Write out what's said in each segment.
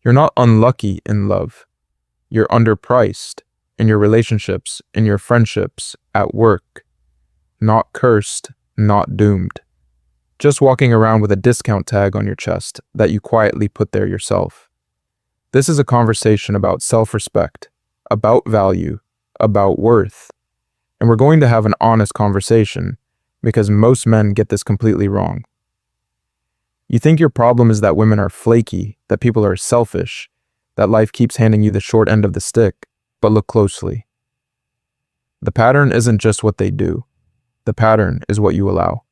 You're not unlucky in love. You're underpriced in your relationships, in your friendships, at work. Not cursed, not doomed. Just walking around with a discount tag on your chest that you quietly put there yourself. This is a conversation about self-respect, about value, about worth. And we're going to have an honest conversation because most men get this completely wrong. You think your problem is that women are flaky, that people are selfish, that life keeps handing you the short end of the stick, but look closely. The pattern isn't just what they do. The pattern is what you allow.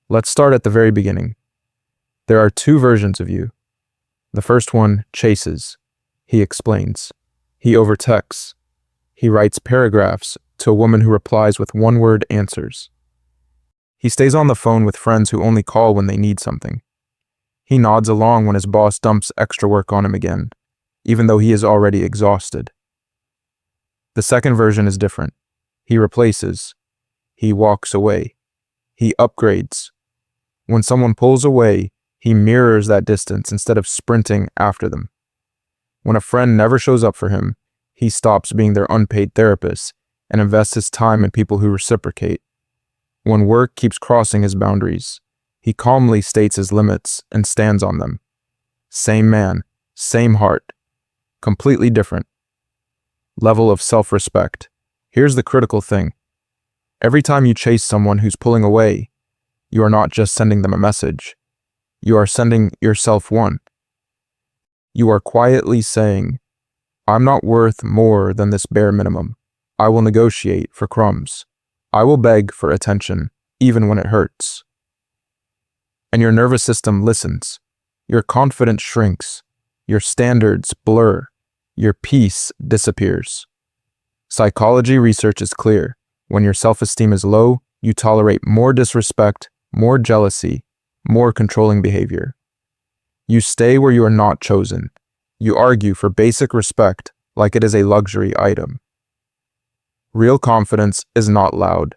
Let's start at the very beginning. There are two versions of you. The first one chases. He explains. He overtexts. He writes paragraphs to a woman who replies with one-word answers. He stays on the phone with friends who only call when they need something. He nods along when his boss dumps extra work on him again, even though he is already exhausted. The second version is different. He replaces. He walks away. He upgrades. When someone pulls away, he mirrors that distance instead of sprinting after them. When a friend never shows up for him, he stops being their unpaid therapist and invests his time in people who reciprocate. When work keeps crossing his boundaries, he calmly states his limits and stands on them. Same man, same heart, completely different. Level of self-respect. Here's the critical thing. Every time you chase someone who's pulling away, you are not just sending them a message. You are sending yourself one. You are quietly saying, I'm not worth more than this bare minimum. I will negotiate for crumbs. I will beg for attention, even when it hurts. And your nervous system listens. Your confidence shrinks. Your standards blur. Your peace disappears. Psychology research is clear. When your self-esteem is low, you tolerate more disrespect, more jealousy, more controlling behavior. You stay where you are not chosen. You argue for basic respect like it is a luxury item. Real confidence is not loud.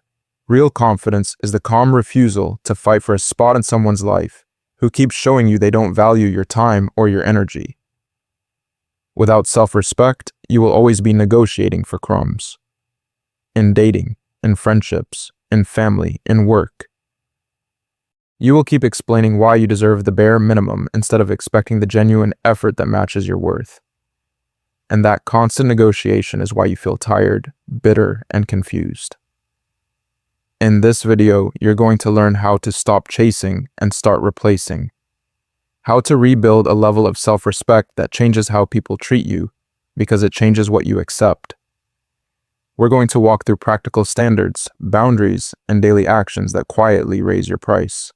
Real confidence is the calm refusal to fight for a spot in someone's life who keeps showing you they don't value your time or your energy. Without self-respect, you will always be negotiating for crumbs. In dating, in friendships, in family, in work. You will keep explaining why you deserve the bare minimum instead of expecting the genuine effort that matches your worth. And that constant negotiation is why you feel tired, bitter, and confused. In this video, you're going to learn how to stop chasing and start replacing. How to rebuild a level of self-respect that changes how people treat you because it changes what you accept. We're going to walk through practical standards, boundaries, and daily actions that quietly raise your price.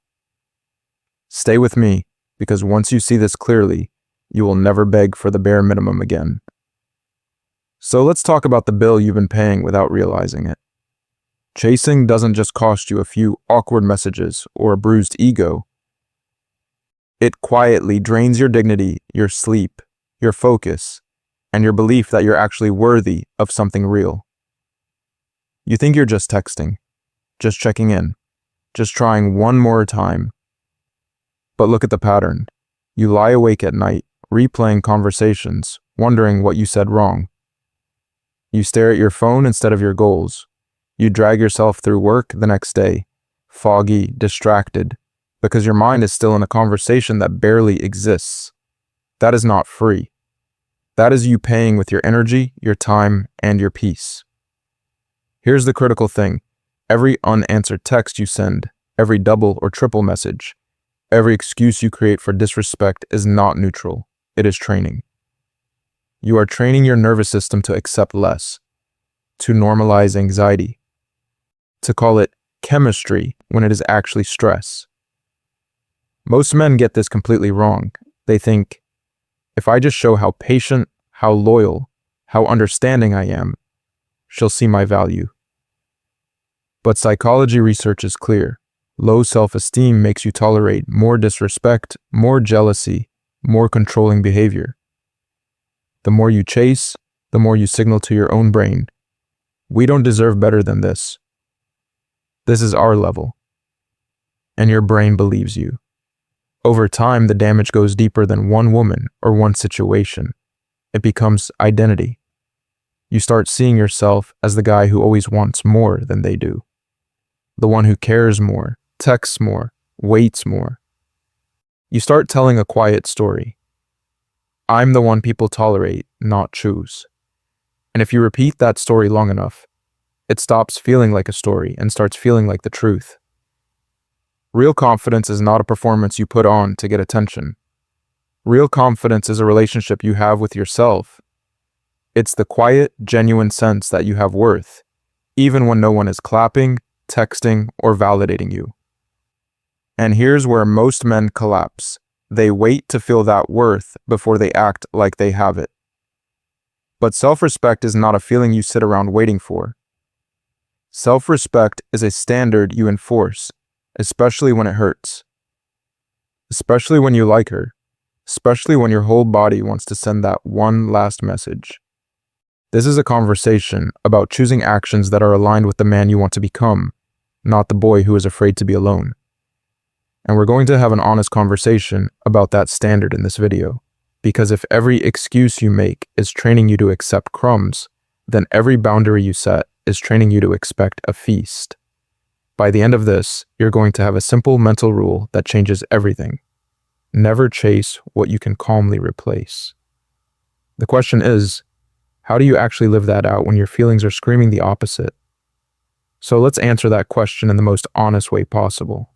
Stay with me, because once you see this clearly, you will never beg for the bare minimum again. So let's talk about the bill you've been paying without realizing it. Chasing doesn't just cost you a few awkward messages or a bruised ego. It quietly drains your dignity, your sleep, your focus, and your belief that you're actually worthy of something real. You think you're just texting, just checking in, just trying one more time. But look at the pattern. You lie awake at night, replaying conversations, wondering what you said wrong. You stare at your phone instead of your goals. You drag yourself through work the next day, foggy, distracted, because your mind is still in a conversation that barely exists. That is not free. That is you paying with your energy, your time, and your peace. Here's the critical thing. Every unanswered text you send, every double or triple message, every excuse you create for disrespect is not neutral. It is training. You are training your nervous system to accept less, to normalize anxiety, to call it chemistry when it is actually stress. Most men get this completely wrong. They think, if I just show how patient, how loyal, how understanding I am, she'll see my value. But psychology research is clear. Low self-esteem makes you tolerate more disrespect, more jealousy, more controlling behavior. The more you chase, the more you signal to your own brain, we don't deserve better than this. This is our level. And your brain believes you. Over time, the damage goes deeper than one woman or one situation. It becomes identity. You start seeing yourself as the guy who always wants more than they do. The one who cares more, texts more, waits more. You start telling a quiet story. I'm the one people tolerate, not choose. And if you repeat that story long enough, it stops feeling like a story and starts feeling like the truth. Real confidence is not a performance you put on to get attention. Real confidence is a relationship you have with yourself. It's the quiet, genuine sense that you have worth, even when no one is clapping, texting, or validating you. And here's where most men collapse. They wait to feel that worth before they act like they have it. But self-respect is not a feeling you sit around waiting for. Self-respect is a standard you enforce, especially when it hurts. Especially when you like her. Especially when your whole body wants to send that one last message. This is a conversation about choosing actions that are aligned with the man you want to become, not the boy who is afraid to be alone. And we're going to have an honest conversation about that standard in this video, because if every excuse you make is training you to accept crumbs, then every boundary you set is training you to expect a feast. By the end of this, you're going to have a simple mental rule that changes everything. Never chase what you can calmly replace. The question is, how do you actually live that out when your feelings are screaming the opposite? So let's answer that question in the most honest way possible.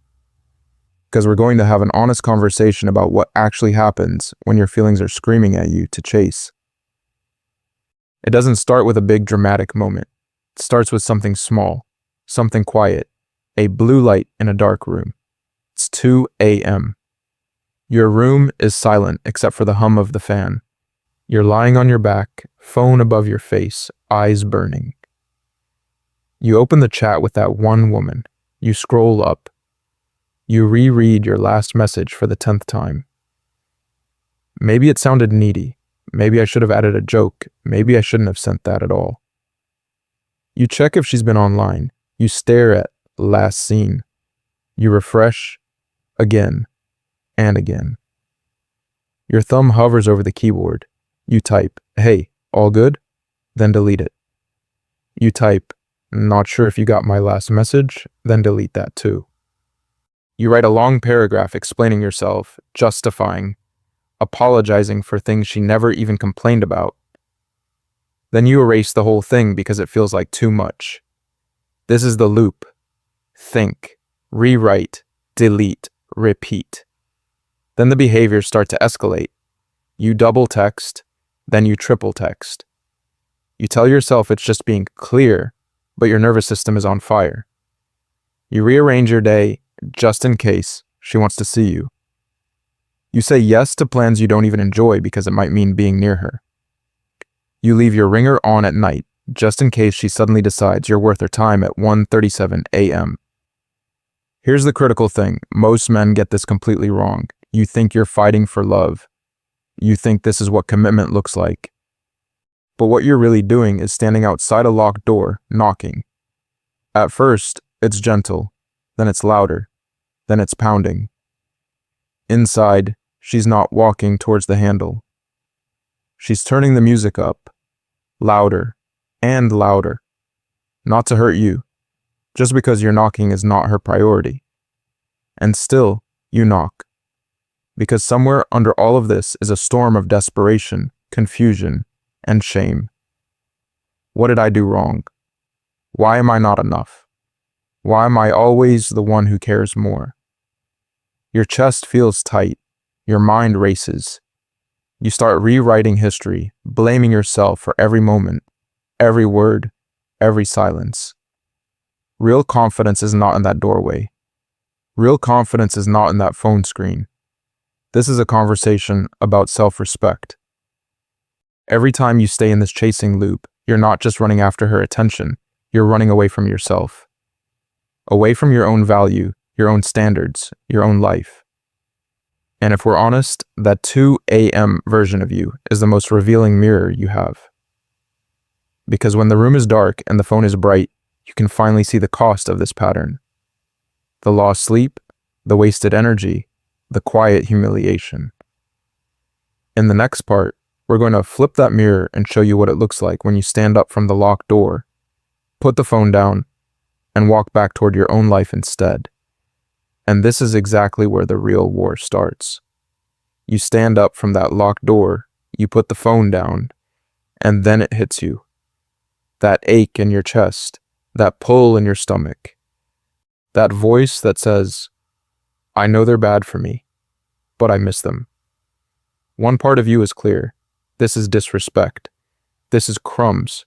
Because we're going to have an honest conversation about what actually happens when your feelings are screaming at you to chase. It doesn't start with a big dramatic moment. It starts with something small, something quiet, a blue light in a dark room. It's 2 a.m. Your room is silent except for the hum of the fan. You're lying on your back, phone above your face, eyes burning. You open the chat with that one woman. You scroll up. You reread your last message for the 10th time. Maybe it sounded needy. Maybe I should have added a joke. Maybe I shouldn't have sent that at all. You check if she's been online. You stare at last seen. You refresh again and again. Your thumb hovers over the keyboard. You type, "Hey, all good?" Then delete it. You type, "Not sure if you got my last message," then delete that too. You write a long paragraph explaining yourself, justifying, apologizing for things she never even complained about. Then you erase the whole thing because it feels like too much. This is the loop. Think, rewrite, delete, repeat. Then the behaviors start to escalate. You double text, then you triple text. You tell yourself it's just being clear, but your nervous system is on fire. You rearrange your day just in case she wants to see you. You say yes to plans you don't even enjoy because it might mean being near her. You leave your ringer on at night just in case she suddenly decides you're worth her time at 1:37 a.m. Here's the critical thing. Most men get this completely wrong. You think you're fighting for love. You think this is what commitment looks like. But what you're really doing is standing outside a locked door, knocking. At first, it's gentle. Then it's louder. Then it's pounding. Inside, she's not walking towards the handle. She's turning the music up, louder and louder. Not to hurt you, just because your knocking is not her priority. And still, you knock. Because somewhere under all of this is a storm of desperation, confusion, and shame. What did I do wrong? Why am I not enough? Why am I always the one who cares more? Your chest feels tight. Your mind races. You start rewriting history, blaming yourself for every moment, every word, every silence. Real confidence is not in that doorway. Real confidence is not in that phone screen. This is a conversation about self-respect. Every time you stay in this chasing loop, you're not just running after her attention, you're running away from yourself. Away from your own value, your own standards, your own life. And if we're honest, that 2 a.m. version of you is the most revealing mirror you have. Because when the room is dark and the phone is bright, you can finally see the cost of this pattern. The lost sleep, the wasted energy, the quiet humiliation. In the next part, we're going to flip that mirror and show you what it looks like when you stand up from the locked door, put the phone down, and walk back toward your own life instead. And this is exactly where the real war starts. You stand up from that locked door, you put the phone down, and then it hits you. That ache in your chest, that pull in your stomach, that voice that says, I know they're bad for me, but I miss them. One part of you is clear. This is disrespect. This is crumbs.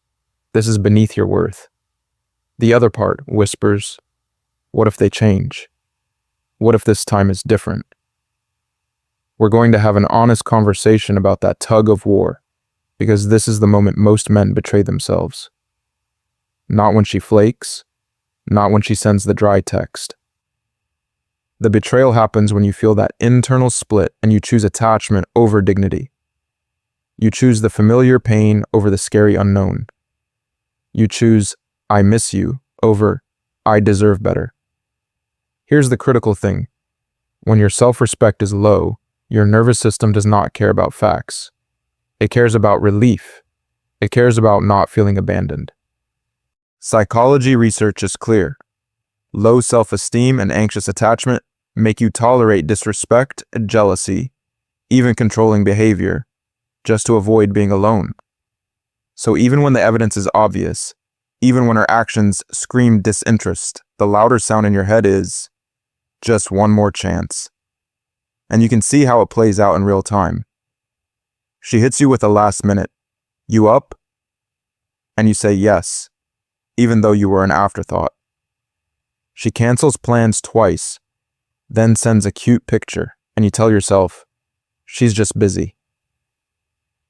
This is beneath your worth. The other part whispers, what if they change? What if this time is different? We're going to have an honest conversation about that tug of war, because this is the moment most men betray themselves. Not when she flakes, not when she sends the dry text. The betrayal happens when you feel that internal split and you choose attachment over dignity. You choose the familiar pain over the scary unknown. You choose, I miss you, over, I deserve better. Here's the critical thing. When your self-respect is low, your nervous system does not care about facts. It cares about relief. It cares about not feeling abandoned. Psychology research is clear. Low self-esteem and anxious attachment make you tolerate disrespect and jealousy, even controlling behavior, just to avoid being alone. So even when the evidence is obvious, even when our actions scream disinterest, the louder sound in your head is, just one more chance. And you can see how it plays out in real time. She hits you with a last minute, you up? And you say yes, even though you were an afterthought. She cancels plans twice, then sends a cute picture, and you tell yourself, she's just busy.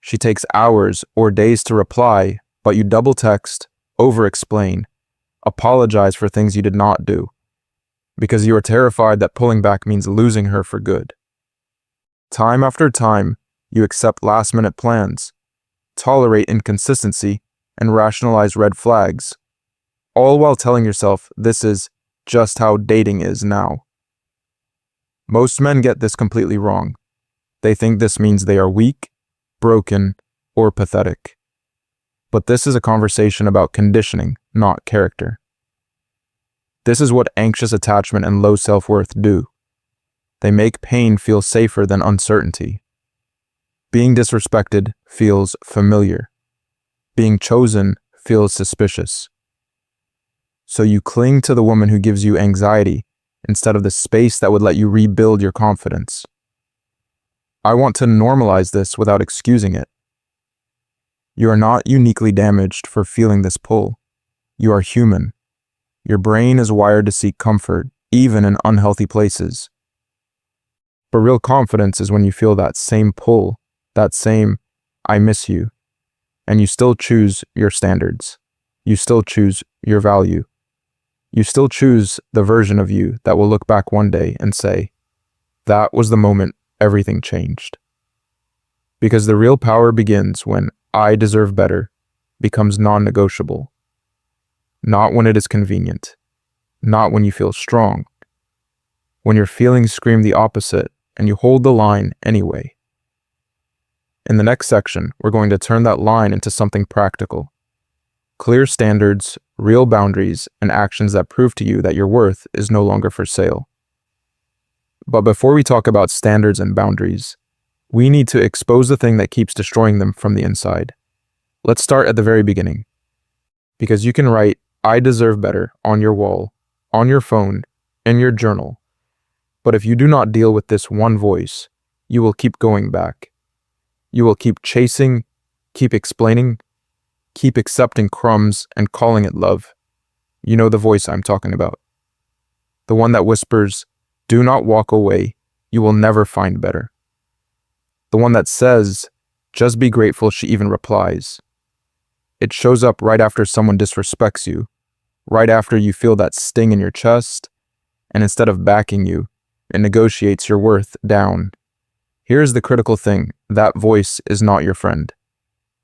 She takes hours or days to reply, but you double text, over-explain, apologize for things you did not do, because you are terrified that pulling back means losing her for good. Time after time, you accept last-minute plans, tolerate inconsistency, and rationalize red flags, all while telling yourself this is just how dating is now. Most men get this completely wrong. They think this means they are weak, broken, or pathetic. But this is a conversation about conditioning, not character. This is what anxious attachment and low self-worth do. They make pain feel safer than uncertainty. Being disrespected feels familiar. Being chosen feels suspicious. So you cling to the woman who gives you anxiety instead of the space that would let you rebuild your confidence. I want to normalize this without excusing it. You are not uniquely damaged for feeling this pull. You are human. Your brain is wired to seek comfort, even in unhealthy places. But real confidence is when you feel that same pull, that same, I miss you, and you still choose your standards. You still choose your value. You still choose the version of you that will look back one day and say, that was the moment everything changed. Because the real power begins when I deserve better becomes non-negotiable. Not when it is convenient. Not when you feel strong. When your feelings scream the opposite and you hold the line anyway. In the next section, we're going to turn that line into something practical. Clear standards, real boundaries, and actions that prove to you that your worth is no longer for sale. But before we talk about standards and boundaries, we need to expose the thing that keeps destroying them from the inside. Let's start at the very beginning. Because you can write, I deserve better on your wall, on your phone, in your journal. But if you do not deal with this one voice, you will keep going back. You will keep chasing, keep explaining, keep accepting crumbs and calling it love. You know the voice I'm talking about. The one that whispers, do not walk away, you will never find better. The one that says, just be grateful she even replies. It shows up right after someone disrespects you, right after you feel that sting in your chest, and instead of backing you, it negotiates your worth down. Here's the critical thing, that voice is not your friend.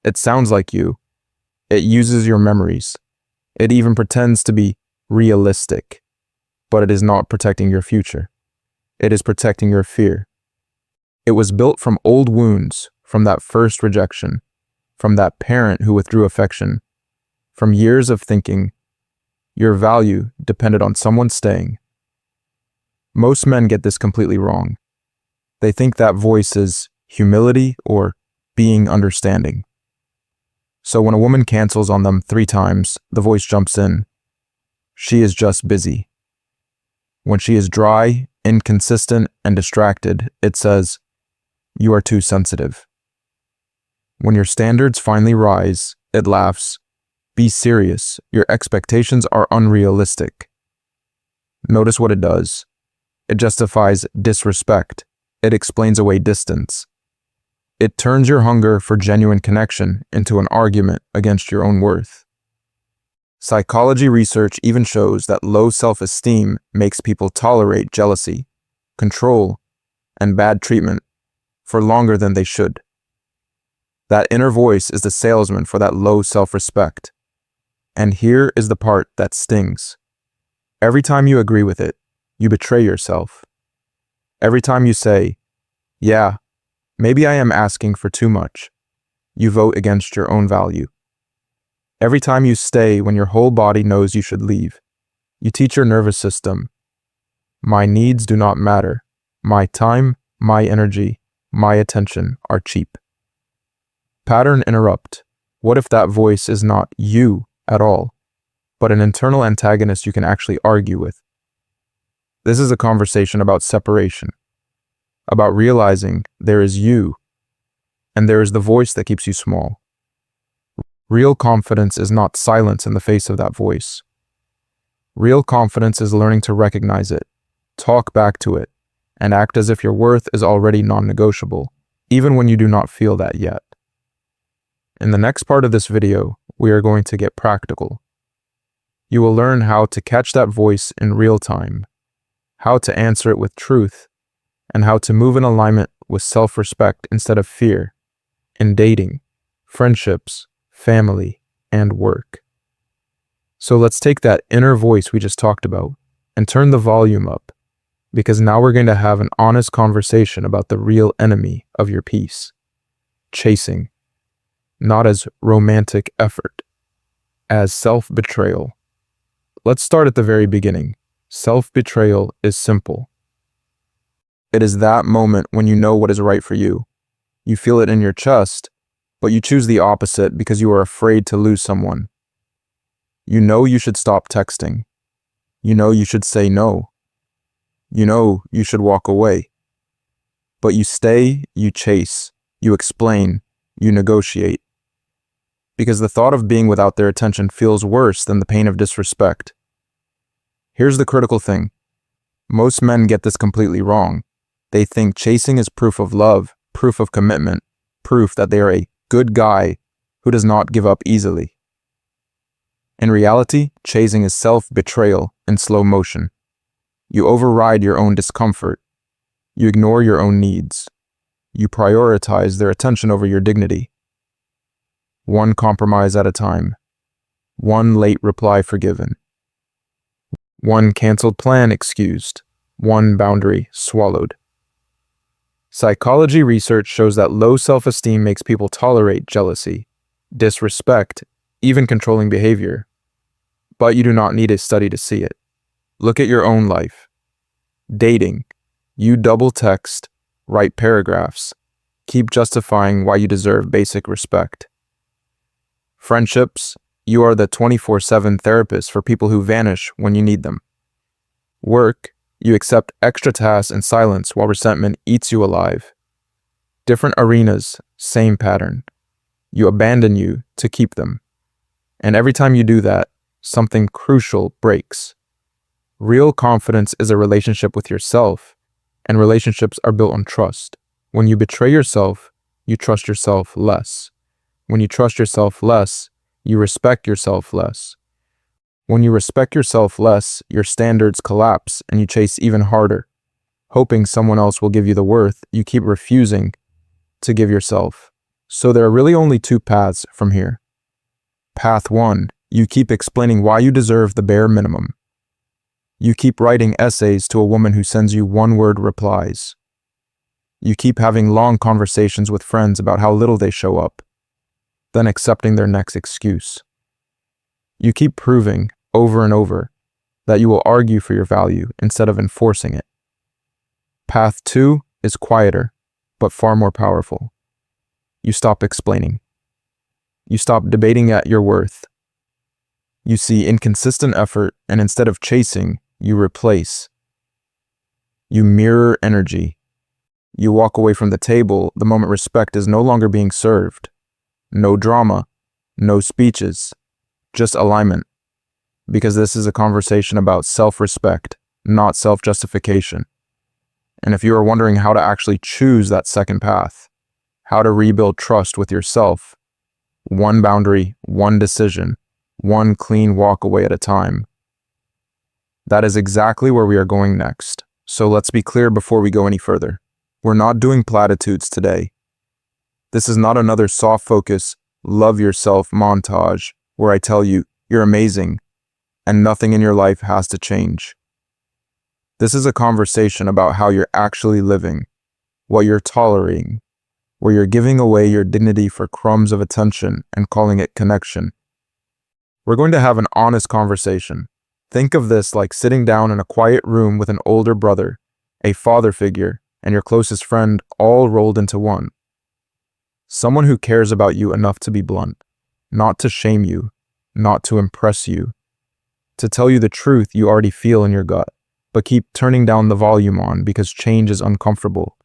It sounds like you. It uses your memories. It even pretends to be realistic, but it is not protecting your future. It is protecting your fear. It was built from old wounds, from that first rejection, from that parent who withdrew affection, from years of thinking your value depended on someone staying. Most men get this completely wrong. They think that voice is humility or being understanding. So when a woman cancels on them 3 times, the voice jumps in. She is just busy. When she is dry, inconsistent, and distracted, it says, you are too sensitive. When your standards finally rise, it laughs, be serious, your expectations are unrealistic. Notice what it does. It justifies disrespect. It explains away distance. It turns your hunger for genuine connection into an argument against your own worth. Psychology research even shows that low self-esteem makes people tolerate jealousy, control, and bad treatment for longer than they should. That inner voice is the salesman for that low self-respect. And here is the part that stings. Every time you agree with it, you betray yourself. Every time you say, yeah, maybe I am asking for too much, you vote against your own value. Every time you stay when your whole body knows you should leave, you teach your nervous system, my needs do not matter. My time, my energy, my attention are cheap. Pattern interrupt. What if that voice is not you at all, but an internal antagonist you can actually argue with? This is a conversation about separation, about realizing there is you, and there is the voice that keeps you small. Real confidence is not silence in the face of that voice. Real confidence is learning to recognize it, talk back to it, and act as if your worth is already non-negotiable, even when you do not feel that yet. In the next part of this video, we are going to get practical. You will learn how to catch that voice in real time, how to answer it with truth, and how to move in alignment with self-respect instead of fear in dating, friendships, family, and work. So let's take that inner voice we just talked about and turn the volume up, because now we're going to have an honest conversation about the real enemy of your peace, chasing, not as romantic effort, as self-betrayal. Let's start at the very beginning. Self-betrayal is simple. It is that moment when you know what is right for you. You feel it in your chest, but you choose the opposite because you are afraid to lose someone. You know you should stop texting. You know you should say no. You know you should walk away. But you stay, you chase, you explain, you negotiate. Because the thought of being without their attention feels worse than the pain of disrespect. Here's the critical thing. Most men get this completely wrong. They think chasing is proof of love, proof of commitment, proof that they are a good guy who does not give up easily. In reality, chasing is self-betrayal in slow motion. You override your own discomfort. You ignore your own needs. You prioritize their attention over your dignity. One compromise at a time. One late reply forgiven. One canceled plan excused. One boundary swallowed. Psychology research shows that low self-esteem makes people tolerate jealousy, disrespect, even controlling behavior. But you do not need a study to see it. Look at your own life. Dating. You double text, write paragraphs, keep justifying why you deserve basic respect. Friendships. You are the 24/7 therapist for people who vanish when you need them. Work. You accept extra tasks in silence while resentment eats you alive. Different arenas, same pattern. You abandon you to keep them. And every time you do that, something crucial breaks. Real confidence is a relationship with yourself, and relationships are built on trust. When you betray yourself, you trust yourself less. When you trust yourself less, you respect yourself less. When you respect yourself less, your standards collapse and you chase even harder, hoping someone else will give you the worth you keep refusing to give yourself. So there are really only 2 paths from here. Path 1, you keep explaining why you deserve the bare minimum. You keep writing essays to a woman who sends you one-word replies. You keep having long conversations with friends about how little they show up, then accepting their next excuse. You keep proving, over and over, that you will argue for your value instead of enforcing it. Path 2 is quieter, but far more powerful. You stop explaining. You stop debating at your worth. You see inconsistent effort, and instead of chasing, you replace. You mirror energy. You walk away from the table the moment respect is no longer being served. No drama, no speeches, just alignment. Because this is a conversation about self-respect, not self-justification. And if you are wondering how to actually choose that second path, how to rebuild trust with yourself, one boundary, one decision, one clean walk away at a time, that is exactly where we are going next. So let's be clear before we go any further. We're not doing platitudes today. This is not another soft focus, love yourself montage where I tell you you're amazing and nothing in your life has to change. This is a conversation about how you're actually living, what you're tolerating, where you're giving away your dignity for crumbs of attention and calling it connection. We're going to have an honest conversation. Think of this like sitting down in a quiet room with an older brother, a father figure, and your closest friend all rolled into one. Someone who cares about you enough to be blunt, not to shame you, not to impress you, to tell you the truth you already feel in your gut, but keep turning down the volume on because change is uncomfortable.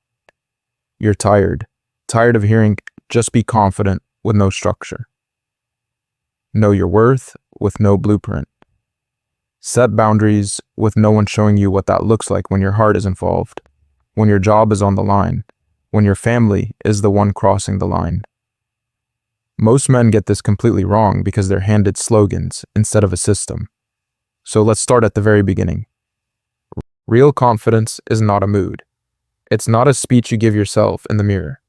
You're tired of hearing just be confident with no structure. Know your worth with no blueprint. Set boundaries with no one showing you what that looks like when your heart is involved, when your job is on the line, when your family is the one crossing the line. Most men get this completely wrong because they're handed slogans instead of a system. So let's start at the very beginning. Real confidence is not a mood. It's not a speech you give yourself in the mirror.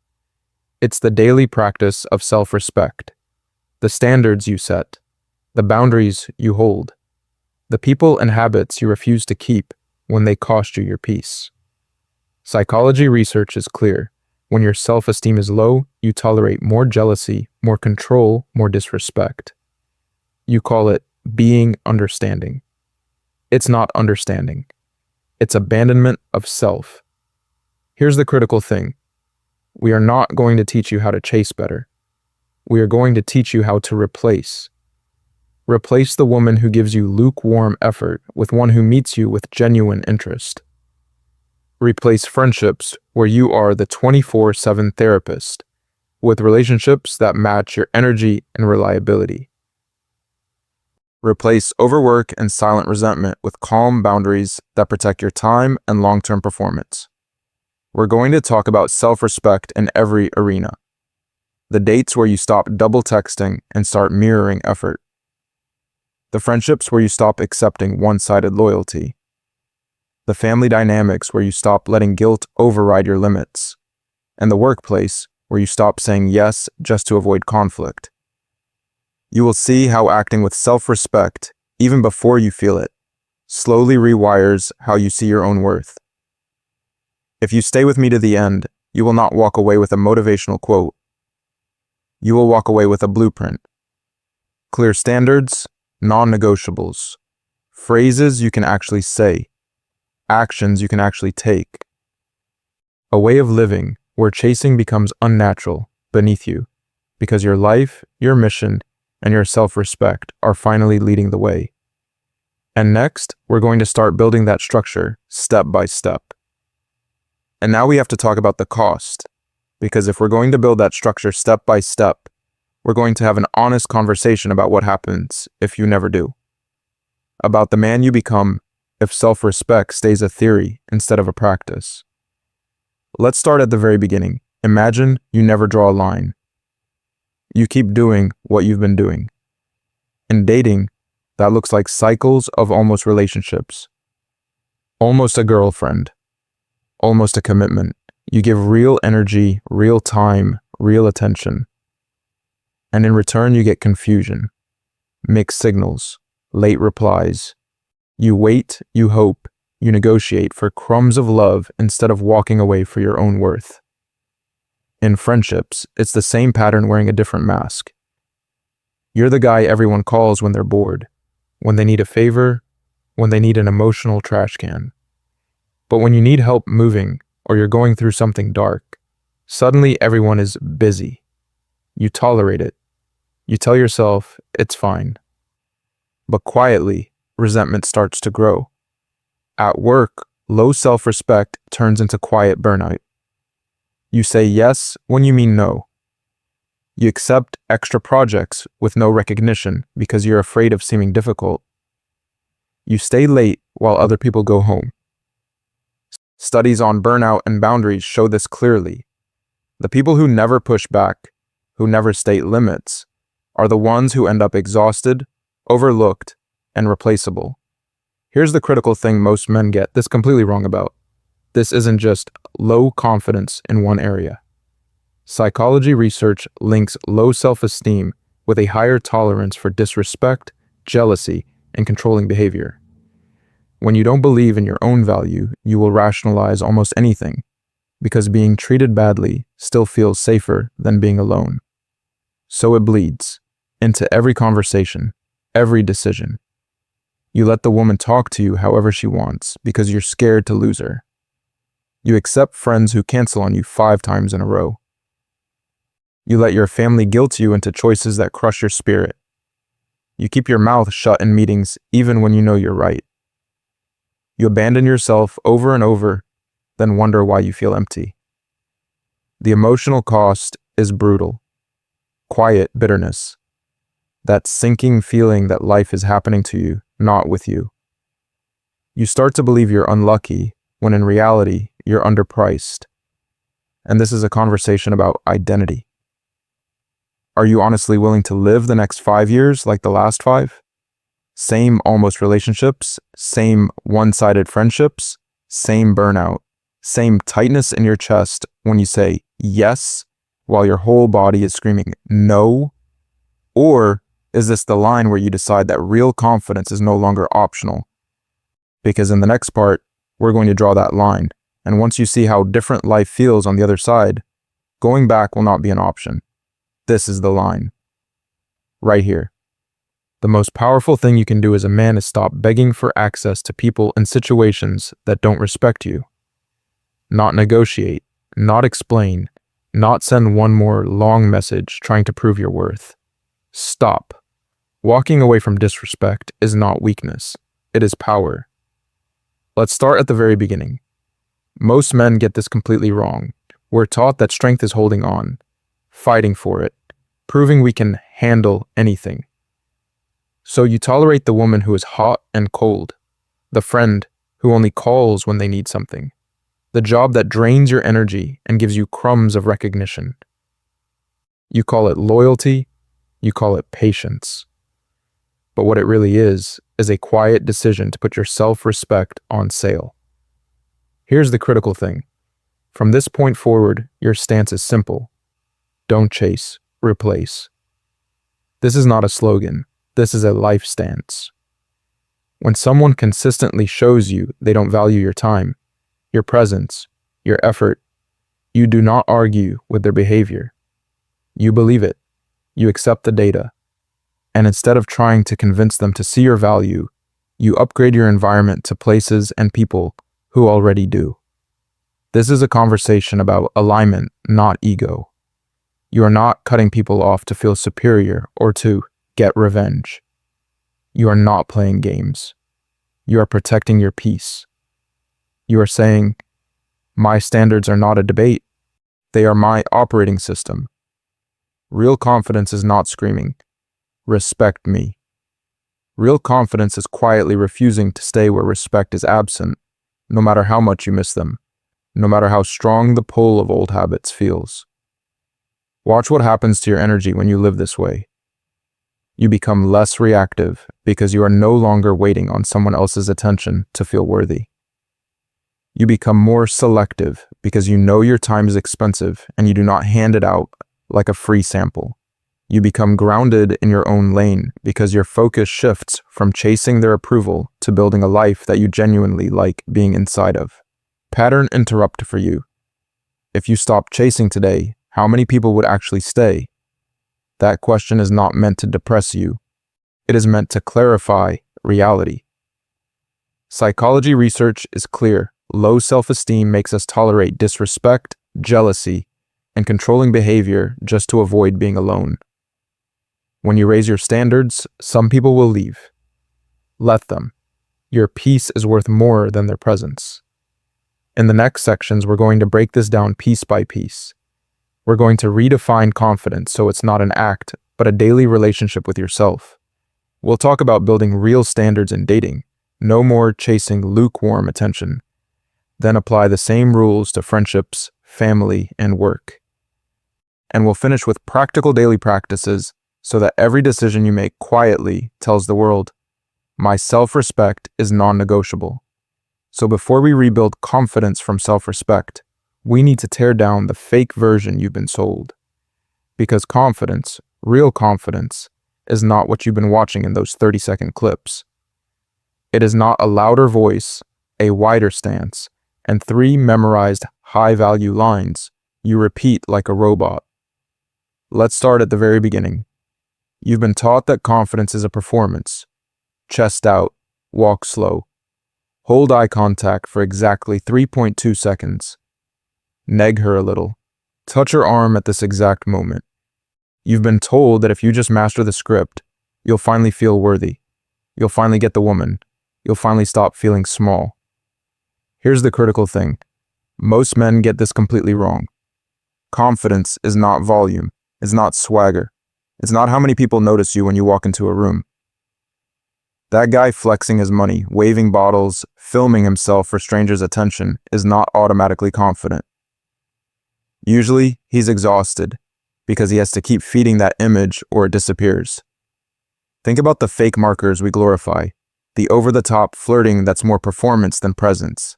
It's the daily practice of self-respect, the standards you set, the boundaries you hold, the people and habits you refuse to keep when they cost you your peace. Psychology research is clear. When your self-esteem is low, you tolerate more jealousy, more control, more disrespect. You call it being understanding. It's not understanding. It's abandonment of self. Here's the critical thing. We are not going to teach you how to chase better. We are going to teach you how to replace. Replace the woman who gives you lukewarm effort with one who meets you with genuine interest. Replace friendships where you are the 24/7 therapist with relationships that match your energy and reliability. Replace overwork and silent resentment with calm boundaries that protect your time and long-term performance. We're going to talk about self-respect in every arena. The dates where you stop double texting and start mirroring effort. The friendships where you stop accepting one-sided loyalty. The family dynamics where you stop letting guilt override your limits. And the workplace where you stop saying yes just to avoid conflict. You will see how acting with self-respect, even before you feel it, slowly rewires how you see your own worth. If you stay with me to the end, you will not walk away with a motivational quote. You will walk away with a blueprint. Clear standards, non-negotiables, phrases you can actually say, actions you can actually take. A way of living where chasing becomes unnatural beneath you, because your life, your mission, and your self-respect are finally leading the way. And next, we're going to start building that structure step by step. And now we have to talk about the cost, because if we're going to build that structure step by step, we're going to have an honest conversation about what happens if you never do. About the man you become if self-respect stays a theory instead of a practice. Let's start at the very beginning. Imagine you never draw a line. You keep doing what you've been doing. In dating, that looks like cycles of almost relationships. Almost a girlfriend. Almost a commitment. You give real energy, real time, real attention. And in return, you get confusion, mixed signals, late replies, You wait, you hope, you negotiate for crumbs of love instead of walking away for your own worth. In friendships, it's the same pattern wearing a different mask. You're the guy everyone calls when they're bored, when they need a favor, when they need an emotional trash can. But when you need help moving or you're going through something dark, suddenly everyone is busy. You tolerate it. You tell yourself it's fine. But quietly, resentment starts to grow. At work, low self-respect turns into quiet burnout. You say yes when you mean no. You accept extra projects with no recognition because you're afraid of seeming difficult. You stay late while other people go home. Studies on burnout and boundaries show this clearly. The people who never push back, who never state limits, are the ones who end up exhausted, overlooked, and replaceable. Here's the critical thing most men get this completely wrong about. This isn't just low confidence in one area. Psychology research links low self-esteem with a higher tolerance for disrespect, jealousy, and controlling behavior. When you don't believe in your own value, you will rationalize almost anything, because being treated badly still feels safer than being alone. So it bleeds into every conversation, every decision. You let the woman talk to you however she wants because you're scared to lose her. You accept friends who cancel on you 5 times in a row. You let your family guilt you into choices that crush your spirit. You keep your mouth shut in meetings even when you know you're right. You abandon yourself over and over, then wonder why you feel empty. The emotional cost is brutal. Quiet bitterness. That sinking feeling that life is happening to you, not with you. You start to believe you're unlucky when in reality you're underpriced. And this is a conversation about identity. Are you honestly willing to live the next 5 years like the last 5? Same almost relationships, same one-sided friendships, same burnout, same tightness in your chest when you say yes while your whole body is screaming no? Or is this the line where you decide that real confidence is no longer optional? Because in the next part, we're going to draw that line. And once you see how different life feels on the other side, going back will not be an option. This is the line. Right here. The most powerful thing you can do as a man is stop begging for access to people and situations that don't respect you. Not negotiate, not explain, not send one more long message trying to prove your worth. Stop. Walking away from disrespect is not weakness. It is power. Let's start at the very beginning. Most men get this completely wrong. We're taught that strength is holding on, fighting for it, proving we can handle anything. So you tolerate the woman who is hot and cold, the friend who only calls when they need something, the job that drains your energy and gives you crumbs of recognition. You call it loyalty, you call it patience. But what it really is a quiet decision to put your self-respect on sale. Here's the critical thing. From this point forward, your stance is simple. Don't chase, replace. This is not a slogan. This is a life stance. When someone consistently shows you they don't value your time, your presence, your effort, you do not argue with their behavior. You believe it. You accept the data. And instead of trying to convince them to see your value, you upgrade your environment to places and people who already do. This is a conversation about alignment, not ego. You are not cutting people off to feel superior or to get revenge. You are not playing games. You are protecting your peace. You are saying, my standards are not a debate. They are my operating system. Real confidence is not screaming, respect me. Real confidence is quietly refusing to stay where respect is absent, no matter how much you miss them, no matter how strong the pull of old habits feels. Watch what happens to your energy when you live this way. You become less reactive because you are no longer waiting on someone else's attention to feel worthy. You become more selective because you know your time is expensive and you do not hand it out like a free sample. You become grounded in your own lane because your focus shifts from chasing their approval to building a life that you genuinely like being inside of. Pattern interrupt for you. If you stop chasing today, how many people would actually stay? That question is not meant to depress you. It is meant to clarify reality. Psychology research is clear. Low self-esteem makes us tolerate disrespect, jealousy, and controlling behavior just to avoid being alone. When you raise your standards, some people will leave. Let them. Your peace is worth more than their presence. In the next sections, we're going to break this down piece by piece. We're going to redefine confidence so it's not an act, but a daily relationship with yourself. We'll talk about building real standards in dating. No more chasing lukewarm attention. Then apply the same rules to friendships, family, and work. And we'll finish with practical daily practices so that every decision you make quietly tells the world, my self-respect is non-negotiable. So before we rebuild confidence from self-respect, we need to tear down the fake version you've been sold. Because confidence, real confidence, is not what you've been watching in those 30-second clips. It is not a louder voice, a wider stance, and 3 memorized high-value lines you repeat like a robot. Let's start at the very beginning. You've been taught that confidence is a performance. Chest out, walk slow. Hold eye contact for exactly 3.2 seconds. Neg her a little. Touch her arm at this exact moment. You've been told that if you just master the script, you'll finally feel worthy. You'll finally get the woman. You'll finally stop feeling small. Here's the critical thing. Most men get this completely wrong. Confidence is not volume. It's not swagger. It's not how many people notice you when you walk into a room. That guy flexing his money, waving bottles, filming himself for strangers' attention is not automatically confident. Usually, he's exhausted because he has to keep feeding that image or it disappears. Think about the fake markers we glorify, the over-the-top flirting that's more performance than presence.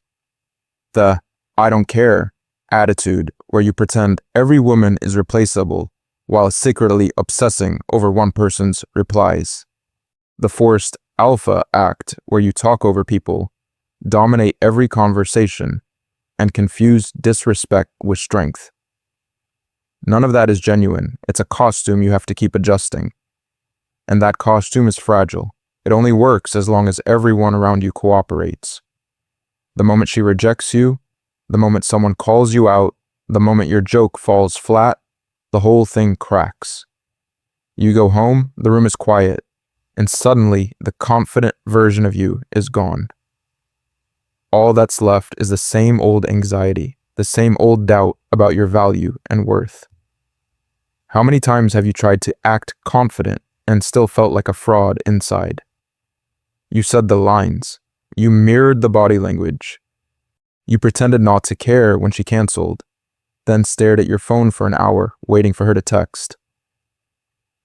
The I don't care attitude where you pretend every woman is replaceable while secretly obsessing over one person's replies. The forced alpha act where you talk over people, dominate every conversation, and confuse disrespect with strength. None of that is genuine. It's a costume you have to keep adjusting. And that costume is fragile. It only works as long as everyone around you cooperates. The moment she rejects you, the moment someone calls you out, the moment your joke falls flat, the whole thing cracks. You go home, the room is quiet, and suddenly the confident version of you is gone. All that's left is the same old anxiety, the same old doubt about your value and worth. How many times have you tried to act confident and still felt like a fraud inside? You said the lines. You mirrored the body language. You pretended not to care when she canceled, then stared at your phone for an hour waiting for her to text.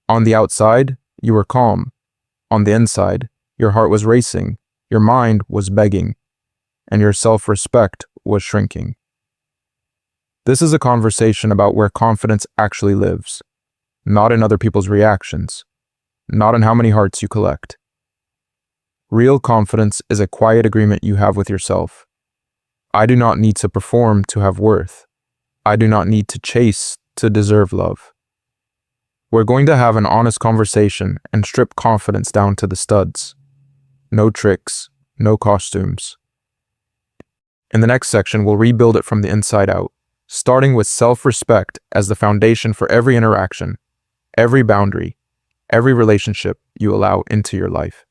On the outside, you were calm. On the inside, your heart was racing, your mind was begging, and your self-respect was shrinking. This is a conversation about where confidence actually lives, not in other people's reactions, not in how many hearts you collect. Real confidence is a quiet agreement you have with yourself. I do not need to perform to have worth. I do not need to chase to deserve love. We're going to have an honest conversation and strip confidence down to the studs. No tricks, no costumes. In the next section, we'll rebuild it from the inside out, starting with self-respect as the foundation for every interaction, every boundary, every relationship you allow into your life.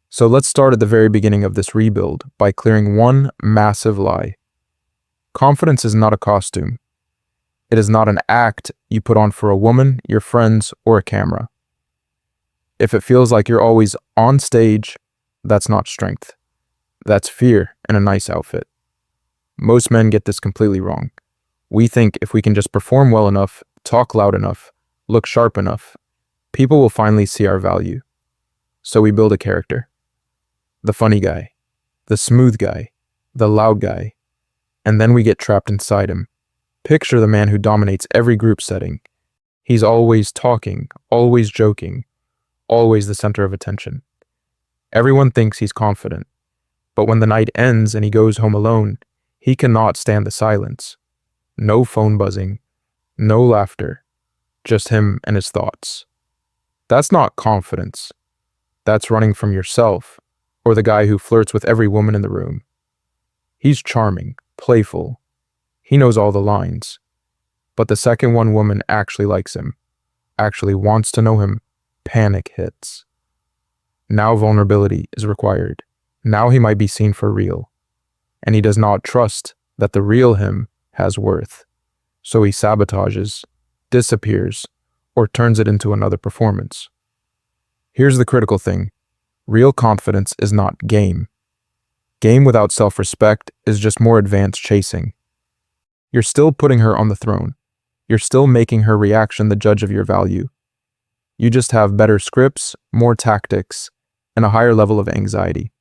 So let's start at the very beginning of this rebuild by clearing one massive lie. Confidence is not a costume. It is not an act you put on for a woman, your friends, or a camera. If it feels like you're always on stage, that's not strength. That's fear in a nice outfit. Most men get this completely wrong. We think if we can just perform well enough, talk loud enough, look sharp enough, people will finally see our value. So we build a character. The funny guy, the smooth guy, the loud guy, and then we get trapped inside him. Picture the man who dominates every group setting. He's always talking, always joking, always the center of attention. Everyone thinks he's confident, but when the night ends and he goes home alone, he cannot stand the silence. No phone buzzing, no laughter, just him and his thoughts. That's not confidence. That's running from yourself, or the guy who flirts with every woman in the room. He's charming, playful. He knows all the lines. But the second one woman actually likes him, actually wants to know him, panic hits. Now vulnerability is required. Now he might be seen for real. And he does not trust that the real him has worth. So he sabotages, disappears, or turns it into another performance. Here's the critical thing. Real confidence is not game. Game without self-respect is just more advanced chasing. You're still putting her on the throne. You're still making her reaction the judge of your value. You just have better scripts, more tactics, and a higher level of anxiety.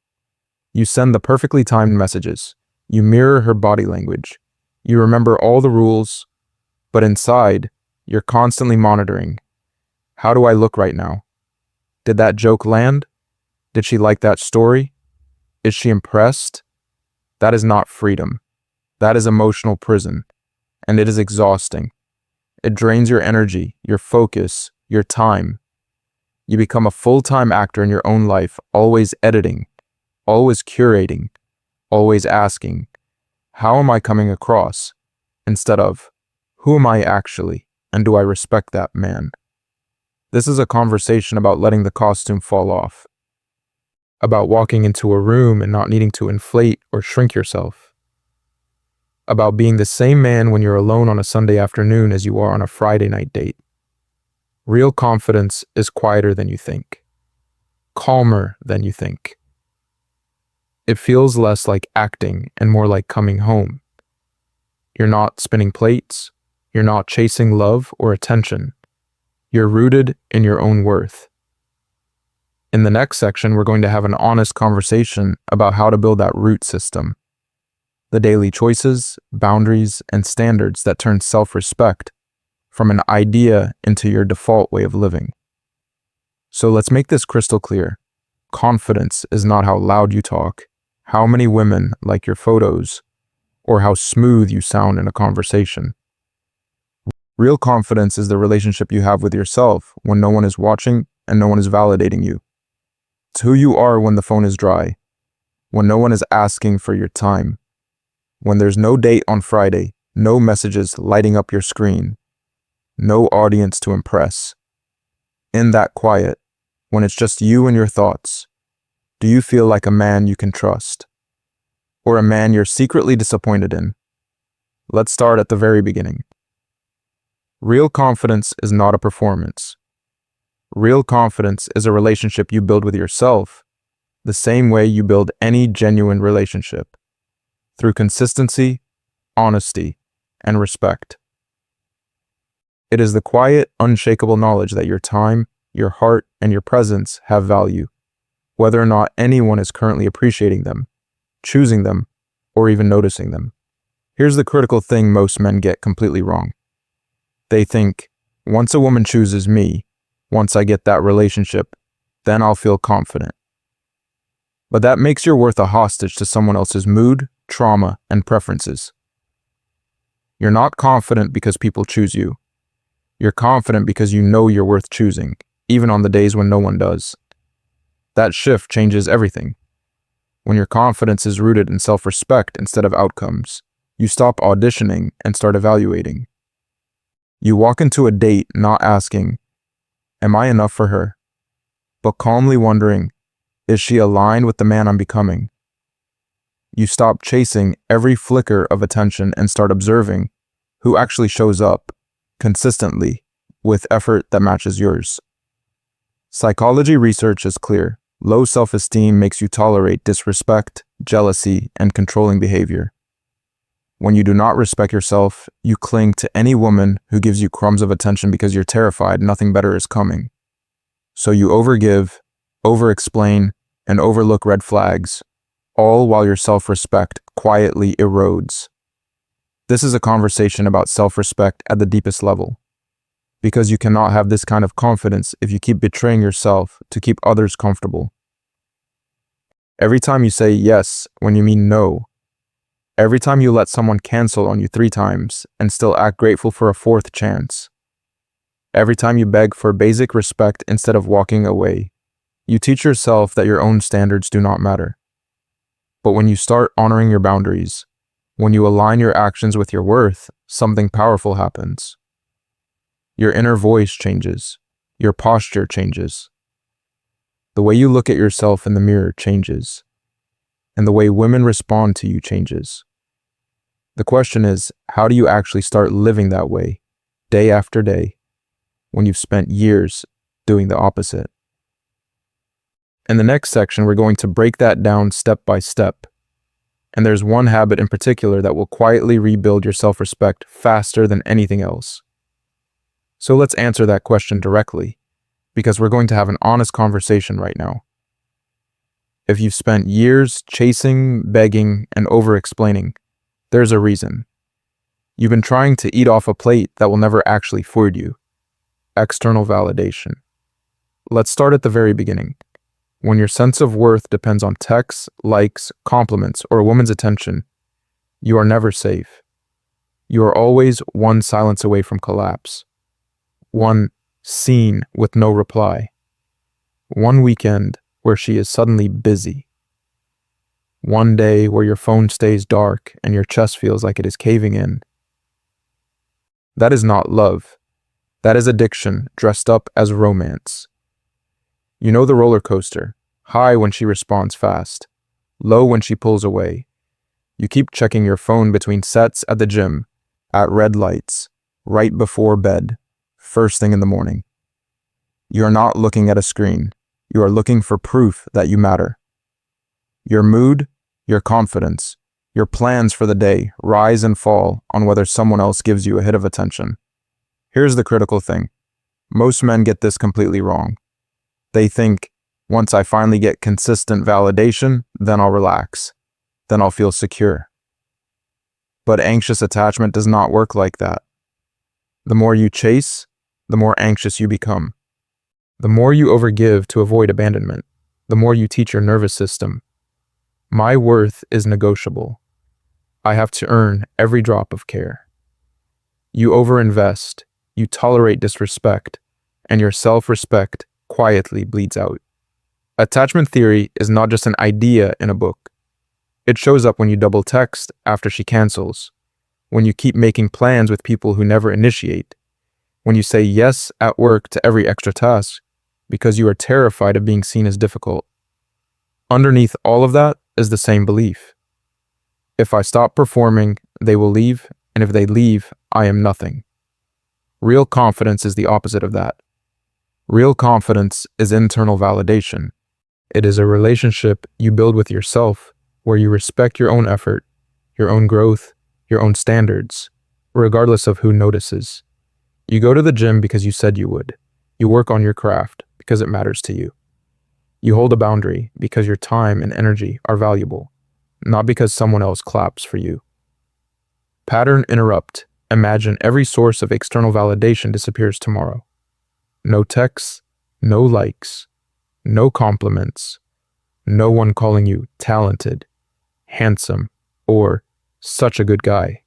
You send the perfectly timed messages. You mirror her body language. You remember all the rules, but inside, you're constantly monitoring. How do I look right now? Did that joke land? Did she like that story? Is she impressed? That is not freedom. That is emotional prison, and it is exhausting. It drains your energy, your focus, your time. You become a full-time actor in your own life, always editing, always curating, always asking, how am I coming across? Instead of, who am I actually, and do I respect that man? This is a conversation about letting the costume fall off, about walking into a room and not needing to inflate or shrink yourself, about being the same man when you're alone on a Sunday afternoon as you are on a Friday night date. Real confidence is quieter than you think, calmer than you think. It feels less like acting and more like coming home. You're not spinning plates. You're not chasing love or attention. You're rooted in your own worth. In the next section, we're going to have an honest conversation about how to build that root system. The daily choices, boundaries, and standards that turn self-respect from an idea into your default way of living. So let's make this crystal clear. Confidence is not how loud you talk, how many women like your photos, or how smooth you sound in a conversation. Real confidence is the relationship you have with yourself when no one is watching and no one is validating you. It's who you are when the phone is dry, when no one is asking for your time, when there's no date on Friday, no messages lighting up your screen, no audience to impress. In that quiet, when it's just you and your thoughts, do you feel like a man you can trust? Or a man you're secretly disappointed in? Let's start at the very beginning. Real confidence is not a performance. Real confidence is a relationship you build with yourself, the same way you build any genuine relationship, through consistency, honesty, and respect. It is the quiet, unshakable knowledge that your time, your heart, and your presence have value, whether or not anyone is currently appreciating them, choosing them, or even noticing them. Here's the critical thing most men get completely wrong. They think, once a woman chooses me, once I get that relationship, then I'll feel confident. But that makes your worth a hostage to someone else's mood, trauma, and preferences. You're not confident because people choose you. You're confident because you know you're worth choosing, even on the days when no one does. That shift changes everything. When your confidence is rooted in self-respect instead of outcomes, you stop auditioning and start evaluating. You walk into a date not asking, am I enough for her? But calmly wondering, is she aligned with the man I'm becoming? You stop chasing every flicker of attention and start observing who actually shows up consistently with effort that matches yours. Psychology research is clear. Low self-esteem makes you tolerate disrespect, jealousy, and controlling behavior. When you do not respect yourself, you cling to any woman who gives you crumbs of attention because you're terrified nothing better is coming. So you overgive, over-explain, and overlook red flags, all while your self-respect quietly erodes. This is a conversation about self-respect at the deepest level. because you cannot have this kind of confidence if you keep betraying yourself to keep others comfortable. Every time you say yes when you mean no, every time you let someone cancel on you 3 times and still act grateful for a 4th chance, every time you beg for basic respect instead of walking away, you teach yourself that your own standards do not matter. But when you start honoring your boundaries, when you align your actions with your worth, something powerful happens. Your inner voice changes. Your posture changes. The way you look at yourself in the mirror changes. And the way women respond to you changes. The question is, how do you actually start living that way, day after day, when you've spent years doing the opposite? In the next section, we're going to break that down step by step. And there's one habit in particular that will quietly rebuild your self-respect faster than anything else. So let's answer that question directly, because we're going to have an honest conversation right now. If you've spent years chasing, begging, and over-explaining, there's a reason. You've been trying to eat off a plate that will never actually feed you. External validation. Let's start at the very beginning. When your sense of worth depends on texts, likes, compliments, or a woman's attention, you are never safe. You are always one silence away from collapse. One seen with no reply. One weekend where she is suddenly busy. One day where your phone stays dark and your chest feels like it is caving in. That is not love. That is addiction dressed up as romance. You know the roller coaster, high when she responds fast, low when she pulls away. You keep checking your phone between sets at the gym, at red lights, right before bed, first thing in the morning. You are not looking at a screen. You are looking for proof that you matter. Your mood, your confidence, your plans for the day rise and fall on whether someone else gives you a hit of attention. Here's the critical thing. Most men get this completely wrong. They think, once I finally get consistent validation, then I'll relax. Then I'll feel secure. But anxious attachment does not work like that. The more you chase, the more anxious you become. The more you overgive to avoid abandonment, the more you teach your nervous system. My worth is negotiable. I have to earn every drop of care. You overinvest, you tolerate disrespect, and your self-respect quietly bleeds out. Attachment theory is not just an idea in a book. It shows up when you double text after she cancels, when you keep making plans with people who never initiate, when you say yes at work to every extra task because you are terrified of being seen as difficult. Underneath all of that is the same belief. If I stop performing, they will leave, and if they leave, I am nothing. Real confidence is the opposite of that. Real confidence is internal validation. It is a relationship you build with yourself where you respect your own effort, your own growth, your own standards, regardless of who notices. You go to the gym because you said you would. You work on your craft because it matters to you. You hold a boundary because your time and energy are valuable, not because someone else claps for you. Pattern interrupt. Imagine every source of external validation disappears tomorrow. No texts, no likes, no compliments, no one calling you talented, handsome, or such a good guy.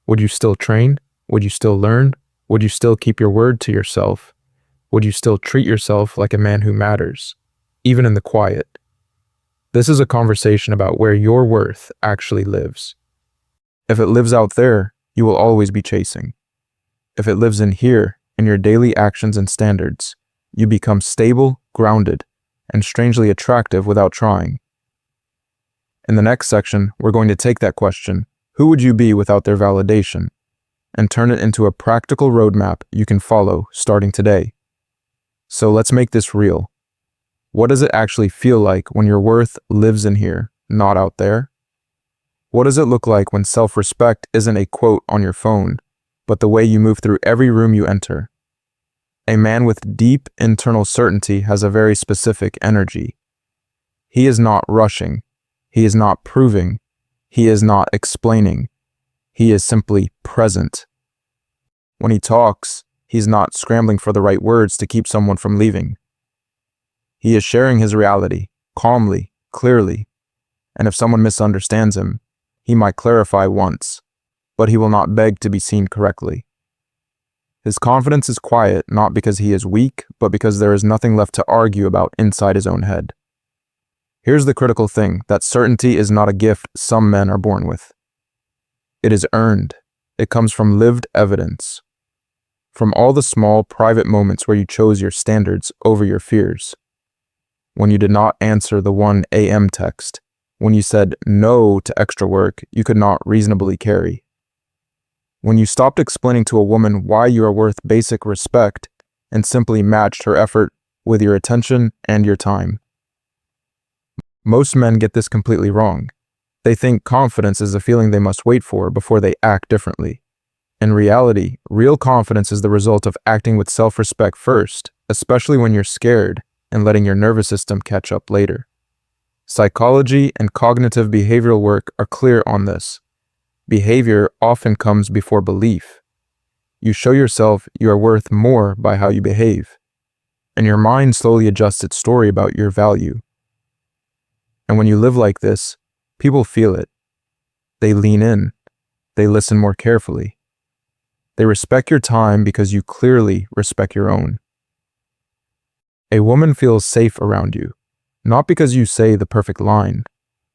Would you still train? Would you still learn? Would you still keep your word to yourself? Would you still treat yourself like a man who matters, even in the quiet? This is a conversation about where your worth actually lives. If it lives out there, you will always be chasing. If it lives in here, in your daily actions and standards, you become stable, grounded, and strangely attractive without trying. In the next section, we're going to take that question, who would you be without their validation, and turn it into a practical roadmap you can follow starting today. So let's make this real. What does it actually feel like when your worth lives in here, not out there? What does it look like when self-respect isn't a quote on your phone, but the way you move through every room you enter? A man with deep internal certainty has a very specific energy. He is not rushing. He is not proving. He is not explaining. He is simply present. When he talks, He's not scrambling for the right words to keep someone from leaving. He is sharing his reality, calmly, clearly, and if someone misunderstands him, he might clarify once, but he will not beg to be seen correctly. His confidence is quiet not because he is weak, but because there is nothing left to argue about inside his own head. Here's the critical thing, that certainty is not a gift some men are born with. It is earned. It comes from lived evidence. From all the small, private moments where you chose your standards over your fears. When you did not answer the 1 a.m. text. When you said no to extra work you could not reasonably carry. When you stopped explaining to a woman why you are worth basic respect and simply matched her effort with your attention and your time. Most men get this completely wrong. They think confidence is a feeling they must wait for before they act differently. In reality, real confidence is the result of acting with self-respect first, especially when you're scared, and letting your nervous system catch up later. Psychology and cognitive behavioral work are clear on this. Behavior often comes before belief. You show yourself you are worth more by how you behave, and your mind slowly adjusts its story about your value. And when you live like this, people feel it. They lean in. They listen more carefully. They respect your time because you clearly respect your own. A woman feels safe around you, not because you say the perfect line,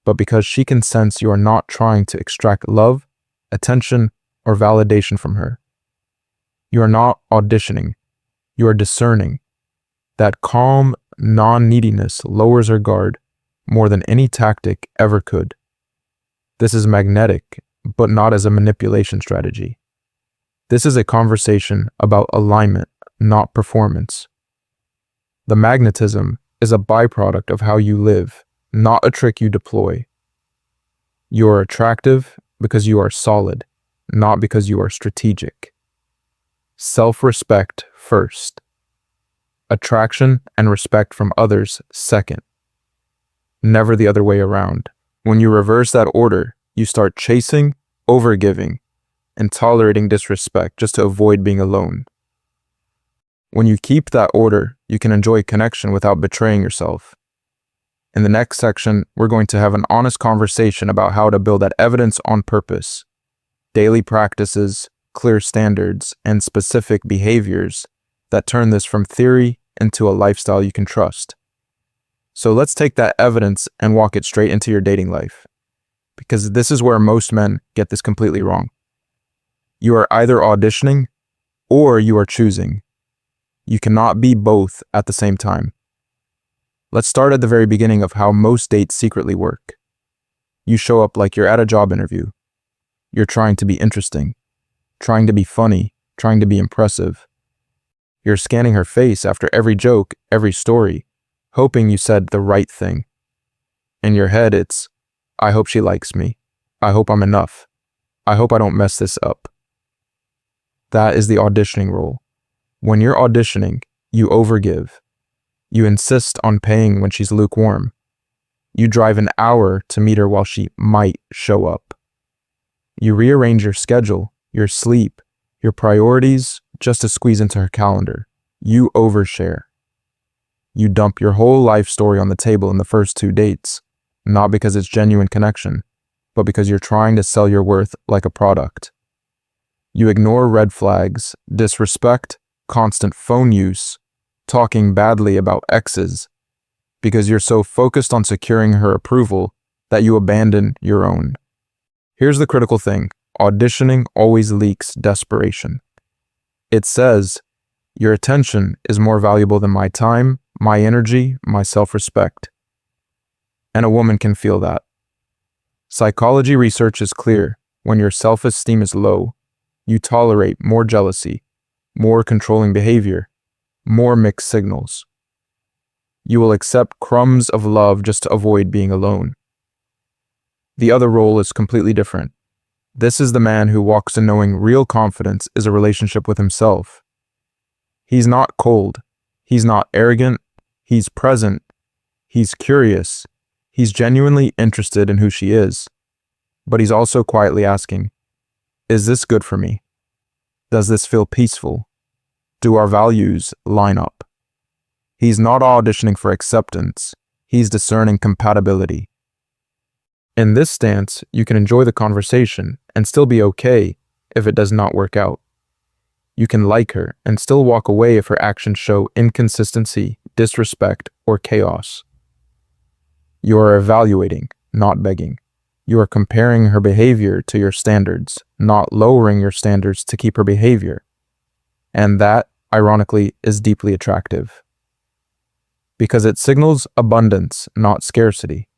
but because she can sense you are not trying to extract love, attention, or validation from her. You are not auditioning. You are discerning. That calm, non-neediness lowers her guard more than any tactic ever could. This is magnetic, but not as a manipulation strategy. This is a conversation about alignment, not performance. The magnetism is a byproduct of how you live, not a trick you deploy. You are attractive because you are solid, not because you are strategic. Self-respect first. Attraction and respect from others second. Never the other way around. When you reverse that order, you start chasing, overgiving, and tolerating disrespect just to avoid being alone. When you keep that order, you can enjoy connection without betraying yourself. In the next section, we're going to have an honest conversation about how to build that evidence on purpose, daily practices, clear standards, and specific behaviors that turn this from theory into a lifestyle you can trust. So let's take that evidence and walk it straight into your dating life, because this is where most men get this completely wrong. You are either auditioning or you are choosing. You cannot be both at the same time. Let's start at the very beginning of how most dates secretly work. You show up like you're at a job interview. You're trying to be interesting, trying to be funny, trying to be impressive. You're scanning her face after every joke, every story, hoping you said the right thing. In your head, it's, I hope she likes me. I hope I'm enough. I hope I don't mess this up. That is the auditioning role. When you're auditioning, you overgive. You insist on paying when she's lukewarm. You drive an hour to meet her while she might show up. You rearrange your schedule, your sleep, your priorities just to squeeze into her calendar. You overshare. You dump your whole life story on the table in the first 2 dates, not because it's genuine connection, but because you're trying to sell your worth like a product. You ignore red flags, disrespect, constant phone use, talking badly about exes, because you're so focused on securing her approval that you abandon your own. Here's the critical thing. Auditioning always leaks desperation. It says, your attention is more valuable than my time, my energy, my self-respect. And a woman can feel that. Psychology research is clear. When your self-esteem is low, you tolerate more jealousy, more controlling behavior, more mixed signals. You will accept crumbs of love just to avoid being alone. The other role is completely different. This is the man who walks in knowing real confidence is a relationship with himself. He's not cold. He's not arrogant. He's present. He's curious. He's genuinely interested in who she is. But he's also quietly asking, is this good for me? Does this feel peaceful? Do our values line up? He's not auditioning for acceptance, he's discerning compatibility. In this stance, you can enjoy the conversation and still be okay if it does not work out. You can like her and still walk away if her actions show inconsistency, disrespect, or chaos. You are evaluating, not begging. You are comparing her behavior to your standards, not lowering your standards to keep her behavior. And that, ironically, is deeply attractive. Because it signals abundance, not scarcity.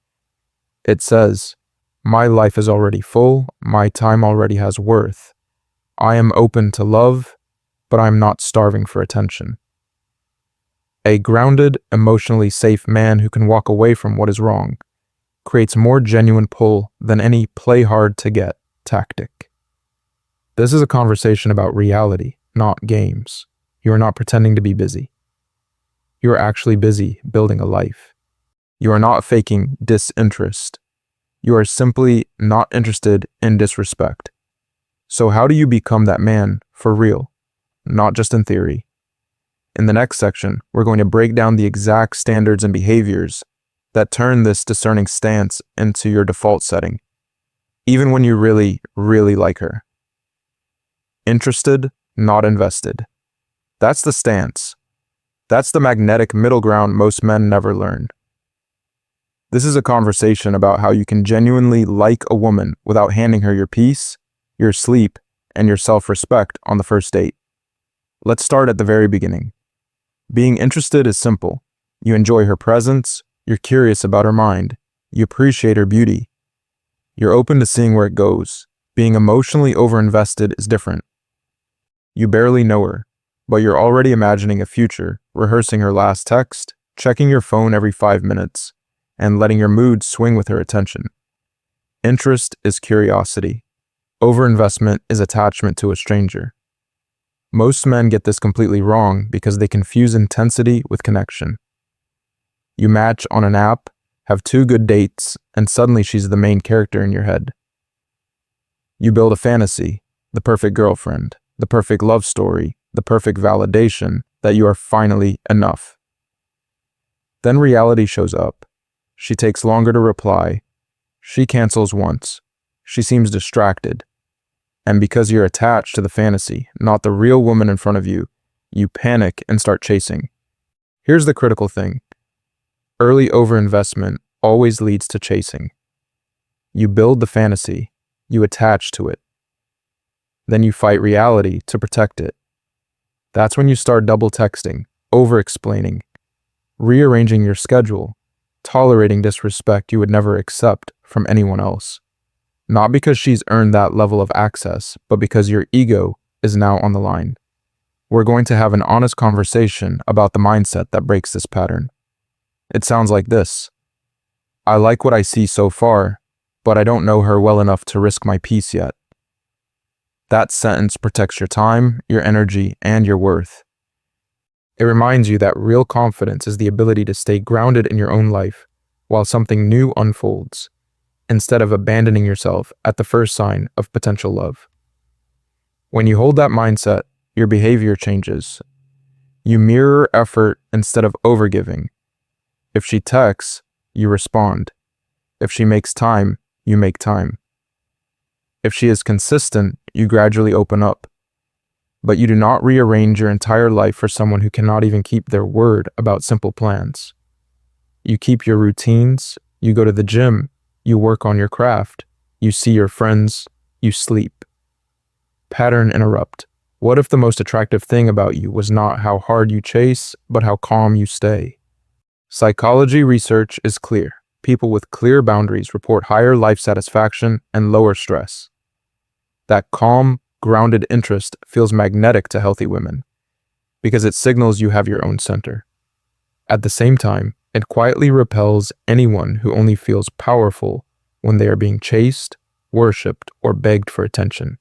It says, my life is already full, my time already has worth. I am open to love, but I'm not starving for attention. A grounded, emotionally safe man who can walk away from what is wrong creates more genuine pull than any play hard to get tactic. This is a conversation about reality, not games. You are not pretending to be busy. You are actually busy building a life. You are not faking disinterest. You are simply not interested in disrespect. So how do you become that man for real, not just in theory? In the next section, we're going to break down the exact standards and behaviors that turn this discerning stance into your default setting, even when you really, really like her. Interested, not invested. That's the stance. That's the magnetic middle ground most men never learn. This is a conversation about how you can genuinely like a woman without handing her your peace, your sleep, and your self-respect on the first date. Let's start at the very beginning. Being interested is simple. You enjoy her presence, you're curious about her mind, you appreciate her beauty. You're open to seeing where it goes. Being emotionally overinvested is different. You barely know her, but you're already imagining a future, rehearsing her last text, checking your phone every 5 minutes, and letting your mood swing with her attention. Interest is curiosity. Overinvestment is attachment to a stranger. Most men get this completely wrong because they confuse intensity with connection. You match on an app, have 2 good dates, and suddenly she's the main character in your head. You build a fantasy, the perfect girlfriend, the perfect love story, the perfect validation that you are finally enough. Then reality shows up. She takes longer to reply. She cancels once. She seems distracted. And because you're attached to the fantasy, not the real woman in front of you, you panic and start chasing. Here's the critical thing. Early overinvestment always leads to chasing. You build the fantasy, you attach to it. Then you fight reality to protect it. That's when you start double texting, over-explaining, rearranging your schedule, tolerating disrespect you would never accept from anyone else. Not because she's earned that level of access, but because your ego is now on the line. We're going to have an honest conversation about the mindset that breaks this pattern. It sounds like this. I like what I see so far, but I don't know her well enough to risk my peace yet. That sentence protects your time, your energy, and your worth. It reminds you that real confidence is the ability to stay grounded in your own life while something new unfolds, instead of abandoning yourself at the first sign of potential love. When you hold that mindset, your behavior changes. You mirror effort instead of overgiving. If she texts, you respond. If she makes time, you make time. If she is consistent, you gradually open up. But you do not rearrange your entire life for someone who cannot even keep their word about simple plans. You keep your routines, you go to the gym, you work on your craft, you see your friends, you sleep. Pattern interrupt. What if the most attractive thing about you was not how hard you chase, but how calm you stay? Psychology research is clear. People with clear boundaries report higher life satisfaction and lower stress. That calm, grounded interest feels magnetic to healthy women because it signals you have your own center. At the same time, it quietly repels anyone who only feels powerful when they are being chased, worshipped, or begged for attention.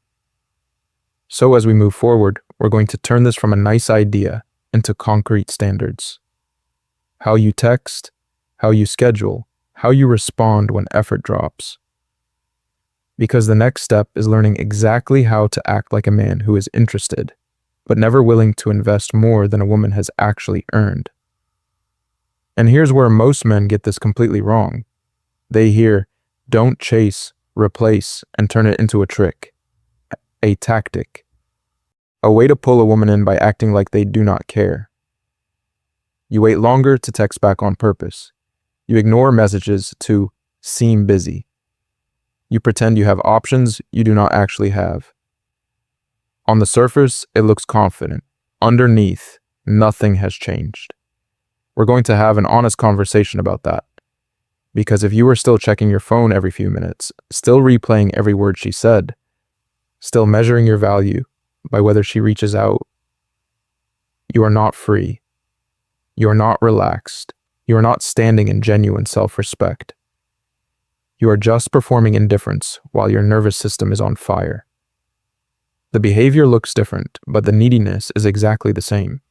So as we move forward, we're going to turn this from a nice idea into concrete standards. How you text, how you schedule, how you respond when effort drops. Because the next step is learning exactly how to act like a man who is interested, but never willing to invest more than a woman has actually earned. And here's where most men get this completely wrong. They hear, don't chase, replace, and turn it into a trick, a tactic, a way to pull a woman in by acting like they do not care. You wait longer to text back on purpose. You ignore messages to seem busy. You pretend you have options you do not actually have. On the surface, it looks confident. Underneath, nothing has changed. We're going to have an honest conversation about that. Because if you were still checking your phone every few minutes, still replaying every word she said, still measuring your value by whether she reaches out, you are not free. You are not relaxed. You are not standing in genuine self-respect. You are just performing indifference while your nervous system is on fire. The behavior looks different, but the neediness is exactly the same.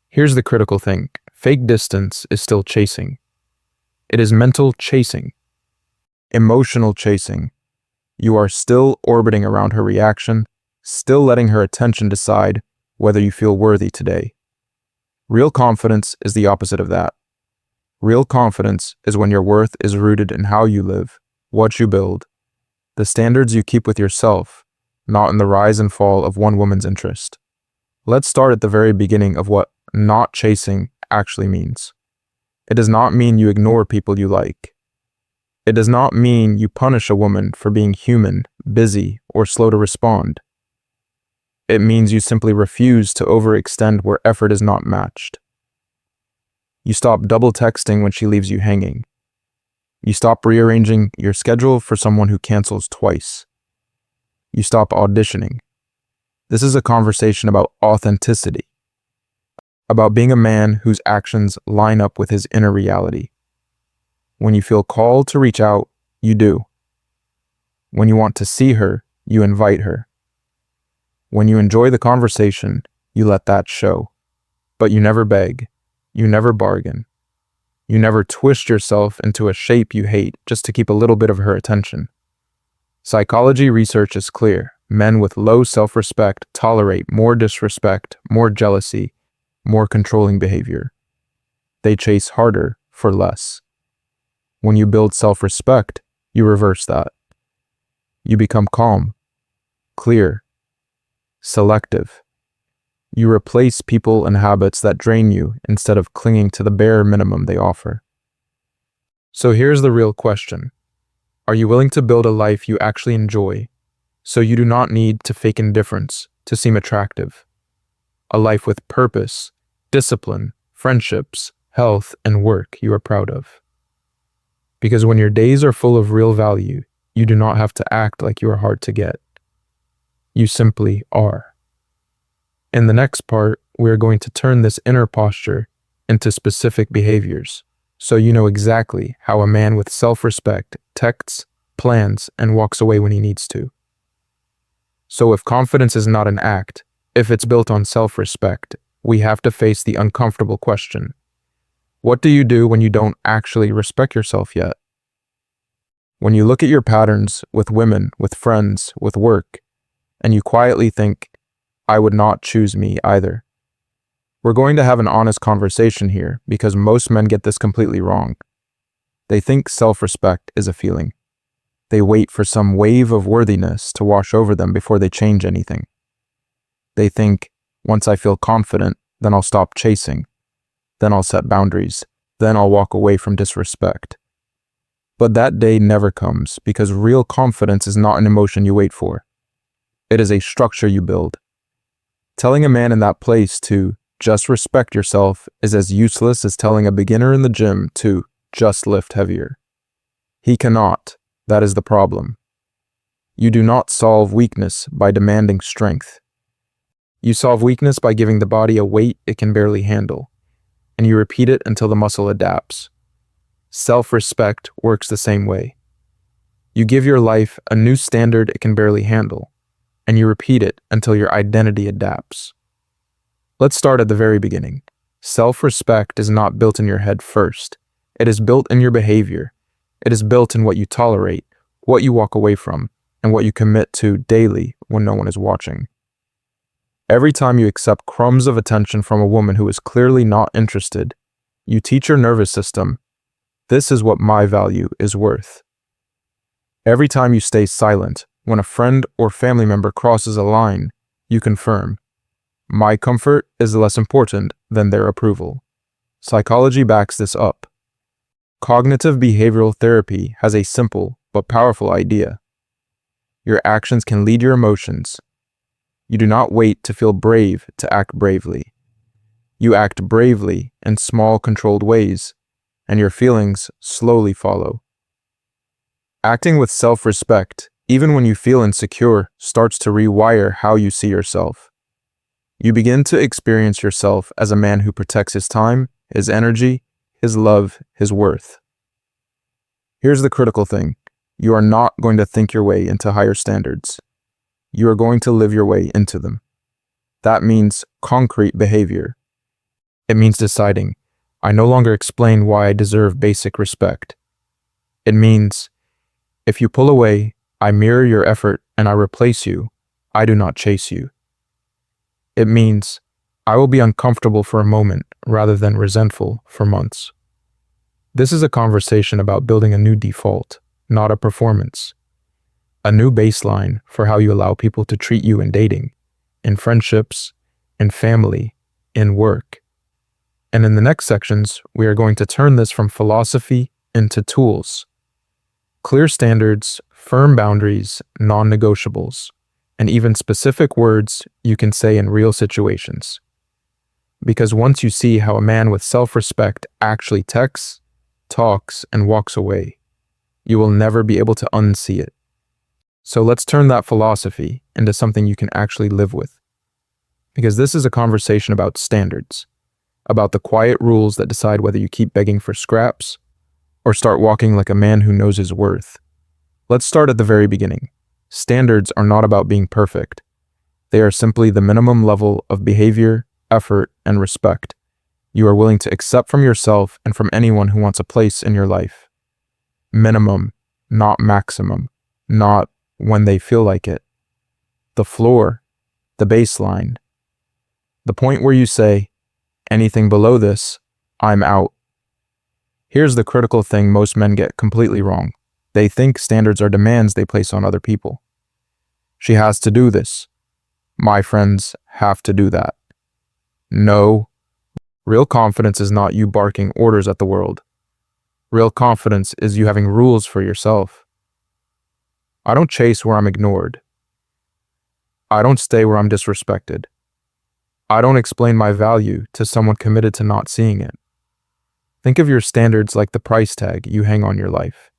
Here's the critical thing. Fake distance is still chasing. It is mental chasing. Emotional chasing. You are still orbiting around her reaction, still letting her attention decide whether you feel worthy today. Real confidence is the opposite of that. Real confidence is when your worth is rooted in how you live, what you build, the standards you keep with yourself, not in the rise and fall of one woman's interest. Let's start at the very beginning of what not chasing actually means. It does not mean you ignore people you like. It does not mean you punish a woman for being human, busy, or slow to respond. It means you simply refuse to overextend where effort is not matched. You stop double texting when she leaves you hanging. You stop rearranging your schedule for someone who cancels twice. You stop auditioning. This is a conversation about authenticity, about being a man whose actions line up with his inner reality. When you feel called to reach out, you do. When you want to see her, you invite her. When you enjoy the conversation, you let that show. But you never beg. You never bargain. You never twist yourself into a shape you hate just to keep a little bit of her attention. Psychology research is clear. Men with low self-respect tolerate more disrespect, more jealousy, more controlling behavior. They chase harder for less. When you build self-respect, you reverse that. You become calm, clear, selective. You replace people and habits that drain you instead of clinging to the bare minimum they offer. So here's the real question. Are you willing to build a life you actually enjoy, so you do not need to fake indifference to seem attractive? A life with purpose, discipline, friendships, health, and work you are proud of. Because when your days are full of real value, you do not have to act like you are hard to get. You simply are. In the next part, we are going to turn this inner posture into specific behaviors, so you know exactly how a man with self-respect texts, plans, and walks away when he needs to. So if confidence is not an act, if it's built on self-respect, we have to face the uncomfortable question. What do you do when you don't actually respect yourself yet? When you look at your patterns with women, with friends, with work, and you quietly think, I would not choose me either. We're going to have an honest conversation here because most men get this completely wrong. They think self-respect is a feeling. They wait for some wave of worthiness to wash over them before they change anything. They think, once I feel confident, then I'll stop chasing. Then I'll set boundaries. Then I'll walk away from disrespect. But that day never comes because real confidence is not an emotion you wait for. It is a structure you build. Telling a man in that place to just respect yourself is as useless as telling a beginner in the gym to just lift heavier. He cannot. That is the problem. You do not solve weakness by demanding strength. You solve weakness by giving the body a weight it can barely handle, and you repeat it until the muscle adapts. Self-respect works the same way. You give your life a new standard it can barely handle, and you repeat it until your identity adapts. Let's start at the very beginning. Self-respect is not built in your head first. It is built in your behavior. It is built in what you tolerate, what you walk away from, and what you commit to daily when no one is watching. Every time you accept crumbs of attention from a woman who is clearly not interested, you teach your nervous system, this is what my value is worth. Every time you stay silent when a friend or family member crosses a line, you confirm, my comfort is less important than their approval. Psychology backs this up. Cognitive behavioral therapy has a simple but powerful idea. Your actions can lead your emotions. You do not wait to feel brave to act bravely. You act bravely in small, controlled ways, and your feelings slowly follow. Acting with self-respect, even when you feel insecure, starts to rewire how you see yourself. You begin to experience yourself as a man who protects his time, his energy, his love, his worth. Here's the critical thing. You are not going to think your way into higher standards. You are going to live your way into them. That means concrete behavior. It means deciding, I no longer explain why I deserve basic respect. It means, if you pull away, I mirror your effort and I replace you. I do not chase you. It means, I will be uncomfortable for a moment rather than resentful for months. This is a conversation about building a new default, not a performance. A new baseline for how you allow people to treat you in dating, in friendships, in family, in work. And in the next sections, we are going to turn this from philosophy into tools. Clear standards, firm boundaries, non-negotiables, and even specific words you can say in real situations. Because once you see how a man with self-respect actually texts, talks, and walks away, you will never be able to unsee it. So let's turn that philosophy into something you can actually live with. Because this is a conversation about standards, about the quiet rules that decide whether you keep begging for scraps or start walking like a man who knows his worth. Let's start at the very beginning. Standards are not about being perfect. They are simply the minimum level of behavior, effort, and respect you are willing to accept from yourself and from anyone who wants a place in your life. Minimum, not maximum, not when they feel like it. The floor, the baseline. The point where you say, anything below this, I'm out. Here's the critical thing most men get completely wrong. They think standards are demands they place on other people. She has to do this. My friends have to do that. No. Real confidence is not you barking orders at the world. Real confidence is you having rules for yourself. I don't chase where I'm ignored. I don't stay where I'm disrespected. I don't explain my value to someone committed to not seeing it. Think of your standards like the price tag you hang on your life.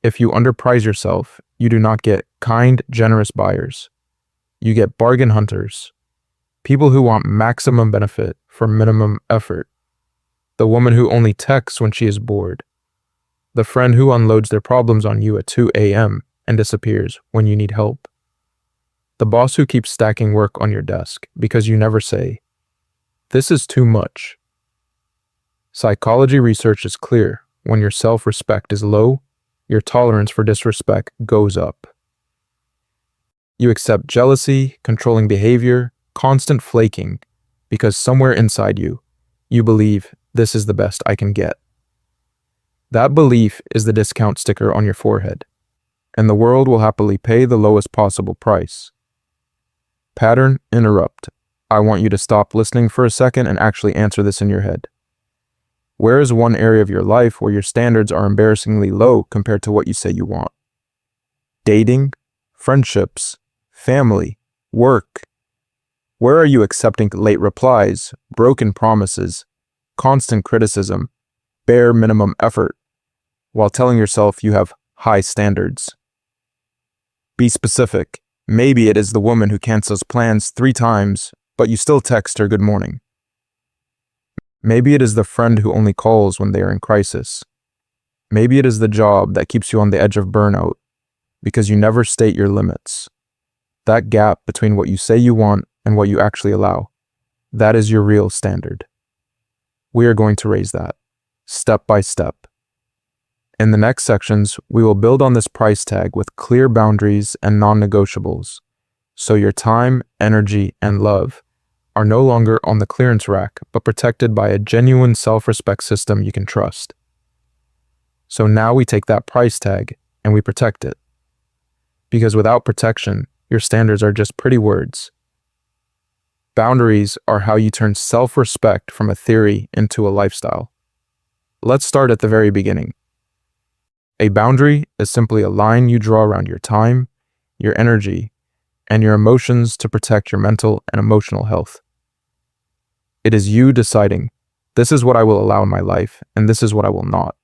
If you underprice yourself, you do not get kind, generous buyers. You get bargain hunters. People who want maximum benefit for minimum effort. The woman who only texts when she is bored. The friend who unloads their problems on you at 2 a.m. and disappears when you need help. The boss who keeps stacking work on your desk because you never say, this is too much. Psychology research is clear. When your self-respect is low, your tolerance for disrespect goes up. You accept jealousy, controlling behavior, constant flaking, because somewhere inside you, you believe this is the best I can get. That belief is the discount sticker on your forehead, and the world will happily pay the lowest possible price. Pattern interrupt. I want you to stop listening for a second and actually answer this in your head. Where is one area of your life where your standards are embarrassingly low compared to what you say you want? Dating, friendships, family, work. Where are you accepting late replies, broken promises, constant criticism, bare minimum effort, while telling yourself you have high standards? Be specific. Maybe it is the woman who cancels plans 3 times, but you still text her good morning. Maybe it is the friend who only calls when they are in crisis. Maybe it is the job that keeps you on the edge of burnout because you never state your limits. That gap between what you say you want and what you actually allow, that is your real standard. We are going to raise that, step by step. In the next sections, we will build on this price tag with clear boundaries and non-negotiables, So your time, energy, and love are no longer on the clearance rack, but protected by a genuine self-respect system you can trust. So now we take that price tag and we protect it. Because without protection, your standards are just pretty words. Boundaries are how you turn self-respect from a theory into a lifestyle. Let's start at the very beginning. A boundary is simply a line you draw around your time, your energy, and your emotions to protect your mental and emotional health. It is you deciding, this is what I will allow in my life, and this is what I will not.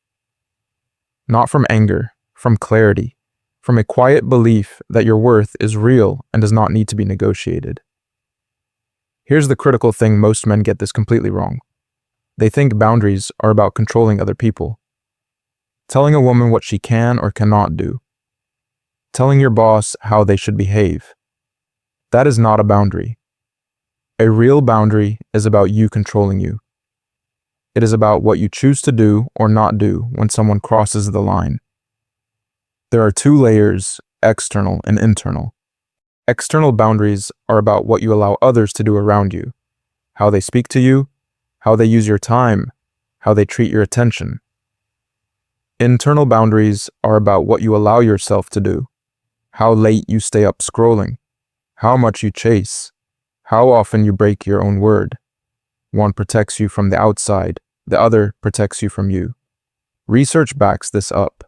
Not from anger, from clarity, from a quiet belief that your worth is real and does not need to be negotiated. Here's the critical thing: most men get this completely wrong. They think boundaries are about controlling other people. Telling a woman what she can or cannot do. Telling your boss how they should behave. That is not a boundary. A real boundary is about you controlling you. It is about what you choose to do or not do when someone crosses the line. There are two layers, external and internal. External boundaries are about what you allow others to do around you, how they speak to you, how they use your time, how they treat your attention. Internal boundaries are about what you allow yourself to do, how late you stay up scrolling, how much you chase, how often you break your own word. One protects you from the outside, the other protects you from you. Research backs this up.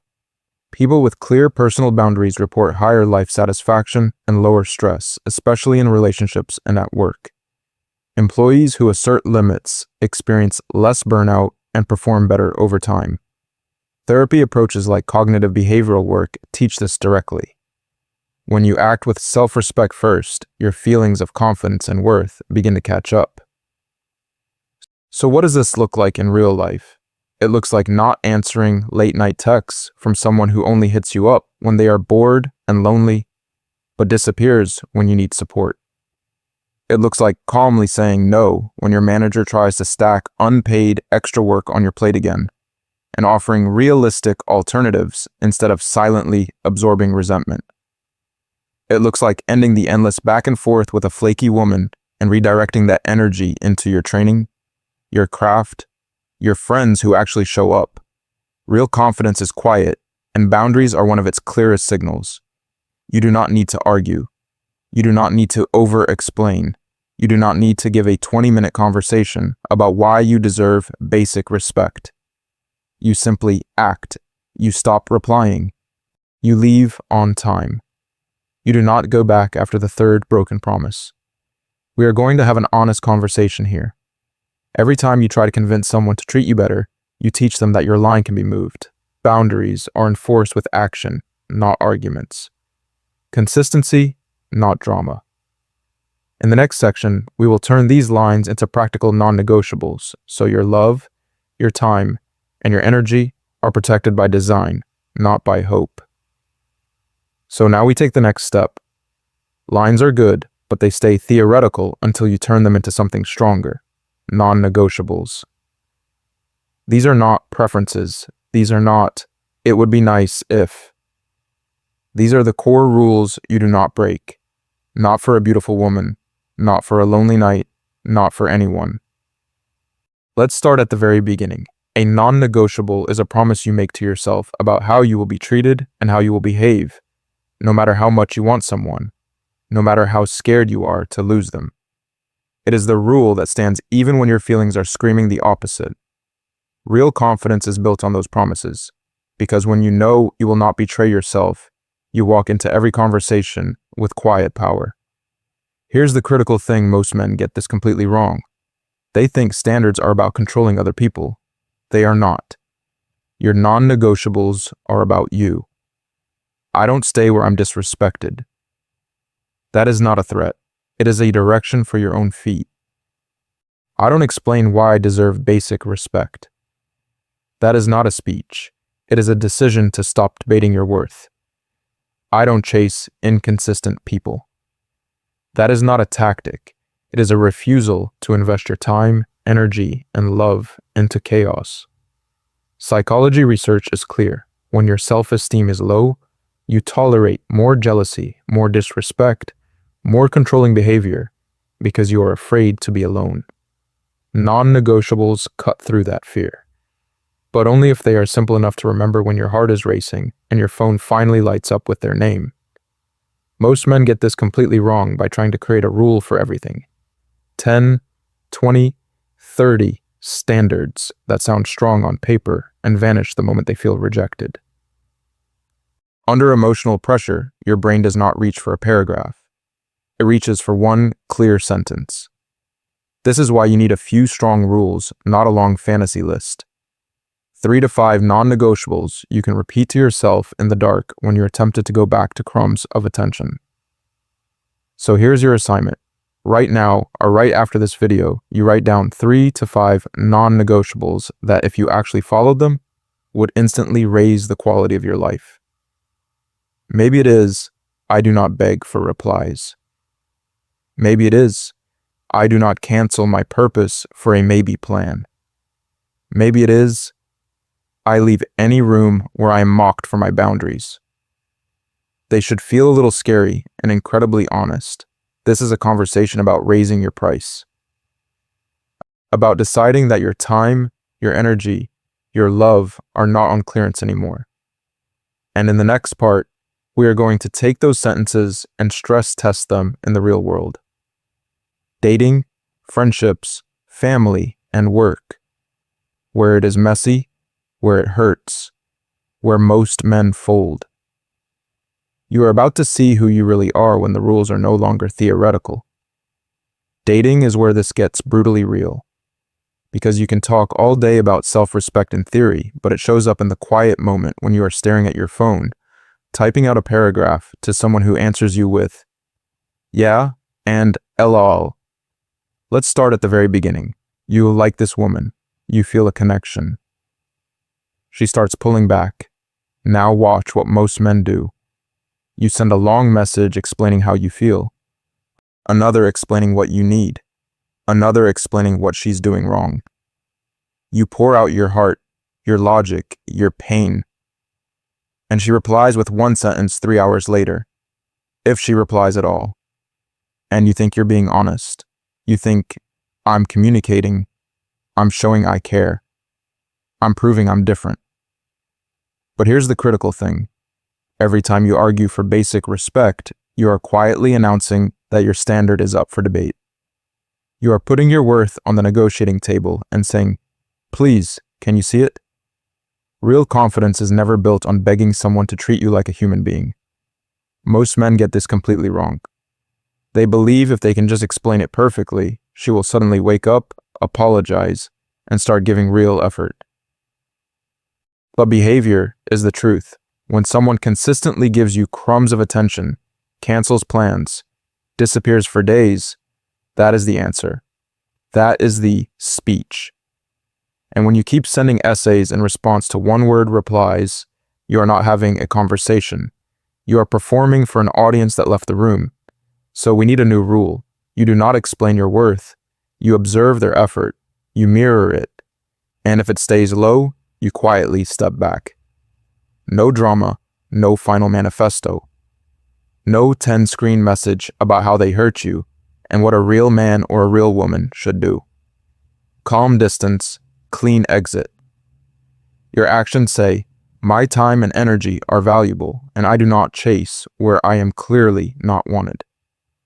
People with clear personal boundaries report higher life satisfaction and lower stress, especially in relationships and at work. Employees who assert limits experience less burnout and perform better over time. Therapy approaches like cognitive behavioral work teach this directly. When you act with self-respect first, your feelings of confidence and worth begin to catch up. So what does this look like in real life? It looks like not answering late-night texts from someone who only hits you up when they are bored and lonely, but disappears when you need support. It looks like calmly saying no when your manager tries to stack unpaid extra work on your plate again, and offering realistic alternatives instead of silently absorbing resentment. It looks like ending the endless back and forth with a flaky woman and redirecting that energy into your training, your craft, your friends who actually show up. Real confidence is quiet, and boundaries are one of its clearest signals. You do not need to argue. You do not need to over-explain. You do not need to give a 20-minute conversation about why you deserve basic respect. You simply act. You stop replying. You leave on time. You do not go back after the third broken promise. We are going to have an honest conversation here. Every time you try to convince someone to treat you better, you teach them that your line can be moved. Boundaries are enforced with action, not arguments. Consistency, not drama. In the next section, we will turn these lines into practical non-negotiables, so your love, your time, and your energy are protected by design, not by hope. So now we take the next step. Lines are good, but they stay theoretical until you turn them into something stronger. Non-negotiables. These are not preferences. These are not, it would be nice if. These are the core rules you do not break. Not for a beautiful woman, not for a lonely night, not for anyone. Let's start at the very beginning. A non-negotiable is a promise you make to yourself about how you will be treated and how you will behave, no matter how much you want someone, no matter how scared you are to lose them. It is the rule that stands even when your feelings are screaming the opposite. Real confidence is built on those promises, because when you know you will not betray yourself, you walk into every conversation with quiet power. Here's the critical thing: most men get this completely wrong. They think standards are about controlling other people. They are not. Your non-negotiables are about you. I don't stay where I'm disrespected. That is not a threat. It is a direction for your own feet. I don't explain why I deserve basic respect. That is not a speech. It is a decision to stop debating your worth. I don't chase inconsistent people. That is not a tactic. It is a refusal to invest your time, energy, and love into chaos. Psychology research is clear. When your self-esteem is low, you tolerate more jealousy, more disrespect, More controlling behavior because you are afraid to be alone. Non-negotiables cut through that fear, but only if they are simple enough to remember when your heart is racing and your phone finally lights up with their name. Most men get this completely wrong by trying to create a rule for everything. 10, 20, 30 standards that sound strong on paper and vanish the moment they feel rejected. Under emotional pressure, your brain does not reach for a paragraph. It reaches for one clear sentence. This is why you need a few strong rules, not a long fantasy list. 3 to 5 non-negotiables you can repeat to yourself in the dark when you're tempted to go back to crumbs of attention. So here's your assignment. Right now, or right after this video, you write down 3 to 5 non-negotiables that, if you actually followed them, would instantly raise the quality of your life. Maybe it is, I do not beg for replies. Maybe it is, I do not cancel my purpose for a maybe plan. Maybe it is, I leave any room where I am mocked for my boundaries. They should feel a little scary and incredibly honest. This is a conversation about raising your price. About deciding that your time, your energy, your love are not on clearance anymore. And in the next part, we are going to take those sentences and stress test them in the real world. Dating, friendships, family, and work. Where it is messy, where it hurts, where most men fold. You are about to see who you really are when the rules are no longer theoretical. Dating is where this gets brutally real. Because you can talk all day about self-respect in theory, but it shows up in the quiet moment when you are staring at your phone, typing out a paragraph to someone who answers you with, "Yeah," and "lol." Let's start at the very beginning. You like this woman. You feel a connection. She starts pulling back. Now watch what most men do. You send a long message explaining how you feel. Another explaining what you need. Another explaining what she's doing wrong. You pour out your heart, your logic, your pain. And she replies with one sentence 3 hours later, if she replies at all. And you think you're being honest. You think, I'm communicating. I'm showing I care. I'm proving I'm different. But here's the critical thing. Every time you argue for basic respect, you are quietly announcing that your standard is up for debate. You are putting your worth on the negotiating table and saying, please, can you see it? Real confidence is never built on begging someone to treat you like a human being. Most men get this completely wrong. They believe if they can just explain it perfectly, she will suddenly wake up, apologize, and start giving real effort. But behavior is the truth. When someone consistently gives you crumbs of attention, cancels plans, disappears for days, that is the answer. That is the speech. And when you keep sending essays in response to one-word replies, you are not having a conversation. You are performing for an audience that left the room. So we need a new rule. You do not explain your worth. You observe their effort. You mirror it. And if it stays low, you quietly step back. No drama, no final manifesto. No 10-screen message about how they hurt you and what a real man or a real woman should do. Calm distance, clean exit. Your actions say, my time and energy are valuable, and I do not chase where I am clearly not wanted.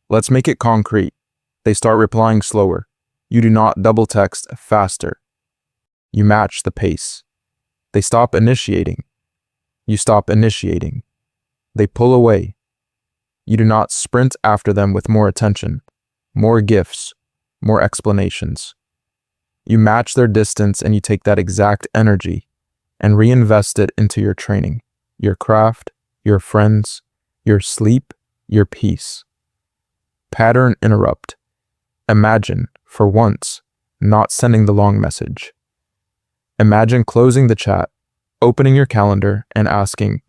Let's make it concrete. They start replying slower. You do not double text faster. You match the pace. They stop initiating. You stop initiating. They pull away. You do not sprint after them with more attention, more gifts, more explanations. You match their distance and you take that exact energy and reinvest it into your training, your craft, your friends, your sleep, your peace. Pattern interrupt. Imagine, for once, not sending the long message. Imagine closing the chat, opening your calendar, and asking,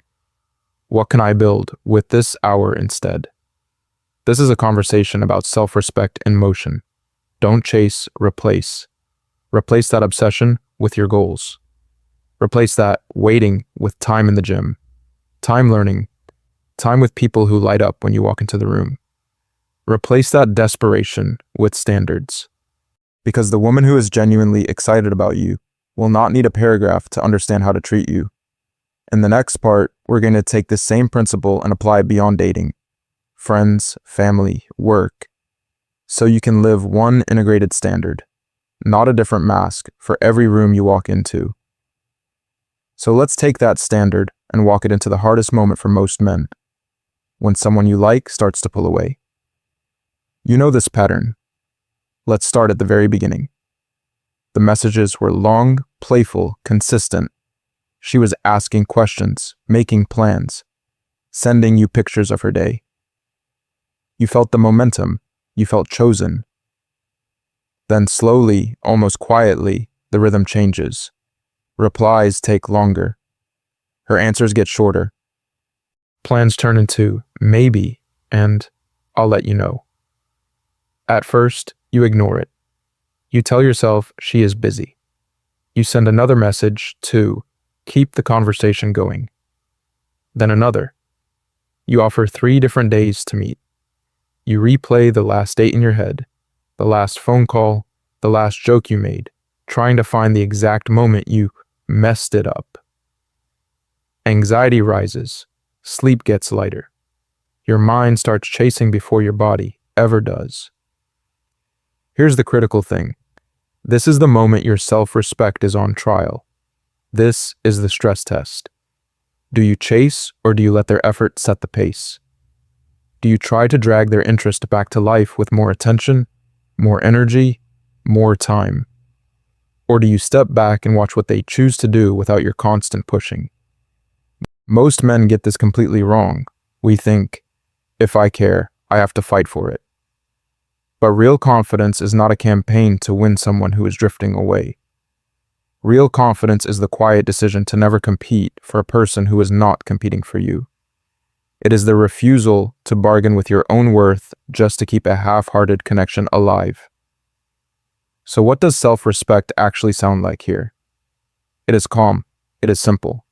what can I build with this hour instead? This is a conversation about self-respect in motion. Don't chase, replace. Replace that obsession with your goals. Replace that waiting with time in the gym, time learning, time with people who light up when you walk into the room. Replace that desperation with standards. Because the woman who is genuinely excited about you will not need a paragraph to understand how to treat you. In the next part, we're going to take this same principle and apply it beyond dating, friends, family, work, so you can live one integrated standard, not a different mask for every room you walk into. So let's take that standard and walk it into the hardest moment for most men, when someone you like starts to pull away. You know this pattern. Let's start at the very beginning. The messages were long, playful, consistent. She was asking questions, making plans, sending you pictures of her day. You felt the momentum. You felt chosen. Then slowly, almost quietly, the rhythm changes. Replies take longer. Her answers get shorter. Plans turn into maybe and I'll let you know. At first, you ignore it. You tell yourself she is busy. You send another message to keep the conversation going. Then another. You offer 3 different days to meet. You replay the last date in your head, the last phone call, the last joke you made, trying to find the exact moment you messed it up. Anxiety rises. Sleep gets lighter. Your mind starts chasing before your body ever does. Here's the critical thing. This is the moment your self-respect is on trial. This is the stress test. Do you chase or do you let their effort set the pace? Do you try to drag their interest back to life with more attention, more energy, more time? Or do you step back and watch what they choose to do without your constant pushing? Most men get this completely wrong. We think, if I care, I have to fight for it. But real confidence is not a campaign to win someone who is drifting away. Real confidence is the quiet decision to never compete for a person who is not competing for you. It is the refusal to bargain with your own worth just to keep a half-hearted connection alive. So what does self-respect actually sound like here? It is calm. It is simple.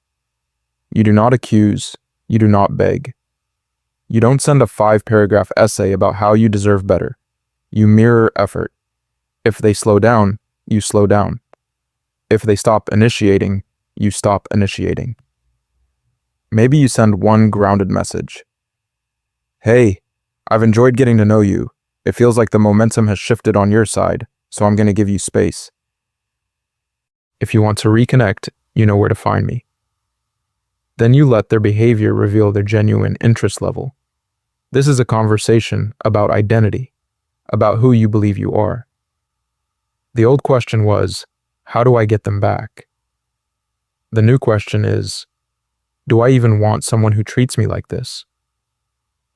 You do not accuse. You do not beg. You don't send a 5-paragraph essay about how you deserve better. You mirror effort. If they slow down, you slow down. If they stop initiating, you stop initiating. Maybe you send one grounded message. Hey, I've enjoyed getting to know you. It feels like the momentum has shifted on your side, so I'm going to give you space. If you want to reconnect, you know where to find me. Then you let their behavior reveal their genuine interest level. This is a conversation about identity, about who you believe you are. The old question was, how do I get them back? The new question is, do I even want someone who treats me like this?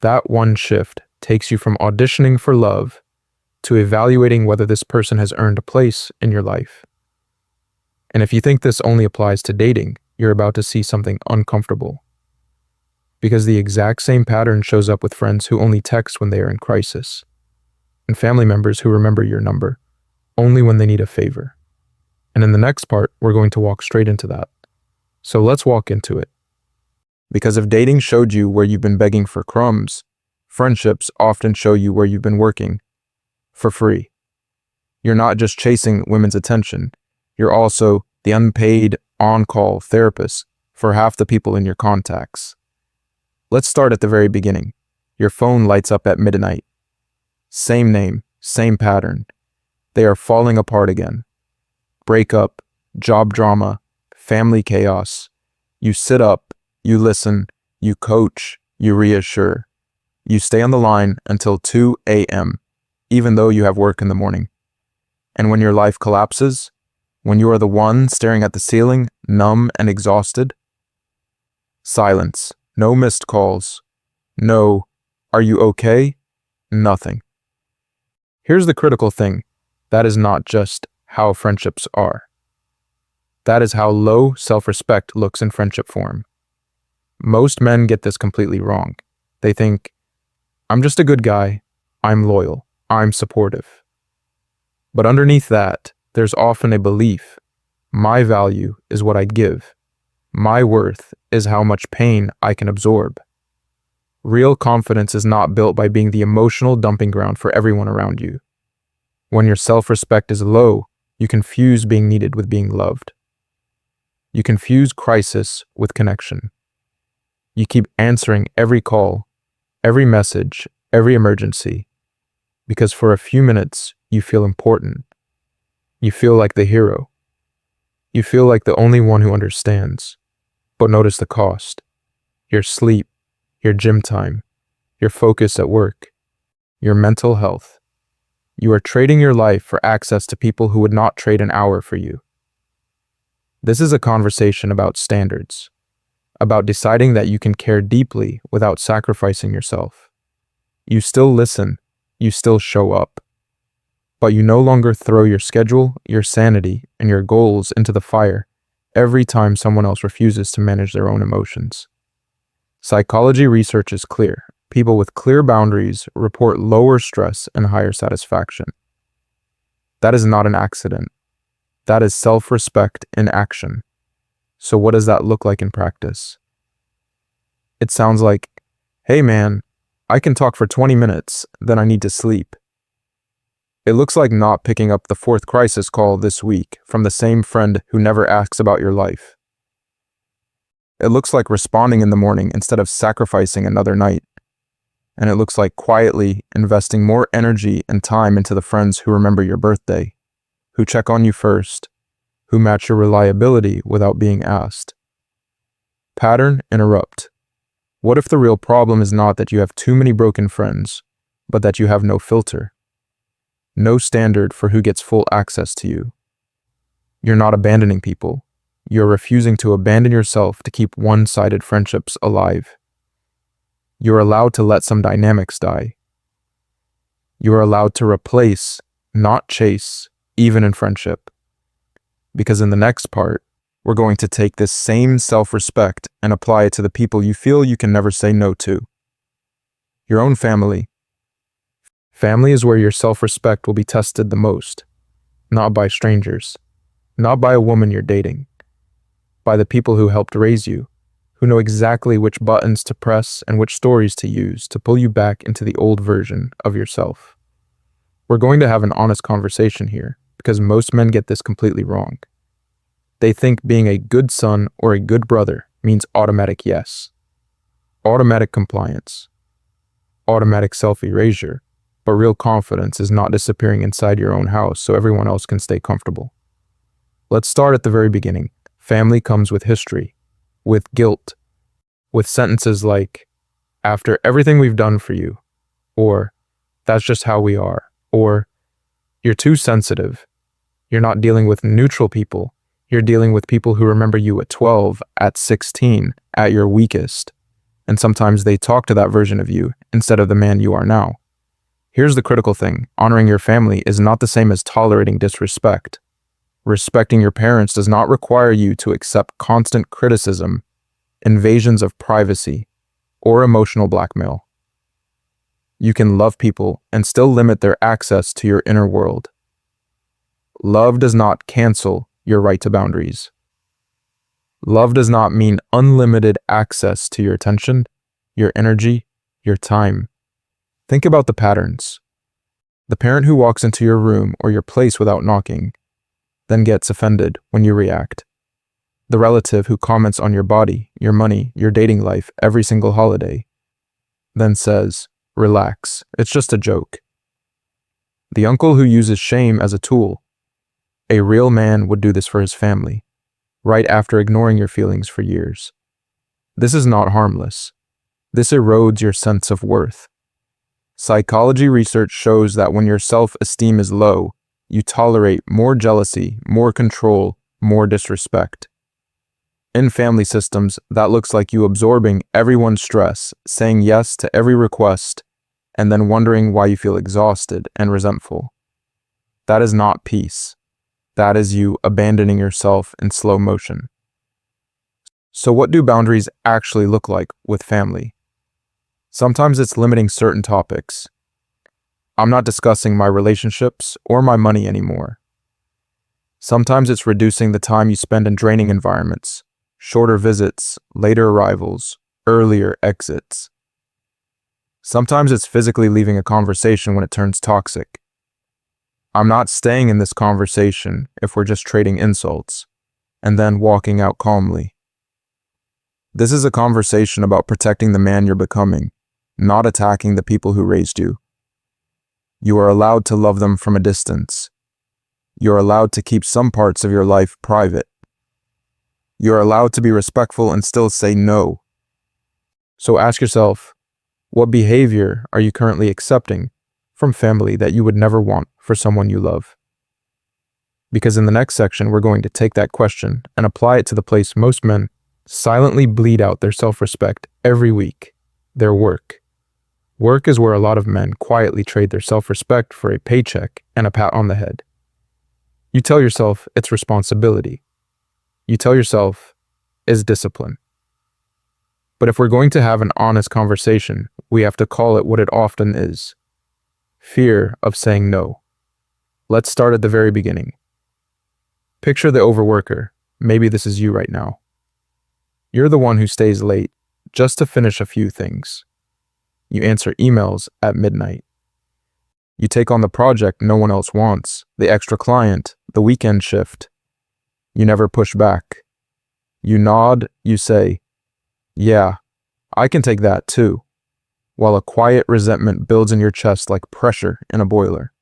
That one shift takes you from auditioning for love to evaluating whether this person has earned a place in your life. And if you think this only applies to dating, you're about to see something uncomfortable. Because the exact same pattern shows up with friends who only text when they are in crisis, and family members who remember your number only when they need a favor. And in the next part, we're going to walk straight into that. So let's walk into it. Because if dating showed you where you've been begging for crumbs, friendships often show you where you've been working for free. You're not just chasing women's attention, you're also the unpaid on-call therapist for half the people in your contacts. Let's start at the very beginning. Your phone lights up at midnight. Same name, same pattern. They are falling apart again. Breakup, job drama, family chaos. You sit up, you listen, you coach, you reassure. You stay on the line until 2 a.m., even though you have work in the morning. And when your life collapses, when you are the one staring at the ceiling, numb and exhausted, silence, no missed calls, no, are you okay? Nothing. Here's the critical thing. That is not just how friendships are. That is how low self-respect looks in friendship form. Most men get this completely wrong. They think, I'm just a good guy, I'm loyal, I'm supportive. But underneath that, there's often a belief, my value is what I give. My worth is how much pain I can absorb. Real confidence is not built by being the emotional dumping ground for everyone around you. When your self-respect is low, you confuse being needed with being loved. You confuse crisis with connection. You keep answering every call, every message, every emergency, because for a few minutes, you feel important. You feel like the hero. You feel like the only one who understands. But notice the cost. Your sleep, your gym time, your focus at work, your mental health. You are trading your life for access to people who would not trade an hour for you. This is a conversation about standards, about deciding that you can care deeply without sacrificing yourself. You still listen, you still show up, but you no longer throw your schedule, your sanity, and your goals into the fire every time someone else refuses to manage their own emotions. Psychology research is clear. People with clear boundaries report lower stress and higher satisfaction. That is not an accident. That is self-respect in action. So what does that look like in practice? It sounds like, hey man, I can talk for 20 minutes, then I need to sleep. It looks like not picking up the fourth crisis call this week from the same friend who never asks about your life. It looks like responding in the morning instead of sacrificing another night. And it looks like quietly investing more energy and time into the friends who remember your birthday, who check on you first, who match your reliability without being asked. Pattern interrupt. What if the real problem is not that you have too many broken friends, but that you have no filter? No standard for who gets full access to you. You're not abandoning people. You're refusing to abandon yourself to keep one-sided friendships alive. You're allowed to let some dynamics die. You are allowed to replace, not chase, even in friendship. Because in the next part, we're going to take this same self-respect and apply it to the people you feel you can never say no to. Your own family. Family is where your self-respect will be tested the most, not by strangers, not by a woman you're dating, by the people who helped raise you, who know exactly which buttons to press and which stories to use to pull you back into the old version of yourself. We're going to have an honest conversation here, because most men get this completely wrong. They think being a good son or a good brother means automatic yes, automatic compliance, automatic self-erasure, but real confidence is not disappearing inside your own house so everyone else can stay comfortable. Let's start at the very beginning. Family comes with history, with guilt, with sentences like, after everything we've done for you, or that's just how we are, or you're too sensitive. You're not dealing with neutral people. You're dealing with people who remember you at 12, at 16, at your weakest. And sometimes they talk to that version of you instead of the man you are now. Here's the critical thing. Honoring your family is not the same as tolerating disrespect. Respecting your parents does not require you to accept constant criticism, invasions of privacy, or emotional blackmail. You can love people and still limit their access to your inner world. Love does not cancel your right to boundaries. Love does not mean unlimited access to your attention, your energy, your time. Think about the patterns. The parent who walks into your room or your place without knocking, then gets offended when you react. The relative who comments on your body, your money, your dating life every single holiday, then says, relax, it's just a joke. The uncle who uses shame as a tool. A real man would do this for his family, right after ignoring your feelings for years. This is not harmless. This erodes your sense of worth. Psychology research shows that when your self-esteem is low, you tolerate more jealousy, more control, more disrespect. In family systems, that looks like you absorbing everyone's stress, saying yes to every request, and then wondering why you feel exhausted and resentful. That is not peace. That is you abandoning yourself in slow motion. So what do boundaries actually look like with family? Sometimes it's limiting certain topics. I'm not discussing my relationships or my money anymore. Sometimes it's reducing the time you spend in draining environments, shorter visits, later arrivals, earlier exits. Sometimes it's physically leaving a conversation when it turns toxic. I'm not staying in this conversation if we're just trading insults, and then walking out calmly. This is a conversation about protecting the man you're becoming, not attacking the people who raised you. You are allowed to love them from a distance. You're allowed to keep some parts of your life private. You're allowed to be respectful and still say no. So ask yourself, what behavior are you currently accepting from family that you would never want for someone you love? Because in the next section, we're going to take that question and apply it to the place most men silently bleed out their self-respect every week, their work. Work is where a lot of men quietly trade their self-respect for a paycheck and a pat on the head. You tell yourself it's responsibility. You tell yourself it's discipline. But if we're going to have an honest conversation, we have to call it what it often is: fear of saying no. Let's start at the very beginning. Picture the overworker. Maybe this is you right now. You're the one who stays late just to finish a few things. You answer emails at midnight. You take on the project no one else wants, the extra client, the weekend shift. You never push back. You nod, you say, "Yeah, I can take that too," while a quiet resentment builds in your chest like pressure in a boiler.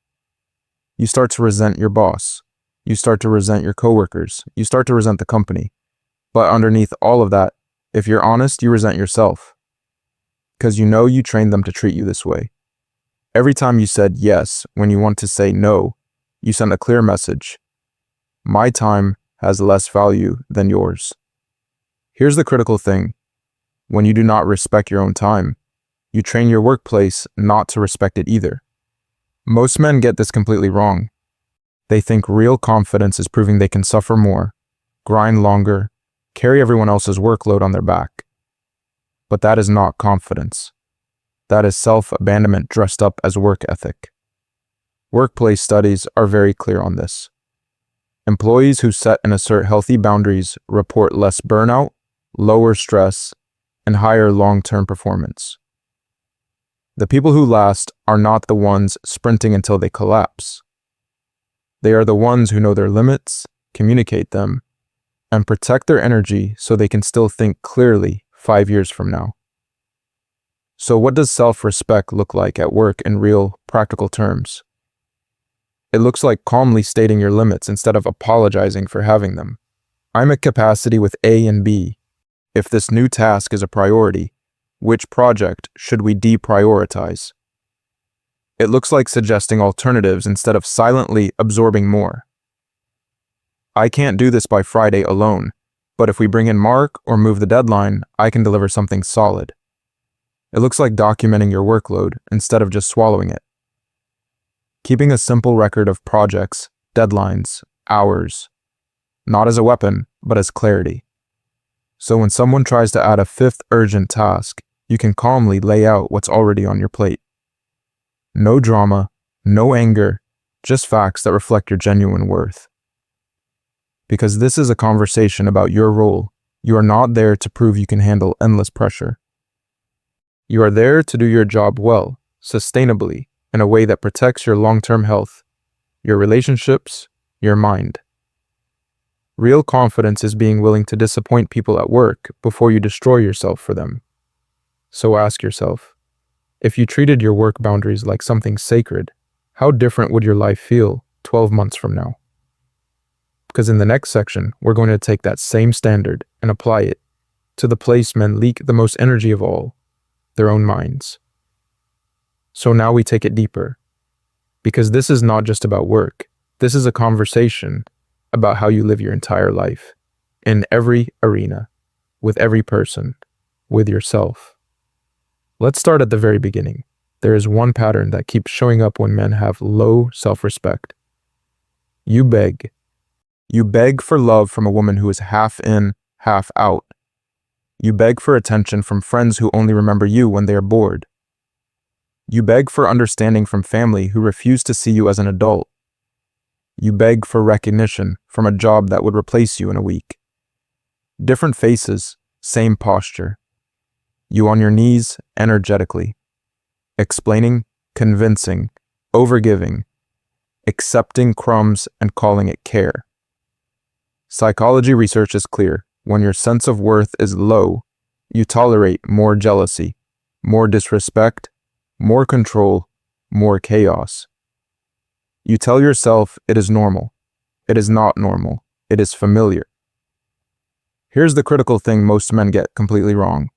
You start to resent your boss. You start to resent your coworkers. You start to resent the company. But underneath all of that, if you're honest, you resent yourself. Because you know you trained them to treat you this way. Every time you said yes when you want to say no, you sent a clear message. My time has less value than yours. Here's the critical thing. When you do not respect your own time, you train your workplace not to respect it either. Most men get this completely wrong. They think real confidence is proving they can suffer more, grind longer, carry everyone else's workload on their back. But that is not confidence. That is self-abandonment dressed up as work ethic. Workplace studies are very clear on this. Employees who set and assert healthy boundaries report less burnout, lower stress, and higher long-term performance. The people who last are not the ones sprinting until they collapse. They are the ones who know their limits, communicate them, and protect their energy so they can still think clearly 5 years from now. So what does self-respect look like at work in real, practical terms? It looks like calmly stating your limits instead of apologizing for having them. I'm at capacity with A and B. If this new task is a priority, which project should we deprioritize? It looks like suggesting alternatives instead of silently absorbing more. I can't do this by Friday alone, but if we bring in Mark or move the deadline, I can deliver something solid. It looks like documenting your workload instead of just swallowing it. Keeping a simple record of projects, deadlines, hours, not as a weapon, but as clarity. So when someone tries to add a fifth urgent task, you can calmly lay out what's already on your plate. No drama, no anger, just facts that reflect your genuine worth. Because this is a conversation about your role, you are not there to prove you can handle endless pressure. You are there to do your job well, sustainably, in a way that protects your long-term health, your relationships, your mind. Real confidence is being willing to disappoint people at work before you destroy yourself for them. So ask yourself, if you treated your work boundaries like something sacred, how different would your life feel 12 months from now? Because in the next section, we're going to take that same standard and apply it to the place men leak the most energy of all, their own minds. So now we take it deeper, because this is not just about work. This is a conversation about how you live your entire life, in every arena, with every person, with yourself. Let's start at the very beginning. There is one pattern that keeps showing up when men have low self-respect. You beg. You beg for love from a woman who is half in, half out. You beg for attention from friends who only remember you when they are bored. You beg for understanding from family who refuse to see you as an adult. You beg for recognition from a job that would replace you in a week. Different faces, same posture. You on your knees, energetically. explaining, convincing, overgiving, accepting crumbs and calling it care. Psychology research is clear. When your sense of worth is low, you tolerate more jealousy, more disrespect, more control, more chaos. You tell yourself it is normal. It is not normal. It is familiar. Here's the critical thing most men get completely wrong.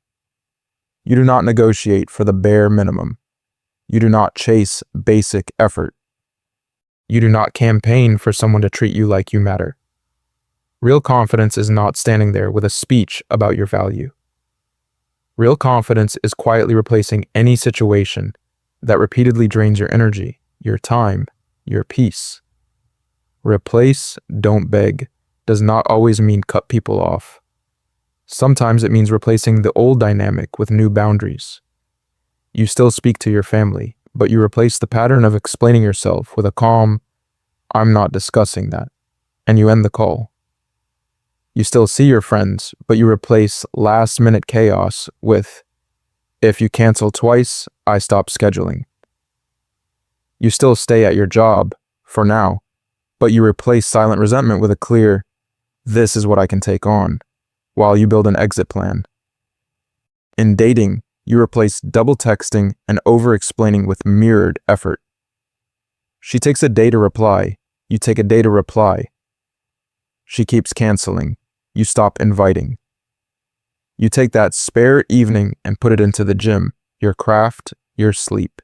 You do not negotiate for the bare minimum. You do not chase basic effort. You do not campaign for someone to treat you like you matter. Real confidence is not standing there with a speech about your value. Real confidence is quietly replacing any situation that repeatedly drains your energy, your time, your peace. Replace, don't beg, does not always mean cut people off. Sometimes it means replacing the old dynamic with new boundaries. You still speak to your family, but you replace the pattern of explaining yourself with a calm, "I'm not discussing that," and you end the call. You still see your friends, but you replace last-minute chaos with, "If you cancel twice, I stop scheduling." You still stay at your job, for now, but you replace silent resentment with a clear, "This is what I can take on," while you build an exit plan. In dating, you replace double texting and over-explaining with mirrored effort. She takes a day to reply, you take a day to reply. She keeps canceling, you stop inviting. You take that spare evening and put it into the gym, your craft, your sleep.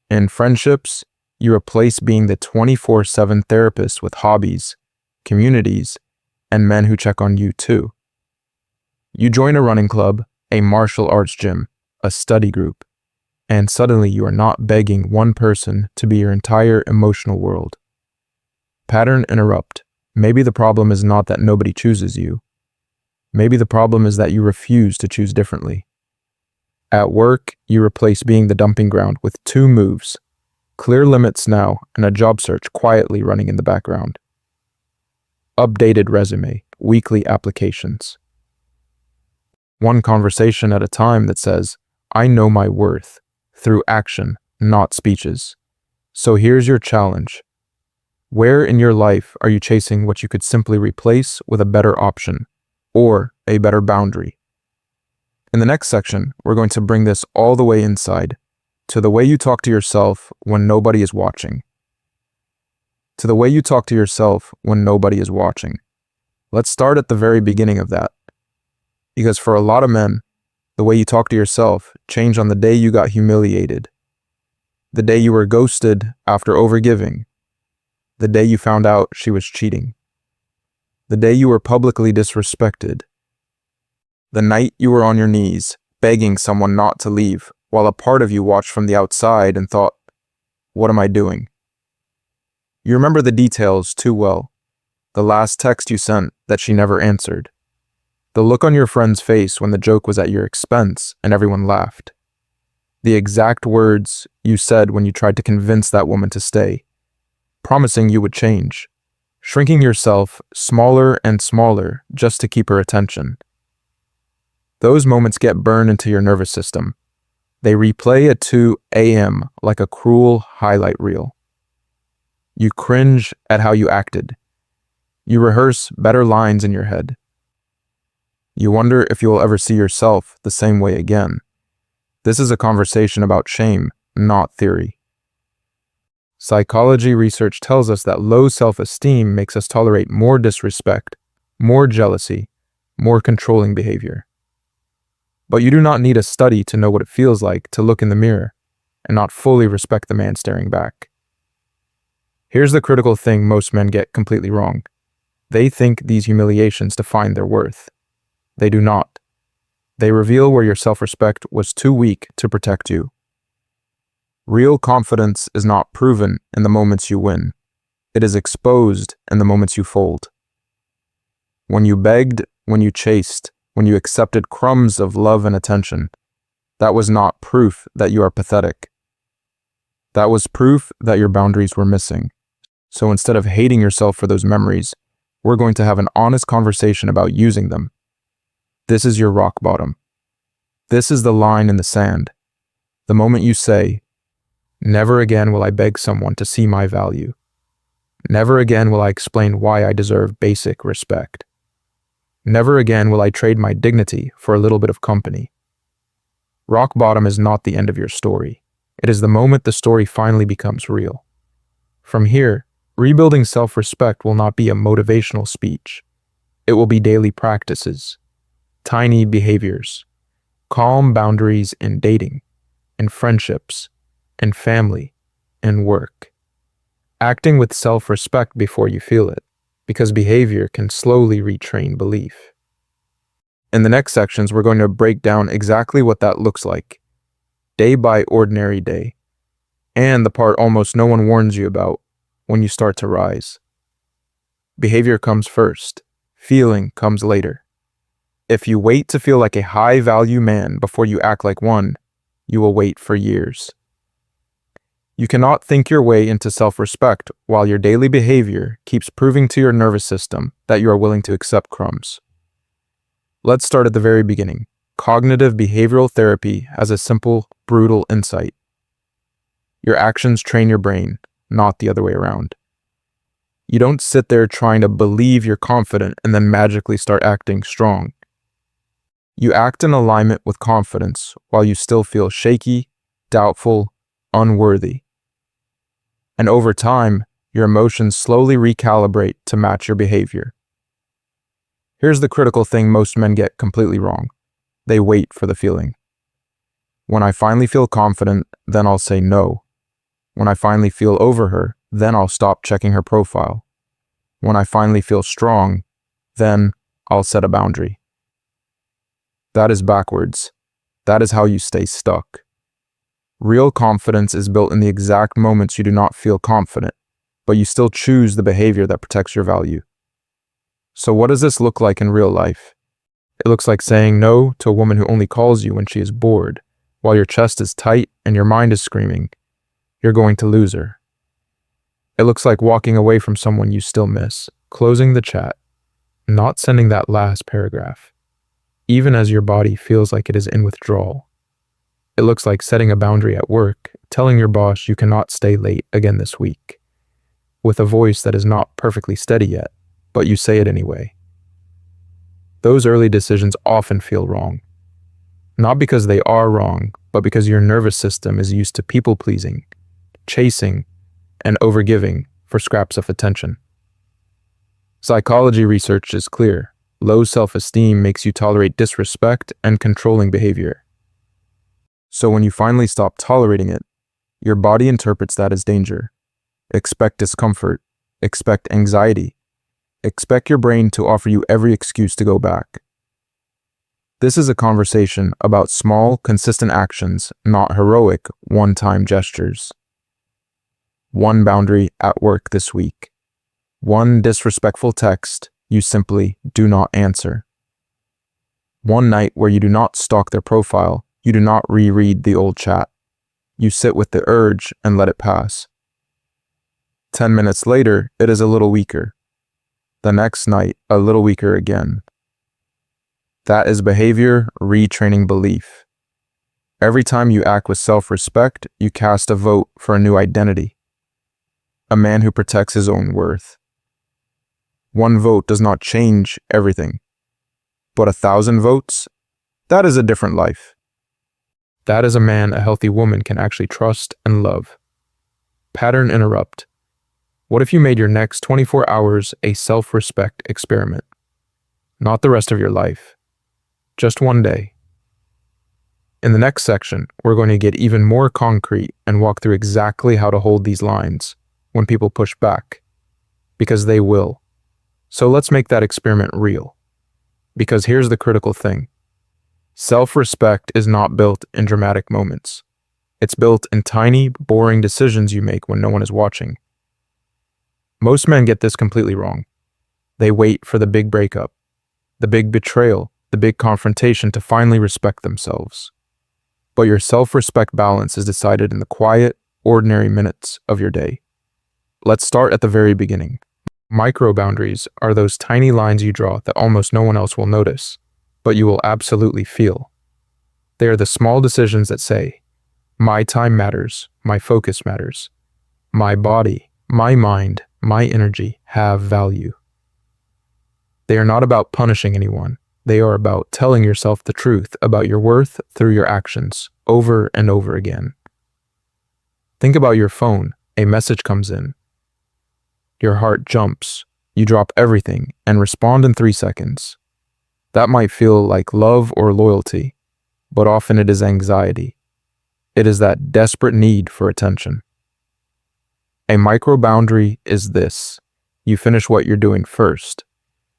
In friendships, you replace being the 24/7 therapist with hobbies, communities, and men who check on you too. You join a running club, a martial arts gym, a study group, and suddenly you are not begging one person to be your entire emotional world. Pattern interrupt. Maybe the problem is not that nobody chooses you. Maybe the problem is that you refuse to choose differently. At work, you replace being the dumping ground with two moves: clear limits now and a job search quietly running in the background. Updated resume, weekly applications. One conversation at a time that says, "I know my worth," through action, not speeches. So here's your challenge. Where in your life are you chasing what you could simply replace with a better option or a better boundary? In the next section, we're going to bring this all the way inside, to the way you talk to yourself when nobody is watching. To the way you talk to yourself when nobody is watching. Let's start at the very beginning of that. Because for a lot of men, the way you talk to yourself changed on the day you got humiliated, the day you were ghosted after overgiving, the day you found out she was cheating, the day you were publicly disrespected, the night you were on your knees begging someone not to leave while a part of you watched from the outside and thought, "What am I doing?" You remember the details too well. The last text you sent that she never answered. The look on your friend's face when the joke was at your expense and everyone laughed. The exact words you said when you tried to convince that woman to stay, promising you would change, shrinking yourself smaller and smaller just to keep her attention. Those moments get burned into your nervous system. They replay at 2 a.m. like a cruel highlight reel. You cringe at how you acted. You rehearse better lines in your head. You wonder if you will ever see yourself the same way again. This is a conversation about shame, not theory. Psychology research tells us that low self-esteem makes us tolerate more disrespect, more jealousy, more controlling behavior. But you do not need a study to know what it feels like to look in the mirror and not fully respect the man staring back. Here's the critical thing most men get completely wrong. They think these humiliations define their worth. They do not. They reveal where your self-respect was too weak to protect you. Real confidence is not proven in the moments you win. It is exposed in the moments you fold. When you begged, when you chased, when you accepted crumbs of love and attention, that was not proof that you are pathetic. That was proof that your boundaries were missing. So instead of hating yourself for those memories, we're going to have an honest conversation about using them. This is your rock bottom. This is the line in the sand. The moment you say, "Never again will I beg someone to see my value. Never again will I explain why I deserve basic respect. Never again will I trade my dignity for a little bit of company." Rock bottom is not the end of your story. It is the moment the story finally becomes real. From here, rebuilding self-respect will not be a motivational speech. It will be daily practices, tiny behaviors, calm boundaries in dating, in friendships, in family, in work. Acting with self-respect before you feel it, because behavior can slowly retrain belief. In the next sections, we're going to break down exactly what that looks like, day by ordinary day, and the part almost no one warns you about when you start to rise. Behavior comes first, feeling comes later. If you wait to feel like a high-value man before you act like one, you will wait for years. You cannot think your way into self-respect while your daily behavior keeps proving to your nervous system that you are willing to accept crumbs. Let's start at the very beginning. Cognitive behavioral therapy has a simple, brutal insight. Your actions train your brain, not the other way around. You don't sit there trying to believe you're confident and then magically start acting strong. You act in alignment with confidence while you still feel shaky, doubtful, unworthy. And over time, your emotions slowly recalibrate to match your behavior. Here's the critical thing most men get completely wrong. They wait for the feeling. When I finally feel confident, then I'll say no. When I finally feel over her, then I'll stop checking her profile. When I finally feel strong, then I'll set a boundary. That is backwards. That is how you stay stuck. Real confidence is built in the exact moments you do not feel confident, but you still choose the behavior that protects your value. So what does this look like in real life? It looks like saying no to a woman who only calls you when she is bored, while your chest is tight and your mind is screaming, "You're going to lose her." It looks like walking away from someone you still miss, closing the chat, not sending that last paragraph, even as your body feels like it is in withdrawal. It looks like setting a boundary at work, telling your boss you cannot stay late again this week, with a voice that is not perfectly steady yet, but you say it anyway. Those early decisions often feel wrong. Not because they are wrong, but because your nervous system is used to people-pleasing, chasing, and overgiving for scraps of attention. Psychology research is clear. Low self-esteem makes you tolerate disrespect and controlling behavior. So when you finally stop tolerating it, your body interprets that as danger. Expect discomfort. Expect anxiety. Expect your brain to offer you every excuse to go back. This is a conversation about small, consistent actions, not heroic, one-time gestures. One boundary at work this week. One disrespectful text you simply do not answer. One night where you do not stalk their profile, you do not reread the old chat. You sit with the urge and let it pass. 10 minutes later, it is a little weaker. The next night, a little weaker again. That is behavior retraining belief. Every time you act with self-respect, you cast a vote for a new identity. A man who protects his own worth. One vote does not change everything. But 1,000 votes? That is a different life. That is a man a healthy woman can actually trust and love. Pattern interrupt. What if you made your next 24 hours a self-respect experiment? Not the rest of your life. Just one day. In the next section, we're going to get even more concrete and walk through exactly how to hold these lines when people push back. Because they will. So let's make that experiment real. Because here's the critical thing. Self-respect is not built in dramatic moments. It's built in tiny, boring decisions you make when no one is watching. Most men get this completely wrong. They wait for the big breakup, the big betrayal, the big confrontation to finally respect themselves. But your self-respect balance is decided in the quiet, ordinary minutes of your day. Let's start at the very beginning. Micro-boundaries are those tiny lines you draw that almost no one else will notice, but you will absolutely feel. They are the small decisions that say, My time matters. My focus matters. My body, my mind, my energy have value. They are not about punishing anyone. They are about telling yourself the truth about your worth through your actions over and over again. Think about your phone. A message comes in. Your heart jumps. You drop everything and respond in 3 seconds. That might feel like love or loyalty, but often it is anxiety. It is that desperate need for attention. A micro boundary is this. You finish what you're doing first.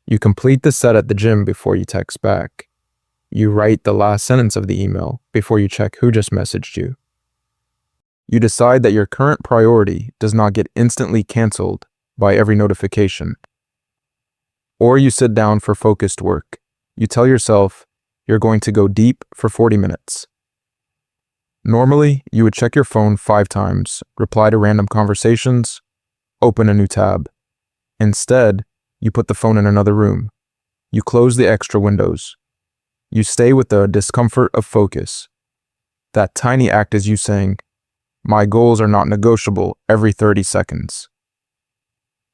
You complete the set at the gym before you text back. You write the last sentence of the email before you check who just messaged you. You decide that your current priority does not get instantly canceled by every notification. Or you sit down for focused work. You tell yourself you're going to go deep for 40 minutes. Normally, you would check your phone 5 times, reply to random conversations, open a new tab. Instead, you put the phone in another room. You close the extra windows. You stay with the discomfort of focus. That tiny act is you saying, "My goals are not negotiable every 30 seconds."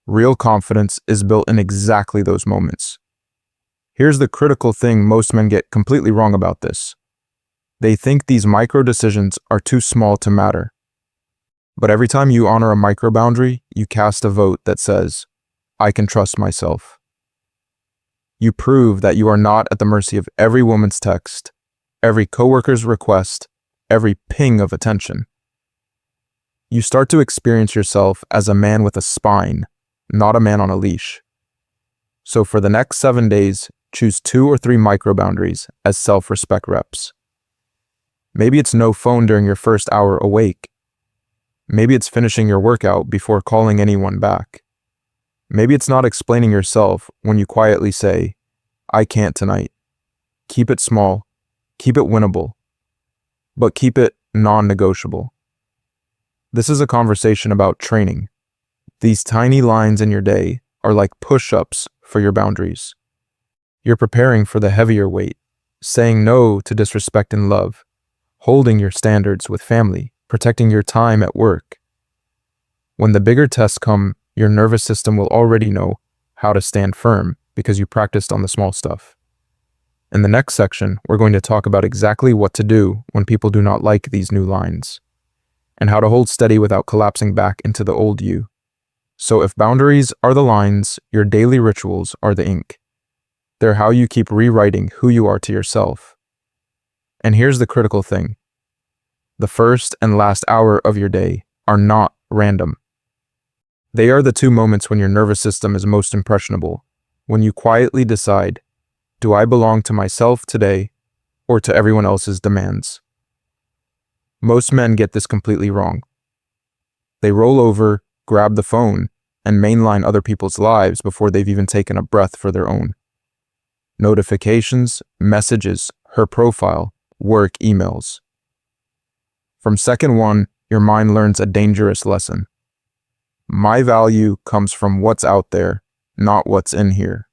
Real confidence is built in exactly those moments. Here's the critical thing most men get completely wrong about this. They think these micro decisions are too small to matter. But every time you honor a micro boundary, you cast a vote that says, "I can trust myself." You prove that you are not at the mercy of every woman's text, every coworker's request, every ping of attention. You start to experience yourself as a man with a spine, not a man on a leash. So for the next 7 days, choose 2 or 3 micro boundaries as self-respect reps. Maybe it's no phone during your first hour awake. Maybe it's finishing your workout before calling anyone back. Maybe it's not explaining yourself when you quietly say, "I can't tonight." Keep it small, keep it winnable, but keep it non-negotiable. This is a conversation about training. These tiny lines in your day are like push-ups for your boundaries. You're preparing for the heavier weight, saying no to disrespect in love, holding your standards with family, protecting your time at work. When the bigger tests come, your nervous system will already know how to stand firm because you practiced on the small stuff. In the next section, we're going to talk about exactly what to do when people do not like these new lines, and how to hold steady without collapsing back into the old you. So if boundaries are the lines, your daily rituals are the ink. They're how you keep rewriting who you are to yourself. And here's the critical thing. The first and last hour of your day are not random. They are the 2 moments when your nervous system is most impressionable, when you quietly decide, do I belong to myself today or to everyone else's demands? Most men get this completely wrong. They roll over, grab the phone, and mainline other people's lives before they've even taken a breath for their own. Notifications, messages, her profile, work emails. From second 1, your mind learns a dangerous lesson. My value comes from what's out there, not what's in here.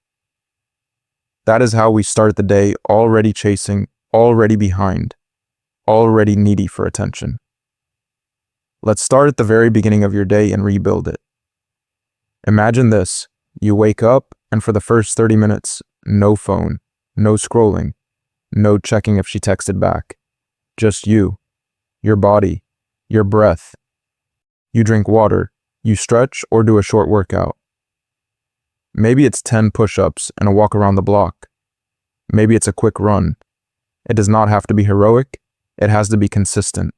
That is how we start the day, already chasing, already behind, already needy for attention. Let's start at the very beginning of your day and rebuild it. Imagine this. You wake up, and for the first 30 minutes, no phone, no scrolling, no checking if she texted back. Just you, your body, your breath. You drink water, you stretch or do a short workout. Maybe it's 10 push-ups and a walk around the block. Maybe it's a quick run. It does not have to be heroic, it has to be consistent.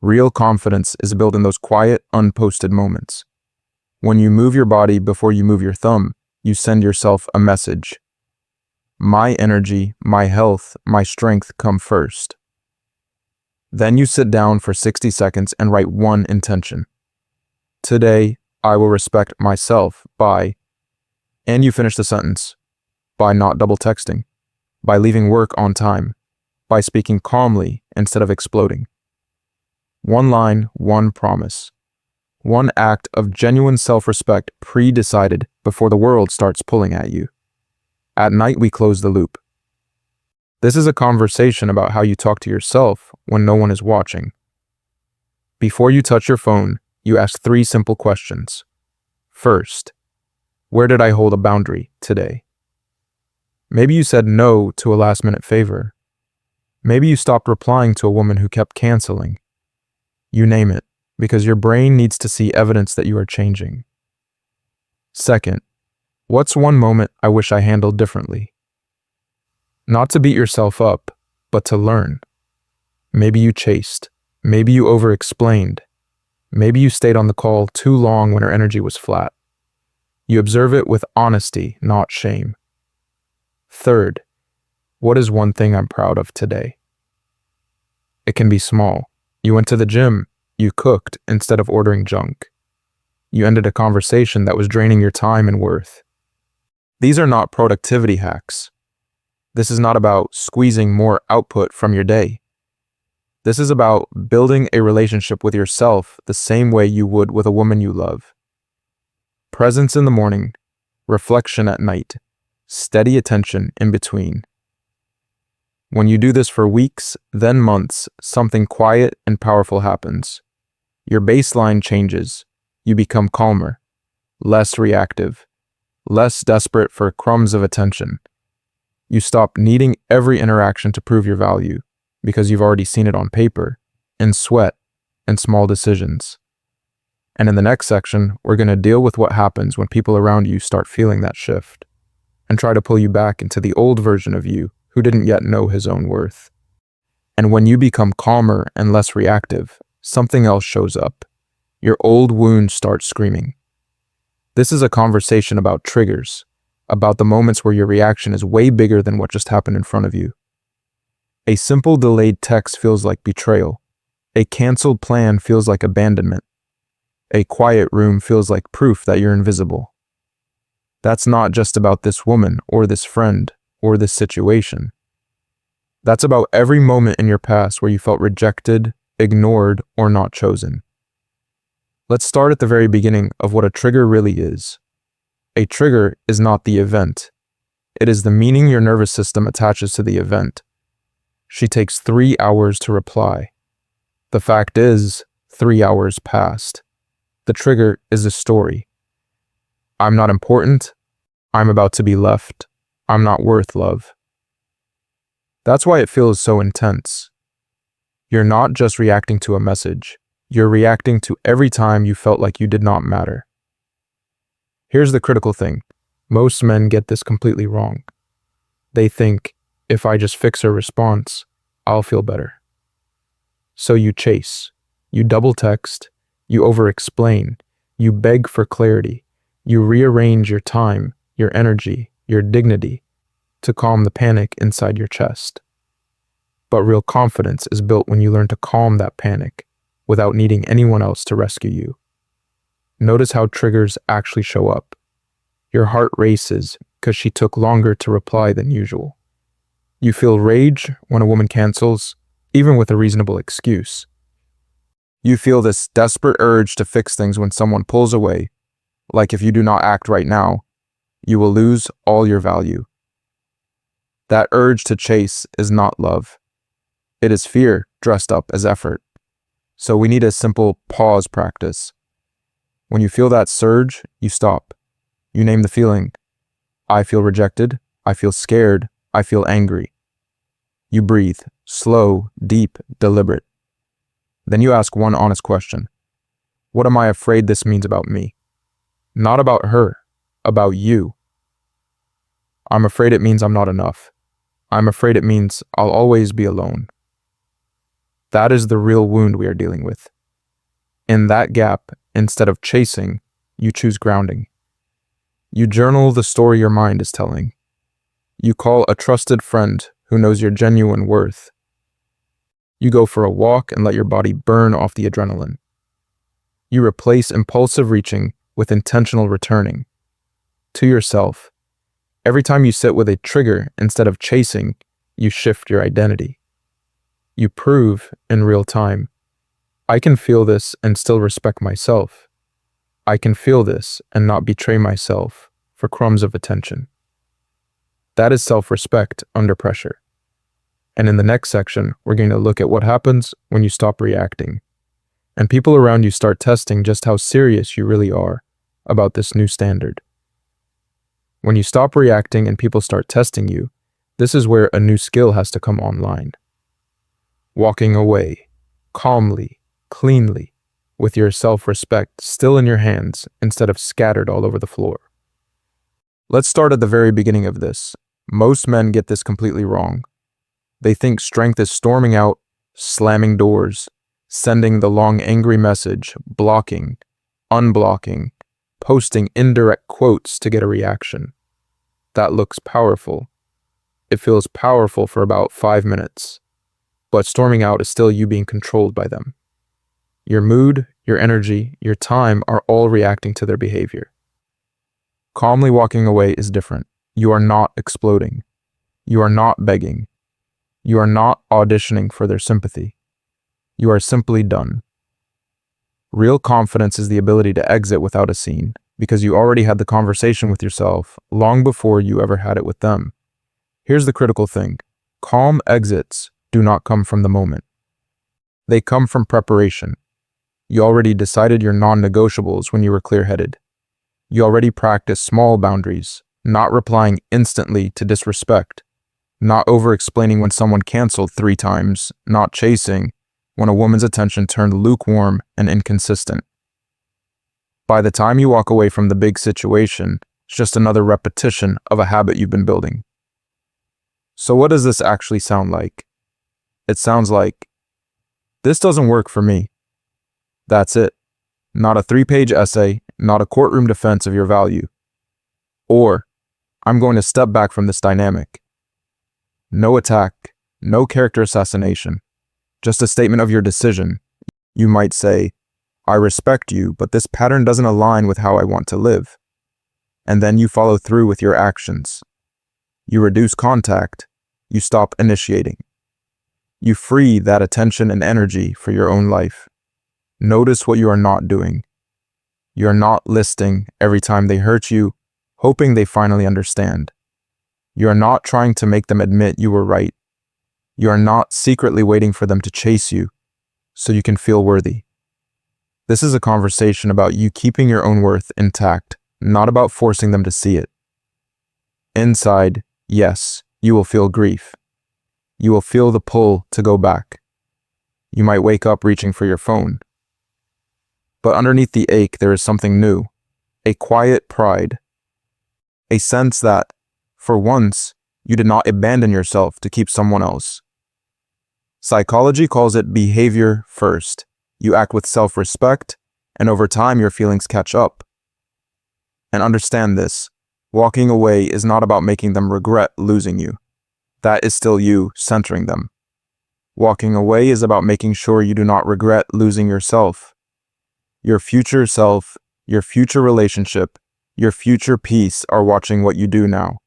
Real confidence is built in those quiet, unposted moments. When you move your body before you move your thumb, you send yourself a message. My energy, my health, my strength come first. Then you sit down for 60 seconds and write one intention. Today, I will respect myself by, and you finish the sentence, by not double texting, by leaving work on time, by speaking calmly instead of exploding. One line, one promise. One act of genuine self-respect pre-decided before the world starts pulling at you. At night, we close the loop. This is a conversation about how you talk to yourself when no one is watching. Before you touch your phone, you ask 3 simple questions. First, where did I hold a boundary today? Maybe you said no to a last-minute favor. Maybe you stopped replying to a woman who kept canceling. You name it, because your brain needs to see evidence that you are changing. Second, what's one moment I wish I handled differently? Not to beat yourself up, but to learn. Maybe you chased. Maybe you over-explained. Maybe you stayed on the call too long when her energy was flat. You observe it with honesty, not shame. Third, what is one thing I'm proud of today? It can be small. You went to the gym. You cooked instead of ordering junk. You ended a conversation that was draining your time and worth. These are not productivity hacks. This is not about squeezing more output from your day. This is about building a relationship with yourself the same way you would with a woman you love. Presence in the morning, reflection at night, steady attention in between. When you do this for weeks, then months, something quiet and powerful happens. Your baseline changes. You become calmer, less reactive, less desperate for crumbs of attention. You stop needing every interaction to prove your value because you've already seen it on paper, in sweat, and small decisions. And in the next section, we're going to deal with what happens when people around you start feeling that shift and try to pull you back into the old version of you who didn't yet know his own worth. And when you become calmer and less reactive, something else shows up. Your old wounds start screaming. This is a conversation about triggers, about the moments where your reaction is way bigger than what just happened in front of you. A simple delayed text feels like betrayal. A canceled plan feels like abandonment. A quiet room feels like proof that you're invisible. That's not just about this woman or this friend or this situation. That's about every moment in your past where you felt rejected, ignored, or not chosen. Let's start at the very beginning of what a trigger really is. A trigger is not the event. It is the meaning your nervous system attaches to the event. She takes 3 hours to reply. The fact is, 3 hours passed. The trigger is a story. I'm not important. I'm about to be left. I'm not worth love. That's why it feels so intense. You're not just reacting to a message. You're reacting to every time you felt like you did not matter. Here's the critical thing. Most men get this completely wrong. They think, if I just fix her response, I'll feel better. So you chase, you double text, you over-explain, you beg for clarity, you rearrange your time, your energy, your dignity to calm the panic inside your chest. But real confidence is built when you learn to calm that panic without needing anyone else to rescue you. Notice how triggers actually show up. Your heart races because she took longer to reply than usual. You feel rage when a woman cancels, even with a reasonable excuse. You feel this desperate urge to fix things when someone pulls away, like if you do not act right now, you will lose all your value. That urge to chase is not love. It is fear dressed up as effort. So we need a simple pause practice. When you feel that surge, you stop. You name the feeling. I feel rejected. I feel scared. I feel angry. You breathe, slow, deep, deliberate. Then you ask one honest question. What am I afraid this means about me? Not about her, about you. I'm afraid it means I'm not enough. I'm afraid it means I'll always be alone. That is the real wound we are dealing with. In that gap, instead of chasing, you choose grounding. You journal the story your mind is telling. You call a trusted friend who knows your genuine worth. You go for a walk and let your body burn off the adrenaline. You replace impulsive reaching with intentional returning. To yourself. Every time you sit with a trigger instead of chasing, you shift your identity. You prove in real time, I can feel this and still respect myself. I can feel this and not betray myself for crumbs of attention. That is self-respect under pressure. And in the next section, we're going to look at what happens when you stop reacting, and people around you start testing just how serious you really are about this new standard. When you stop reacting and people start testing you, this is where a new skill has to come online. Walking away, calmly, cleanly, with your self-respect still in your hands instead of scattered all over the floor. Let's start at the very beginning of this. Most men get this completely wrong. They think strength is storming out, slamming doors, sending the long angry message, blocking, unblocking, posting indirect quotes to get a reaction. That looks powerful. It feels powerful for about 5 minutes. But storming out is still you being controlled by them. Your mood, your energy, your time are all reacting to their behavior. Calmly walking away is different. You are not exploding. You are not begging. You are not auditioning for their sympathy. You are simply done. Real confidence is the ability to exit without a scene, because you already had the conversation with yourself long before you ever had it with them. Here's the critical thing. Calm exits do not come from the moment. They come from preparation. You already decided your non-negotiables when you were clear-headed. You already practiced small boundaries, not replying instantly to disrespect, not over-explaining when someone canceled 3 times, not chasing when a woman's attention turned lukewarm and inconsistent. By the time you walk away from the big situation, it's just another repetition of a habit you've been building. So what does this actually sound like? It sounds like, this doesn't work for me. That's it. Not a 3-page essay, not a courtroom defense of your value. Or, I'm going to step back from this dynamic. No attack, no character assassination, just a statement of your decision. You might say, I respect you, but this pattern doesn't align with how I want to live. And then you follow through with your actions. You reduce contact, you stop initiating. You free that attention and energy for your own life. Notice what you are not doing. You are not listing every time they hurt you, hoping they finally understand. You are not trying to make them admit you were right. You are not secretly waiting for them to chase you so you can feel worthy. This is a conversation about you keeping your own worth intact, not about forcing them to see it. Inside, yes, you will feel grief. You will feel the pull to go back. You might wake up reaching for your phone. But underneath the ache, there is something new, a quiet pride, a sense that, for once, you did not abandon yourself to keep someone else. Psychology calls it behavior first. You act with self-respect, and over time your feelings catch up. And understand this, walking away is not about making them regret losing you. That is still you centering them. Walking away is about making sure you do not regret losing yourself. Your future self, your future relationship, your future peace are watching what you do now.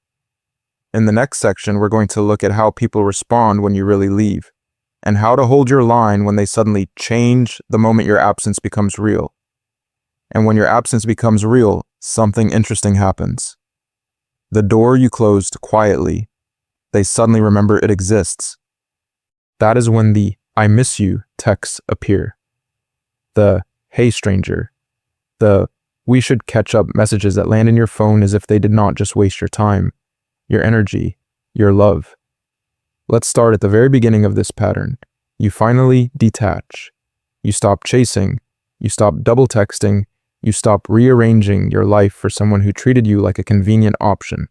In the next section, we're going to look at how people respond when you really leave, and how to hold your line when they suddenly change the moment your absence becomes real. And when your absence becomes real, something interesting happens. The door you closed quietly, they suddenly remember it exists. That is when the I miss you texts appear. The hey stranger. The we should catch up messages that land in your phone as if they did not just waste your time, your energy, your love. Let's start at the very beginning of this pattern. You finally detach. You stop chasing. You stop double texting. You stop rearranging your life for someone who treated you like a convenient option.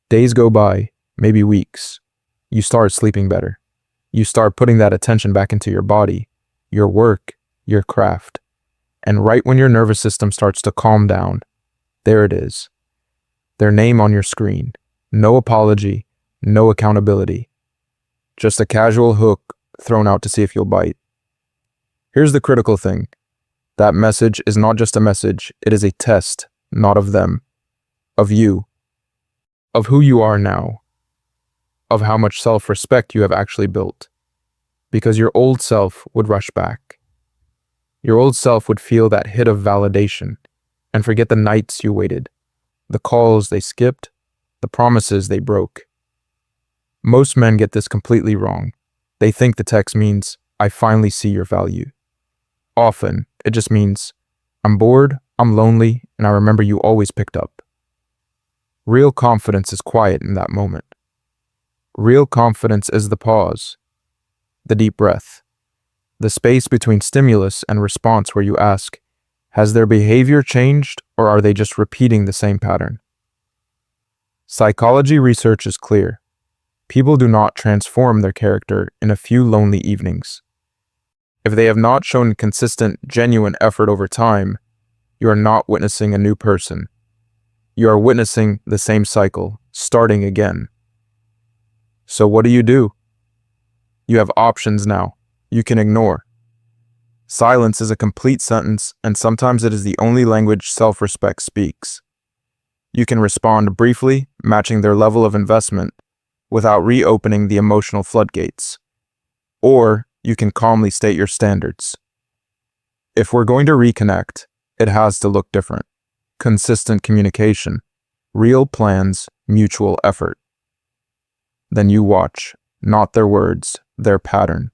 Days go by, maybe weeks. You start sleeping better. You start putting that attention back into your body, your work, your craft. And right when your nervous system starts to calm down, there it is. Their name on your screen. No apology, no accountability. Just a casual hook thrown out to see if you'll bite. Here's the critical thing. That message is not just a message, it is a test, not of them, of you, of who you are now, of how much self-respect you have actually built. Because your old self would rush back. Your old self would feel that hit of validation and forget the nights you waited, the calls they skipped, the promises they broke. Most men get this completely wrong. They think the text means, I finally see your value. Often, it just means, I'm bored, I'm lonely, and I remember you always picked up. Real confidence is quiet in that moment. Real confidence is the pause, the deep breath, the space between stimulus and response where you ask, has their behavior changed or are they just repeating the same pattern? Psychology research is clear. People do not transform their character in a few lonely evenings. If they have not shown consistent, genuine effort over time, you are not witnessing a new person. You are witnessing the same cycle, starting again. So what do? You have options now. You can ignore. Silence is a complete sentence, and sometimes it is the only language self-respect speaks. You can respond briefly, matching their level of investment, without reopening the emotional floodgates. Or you can calmly state your standards. If we're going to reconnect, it has to look different. Consistent communication, real plans, mutual effort. Then you watch, not their words, their pattern.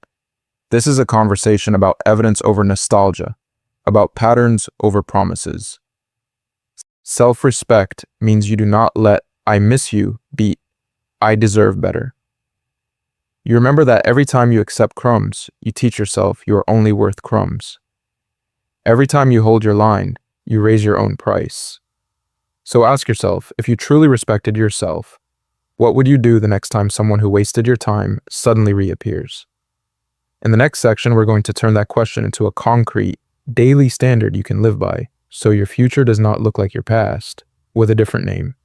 This is a conversation about evidence over nostalgia, about patterns over promises. Self-respect means you do not let I miss you be I deserve better. You remember that every time you accept crumbs, you teach yourself you are only worth crumbs. Every time you hold your line, you raise your own price. So ask yourself, if you truly respected yourself, what would you do the next time someone who wasted your time suddenly reappears? In the next section, we're going to turn that question into a concrete, daily standard you can live by, so your future does not look like your past, with a different name.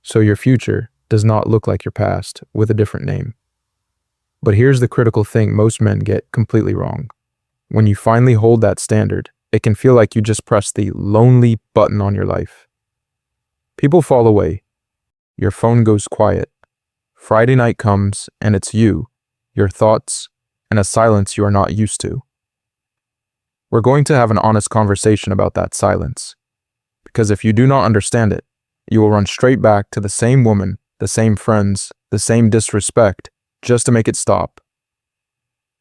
So your future does not look like your past, with a different name. But here's the critical thing most men get completely wrong. When you finally hold that standard, it can feel like you just pressed the lonely button on your life. People fall away. Your phone goes quiet. Friday night comes, and it's you, your thoughts, and a silence you are not used to. We're going to have an honest conversation about that silence. Because if you do not understand it, you will run straight back to the same woman, the same friends, the same disrespect, just to make it stop.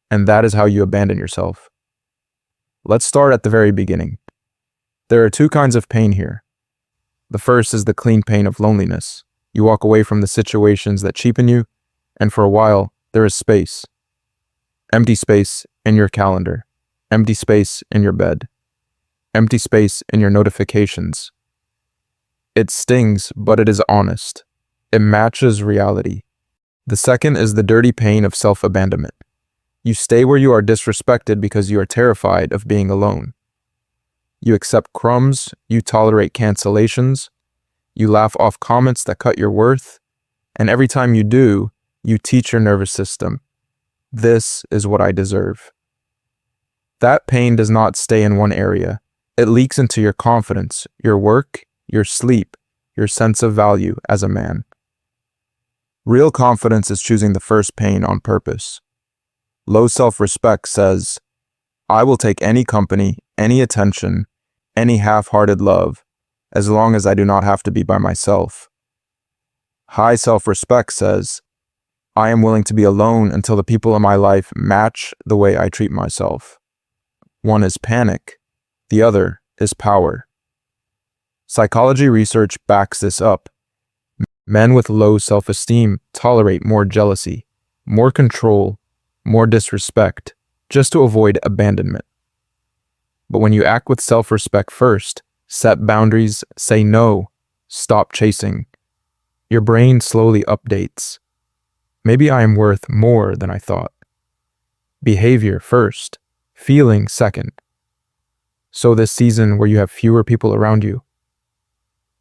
And that is how you abandon yourself. Let's start at the very beginning. There are two kinds of pain here. The first is the clean pain of loneliness. You walk away from the situations that cheapen you, and for a while, there is space. Empty space in your calendar. Empty space in your bed. Empty space in your notifications. It stings, but it is honest. It matches reality. The second is the dirty pain of self-abandonment. You stay where you are disrespected because you are terrified of being alone. You accept crumbs, you tolerate cancellations, you laugh off comments that cut your worth, and every time you do, you teach your nervous system, this is what I deserve. That pain does not stay in one area. It leaks into your confidence, your work, your sleep, your sense of value as a man. Real confidence is choosing the first pain on purpose. Low self-respect says, I will take any company, any attention, any half-hearted love, as long as I do not have to be by myself. High self-respect says, I am willing to be alone until the people in my life match the way I treat myself. One is panic, the other is power. Psychology research backs this up. Men with low self-esteem tolerate more jealousy, more control, more disrespect, just to avoid abandonment. But when you act with self-respect first, set boundaries, say no, stop chasing, your brain slowly updates. Maybe I am worth more than I thought. Behavior first, feeling second. So this season where you have fewer people around you,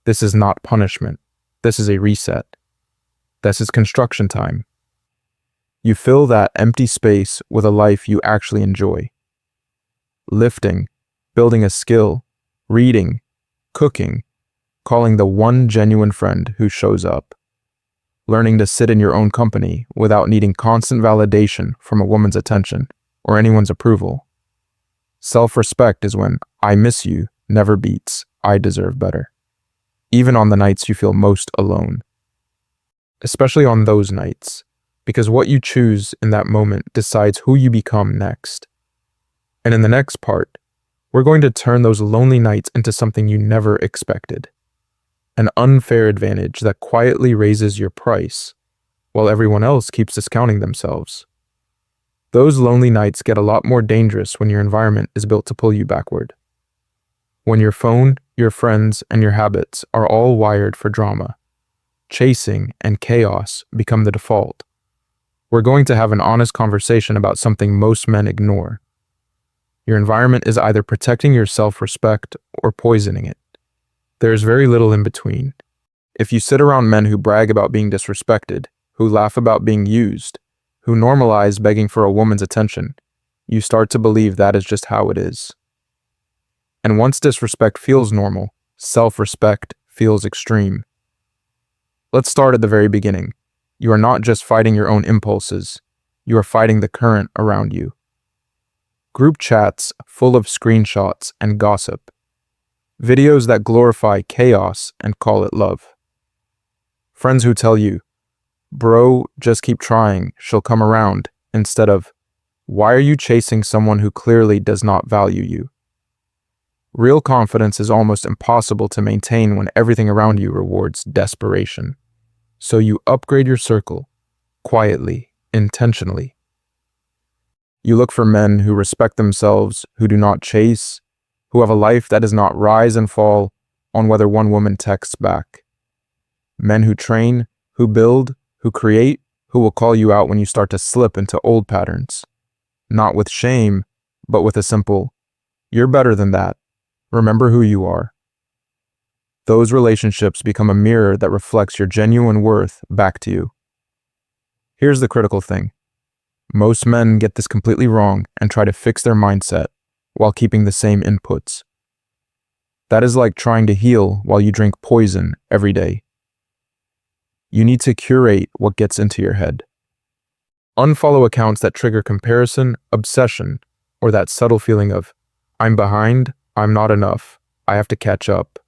this is not punishment. This is a reset. This is construction time. You fill that empty space with a life you actually enjoy. Lifting, building a skill, reading, cooking, calling the one genuine friend who shows up. Learning to sit in your own company without needing constant validation from a woman's attention or anyone's approval. Self-respect is when I miss you never beats I deserve better, even on the nights you feel most alone. especially on those nights, because what you choose in that moment decides who you become next. And in the next part, we're going to turn those lonely nights into something you never expected. An unfair advantage that quietly raises your price while everyone else keeps discounting themselves. Those lonely nights get a lot more dangerous when your environment is built to pull you backward. When your phone, your friends, and your habits are all wired for drama, chasing and chaos become the default. We're going to have an honest conversation about something most men ignore. Your environment is either protecting your self-respect or poisoning it. There is very little in between. If you sit around men who brag about being disrespected, who laugh about being used, who normalize begging for a woman's attention, you start to believe that is just how it is. And once disrespect feels normal, self-respect feels extreme. Let's start at the very beginning. You are not just fighting your own impulses, you are fighting the current around you. Group chats full of screenshots and gossip. Videos that glorify chaos and call it love. Friends who tell you, bro, just keep trying, she'll come around, instead of, why are you chasing someone who clearly does not value you? Real confidence is almost impossible to maintain when everything around you rewards desperation. So you upgrade your circle, quietly, intentionally. You look for men who respect themselves, who do not chase, who have a life that does not rise and fall on whether one woman texts back. Men who train, who build, who create, who will call you out when you start to slip into old patterns. Not with shame, but with a simple, you're better than that. Remember who you are. Those relationships become a mirror that reflects your genuine worth back to you. Here's the critical thing. Most men get this completely wrong and try to fix their mindset while keeping the same inputs. That is like trying to heal while you drink poison every day. You need to curate what gets into your head. Unfollow accounts that trigger comparison, obsession, or that subtle feeling of, I'm behind, I'm not enough, I have to catch up.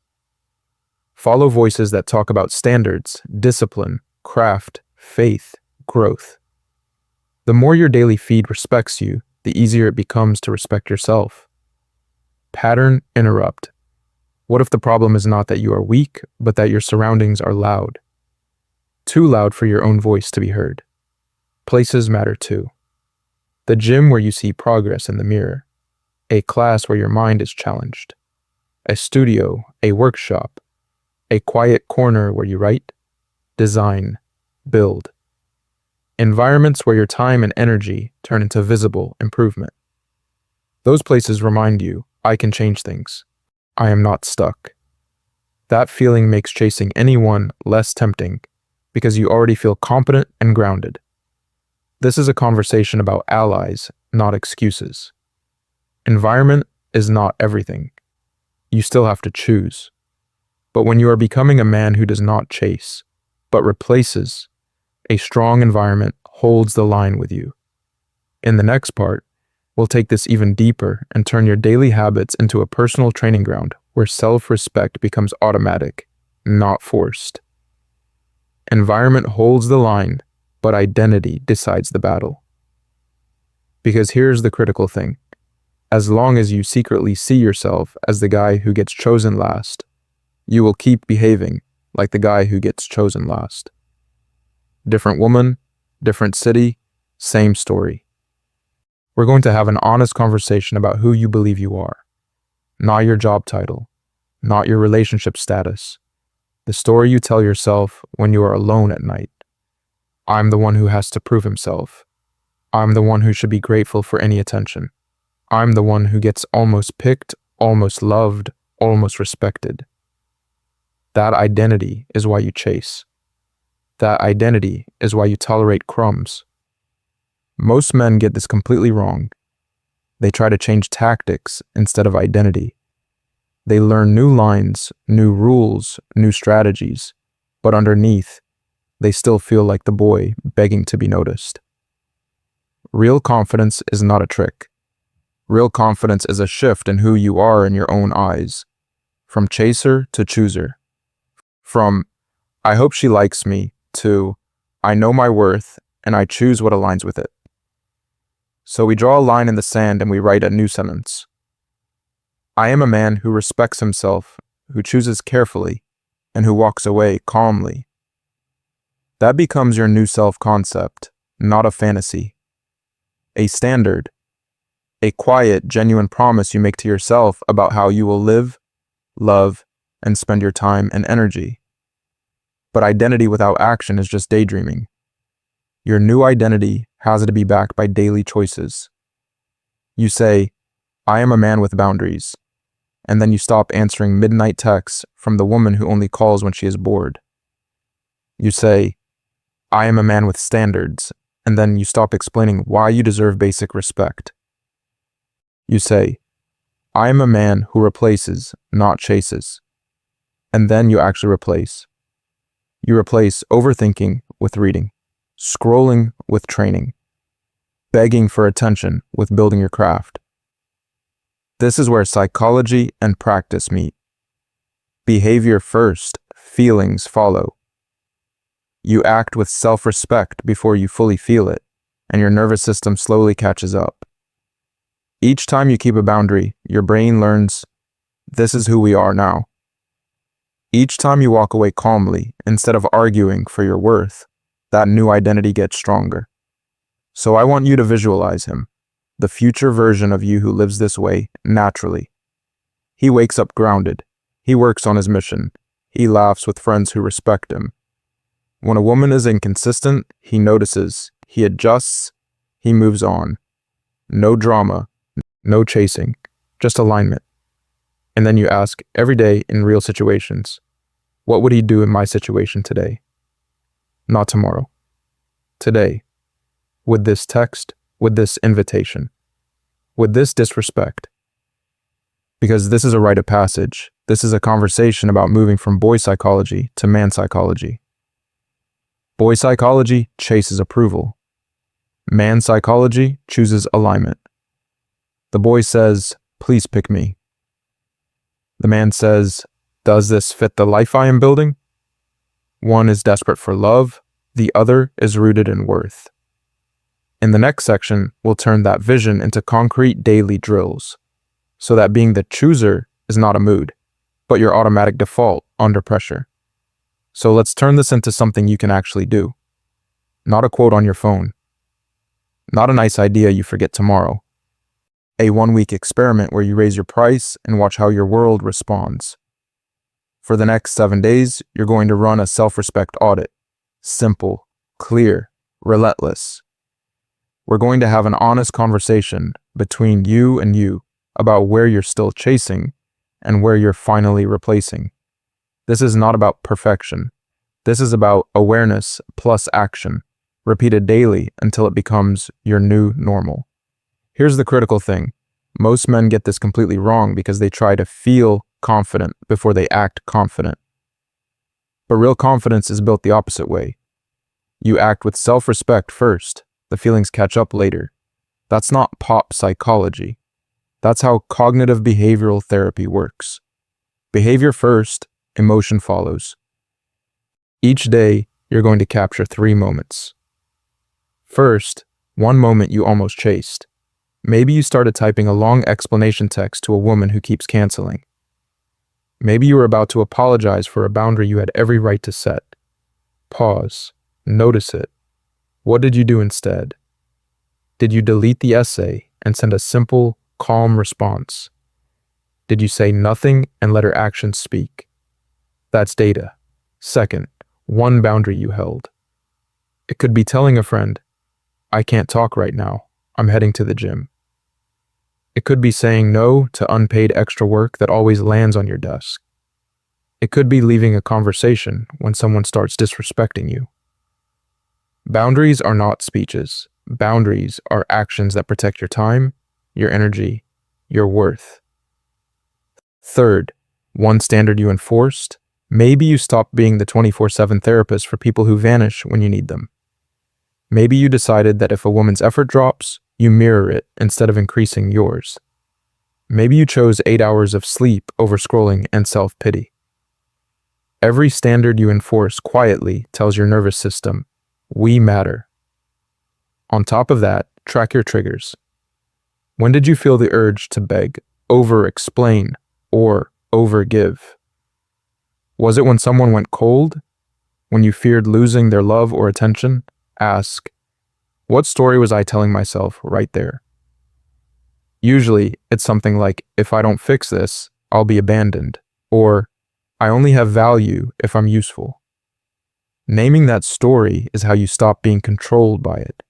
Follow voices that talk about standards, discipline, craft, faith, growth. The more your daily feed respects you, the easier it becomes to respect yourself. Pattern interrupt. What if the problem is not that you are weak, but that your surroundings are loud? Too loud for your own voice to be heard. Places matter too. The gym where you see progress in the mirror. A class where your mind is challenged. A studio, a workshop. A quiet corner where you write, design, build. Environments where your time and energy turn into visible improvement. Those places remind you, I can change things. I am not stuck. That feeling makes chasing anyone less tempting because you already feel competent and grounded. This is a conversation about allies, not excuses. Environment is not everything. You still have to choose. But when you are becoming a man who does not chase, but replaces, a strong environment holds the line with you. In the next part, we'll take this even deeper and turn your daily habits into a personal training ground where self-respect becomes automatic, not forced. Environment holds the line, but identity decides the battle. Because here's the critical thing. As long as you secretly see yourself as the guy who gets chosen last, you will keep behaving like the guy who gets chosen last. Different woman, different city, same story. We're going to have an honest conversation about who you believe you are. Not your job title, not your relationship status. The story you tell yourself when you are alone at night. I'm the one who has to prove himself. I'm the one who should be grateful for any attention. I'm the one who gets almost picked, almost loved, almost respected. That identity is why you chase. That identity is why you tolerate crumbs. Most men get this completely wrong. They try to change tactics instead of identity. They learn new lines, new rules, new strategies, but underneath, they still feel like the boy begging to be noticed. Real confidence is not a trick. Real confidence is a shift in who you are in your own eyes. From chaser to chooser. From, I hope she likes me, to, I know my worth, and I choose what aligns with it. So we draw a line in the sand and we write a new sentence. I am a man who respects himself, who chooses carefully, and who walks away calmly. That becomes your new self-concept, not a fantasy. A standard. A quiet, genuine promise you make to yourself about how you will live, love, and spend your time and energy. But identity without action is just daydreaming. Your new identity has to be backed by daily choices. You say, I am a man with boundaries, and then you stop answering midnight texts from the woman who only calls when she is bored. You say, I am a man with standards, and then you stop explaining why you deserve basic respect. You say, I am a man who replaces, not chases. And then you actually replace. You replace overthinking with reading, scrolling with training, begging for attention with building your craft. This is where psychology and practice meet. Behavior first, feelings follow. You act with self-respect before you fully feel it, and your nervous system slowly catches up. Each time you keep a boundary, your brain learns, this is who we are now. Each time you walk away calmly, instead of arguing for your worth, that new identity gets stronger. So I want you to visualize him, the future version of you who lives this way naturally. He wakes up grounded. He works on his mission. He laughs with friends who respect him. When a woman is inconsistent, he notices, he adjusts, he moves on. No drama, no chasing, just alignment. And then you ask every day in real situations, what would he do in my situation today? Not tomorrow. Today. With this text, with this invitation, with this disrespect. Because this is a rite of passage. This is a conversation about moving from boy psychology to man psychology. Boy psychology chases approval. Man psychology chooses alignment. The boy says, please pick me. The man says, does this fit the life I am building? One is desperate for love, the other is rooted in worth. In the next section, we'll turn that vision into concrete daily drills, so that being the chooser is not a mood, but your automatic default under pressure. So let's turn this into something you can actually do. Not a quote on your phone. Not a nice idea you forget tomorrow. A 1-week experiment where you raise your price and watch how your world responds. For the next 7 days, you're going to run a self-respect audit. Simple, clear, relentless. We're going to have an honest conversation between you and you about where you're still chasing and where you're finally replacing. This is not about perfection. This is about awareness plus action, repeated daily until it becomes your new normal. Here's the critical thing. Most men get this completely wrong because they try to feel confident before they act confident. But real confidence is built the opposite way. You act with self-respect first. The feelings catch up later. That's not pop psychology. That's how cognitive behavioral therapy works. Behavior first, emotion follows. Each day, you're going to capture 3 moments. First, one moment you almost chased. Maybe you started typing a long explanation text to a woman who keeps canceling. Maybe you were about to apologize for a boundary you had every right to set. Pause. Notice it. What did you do instead? Did you delete the essay and send a simple, calm response? Did you say nothing and let her actions speak? That's data. Second, one boundary you held. It could be telling a friend, I can't talk right now. I'm heading to the gym. It could be saying no to unpaid extra work that always lands on your desk. It could be leaving a conversation when someone starts disrespecting you. Boundaries are not speeches. Boundaries are actions that protect your time, your energy, your worth. Third, one standard you enforced. Maybe you stopped being the 24/7 therapist for people who vanish when you need them. Maybe you decided that if a woman's effort drops, you mirror it instead of increasing yours. Maybe you chose 8 hours of sleep over scrolling and self-pity. Every standard you enforce quietly tells your nervous system, We matter. On top of that, track your triggers. When did you feel the urge to beg, over-explain, or over-give? Was it when someone went cold? When you feared losing their love or attention? Ask, what story was I telling myself right there? Usually, it's something like, if I don't fix this, I'll be abandoned, or I only have value if I'm useful. Naming that story is how you stop being controlled by it.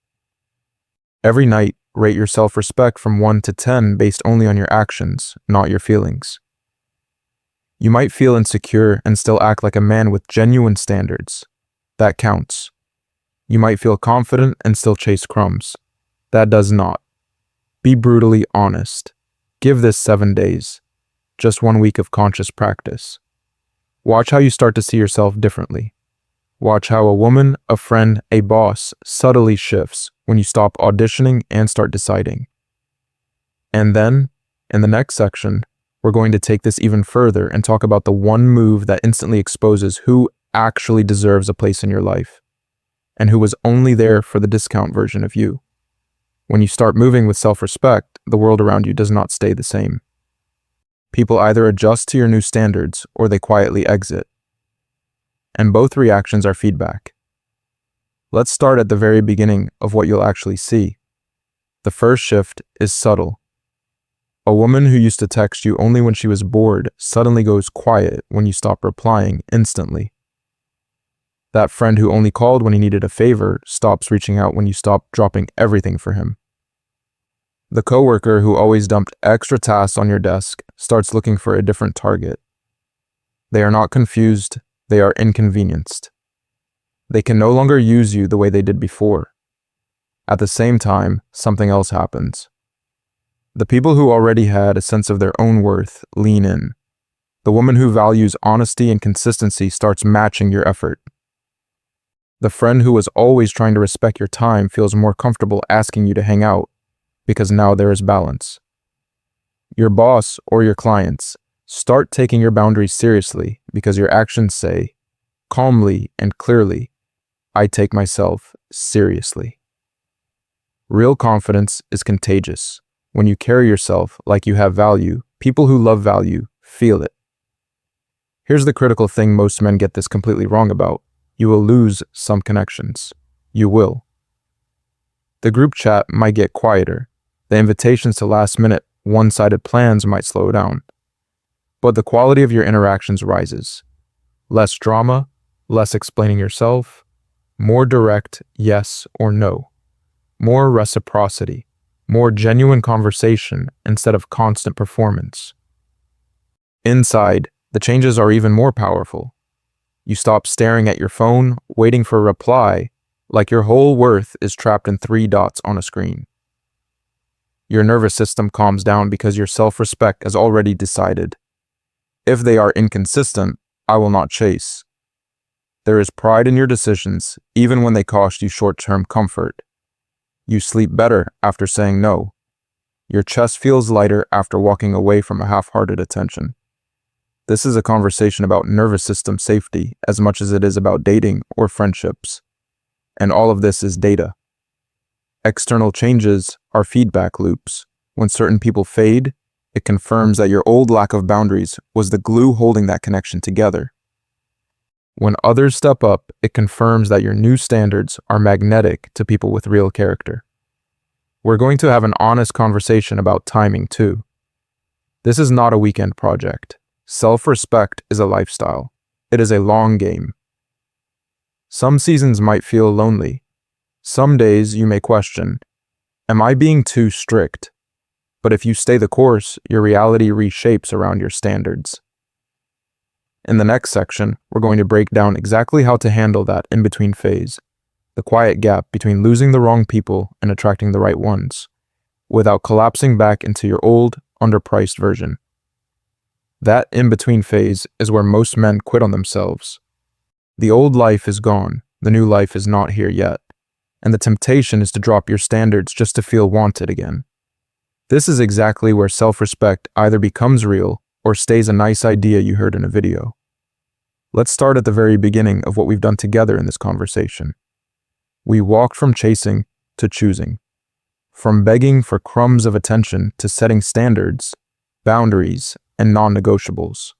Every night, rate your self-respect from 1 to 10 based only on your actions, not your feelings. You might feel insecure and still act like a man with genuine standards. That counts. You might feel confident and still chase crumbs. That does not. Be brutally honest. Give this 7 days. Just 1 week of conscious practice. Watch how you start to see yourself differently. Watch how a woman, a friend, a boss subtly shifts when you stop auditioning and start deciding. And then, in the next section, we're going to take this even further and talk about the one move that instantly exposes who actually deserves a place in your life, and who was only there for the discount version of you. When you start moving with self-respect, the world around you does not stay the same. People either adjust to your new standards or they quietly exit. And both reactions are feedback. Let's start at the very beginning of what you'll actually see. The first shift is subtle. A woman who used to text you only when she was bored suddenly goes quiet when you stop replying instantly. That friend who only called when he needed a favor stops reaching out when you stop dropping everything for him. The coworker who always dumped extra tasks on your desk starts looking for a different target. They are not confused, they are inconvenienced. They can no longer use you the way they did before. At the same time, something else happens. The people who already had a sense of their own worth lean in. The woman who values honesty and consistency starts matching your effort. The friend who was always trying to respect your time feels more comfortable asking you to hang out, because now there is balance. Your boss or your clients start taking your boundaries seriously because your actions say, calmly and clearly, I take myself seriously. Real confidence is contagious. When you carry yourself like you have value, people who love value feel it. Here's the critical thing most men get this completely wrong about. You will lose some connections. You will. The group chat might get quieter. The invitations to last-minute, one-sided plans might slow down. But the quality of your interactions rises. Less drama, less explaining yourself, more direct yes or no, more reciprocity, more genuine conversation instead of constant performance. Inside, the changes are even more powerful. You stop staring at your phone, waiting for a reply, like your whole worth is trapped in 3 dots on a screen. Your nervous system calms down because your self-respect has already decided. If they are inconsistent, I will not chase. There is pride in your decisions, even when they cost you short-term comfort. You sleep better after saying no. Your chest feels lighter after walking away from a half-hearted attention. This is a conversation about nervous system safety as much as it is about dating or friendships. And all of this is data. External changes are feedback loops. When certain people fade, it confirms that your old lack of boundaries was the glue holding that connection together. When others step up, it confirms that your new standards are magnetic to people with real character. We're going to have an honest conversation about timing too. This is not a weekend project. Self-respect is a lifestyle. It is a long game. Some seasons might feel lonely. Some days you may question, am I being too strict? But if you stay the course, your reality reshapes around your standards. In the next section, we're going to break down exactly how to handle that in-between phase, the quiet gap between losing the wrong people and attracting the right ones, without collapsing back into your old, underpriced version. That in-between phase is where most men quit on themselves. The old life is gone, the new life is not here yet, and the temptation is to drop your standards just to feel wanted again. This is exactly where self-respect either becomes real or stays a nice idea you heard in a video. Let's start at the very beginning of what we've done together in this conversation. We walked from chasing to choosing, from begging for crumbs of attention to setting standards, boundaries, and non-negotiables,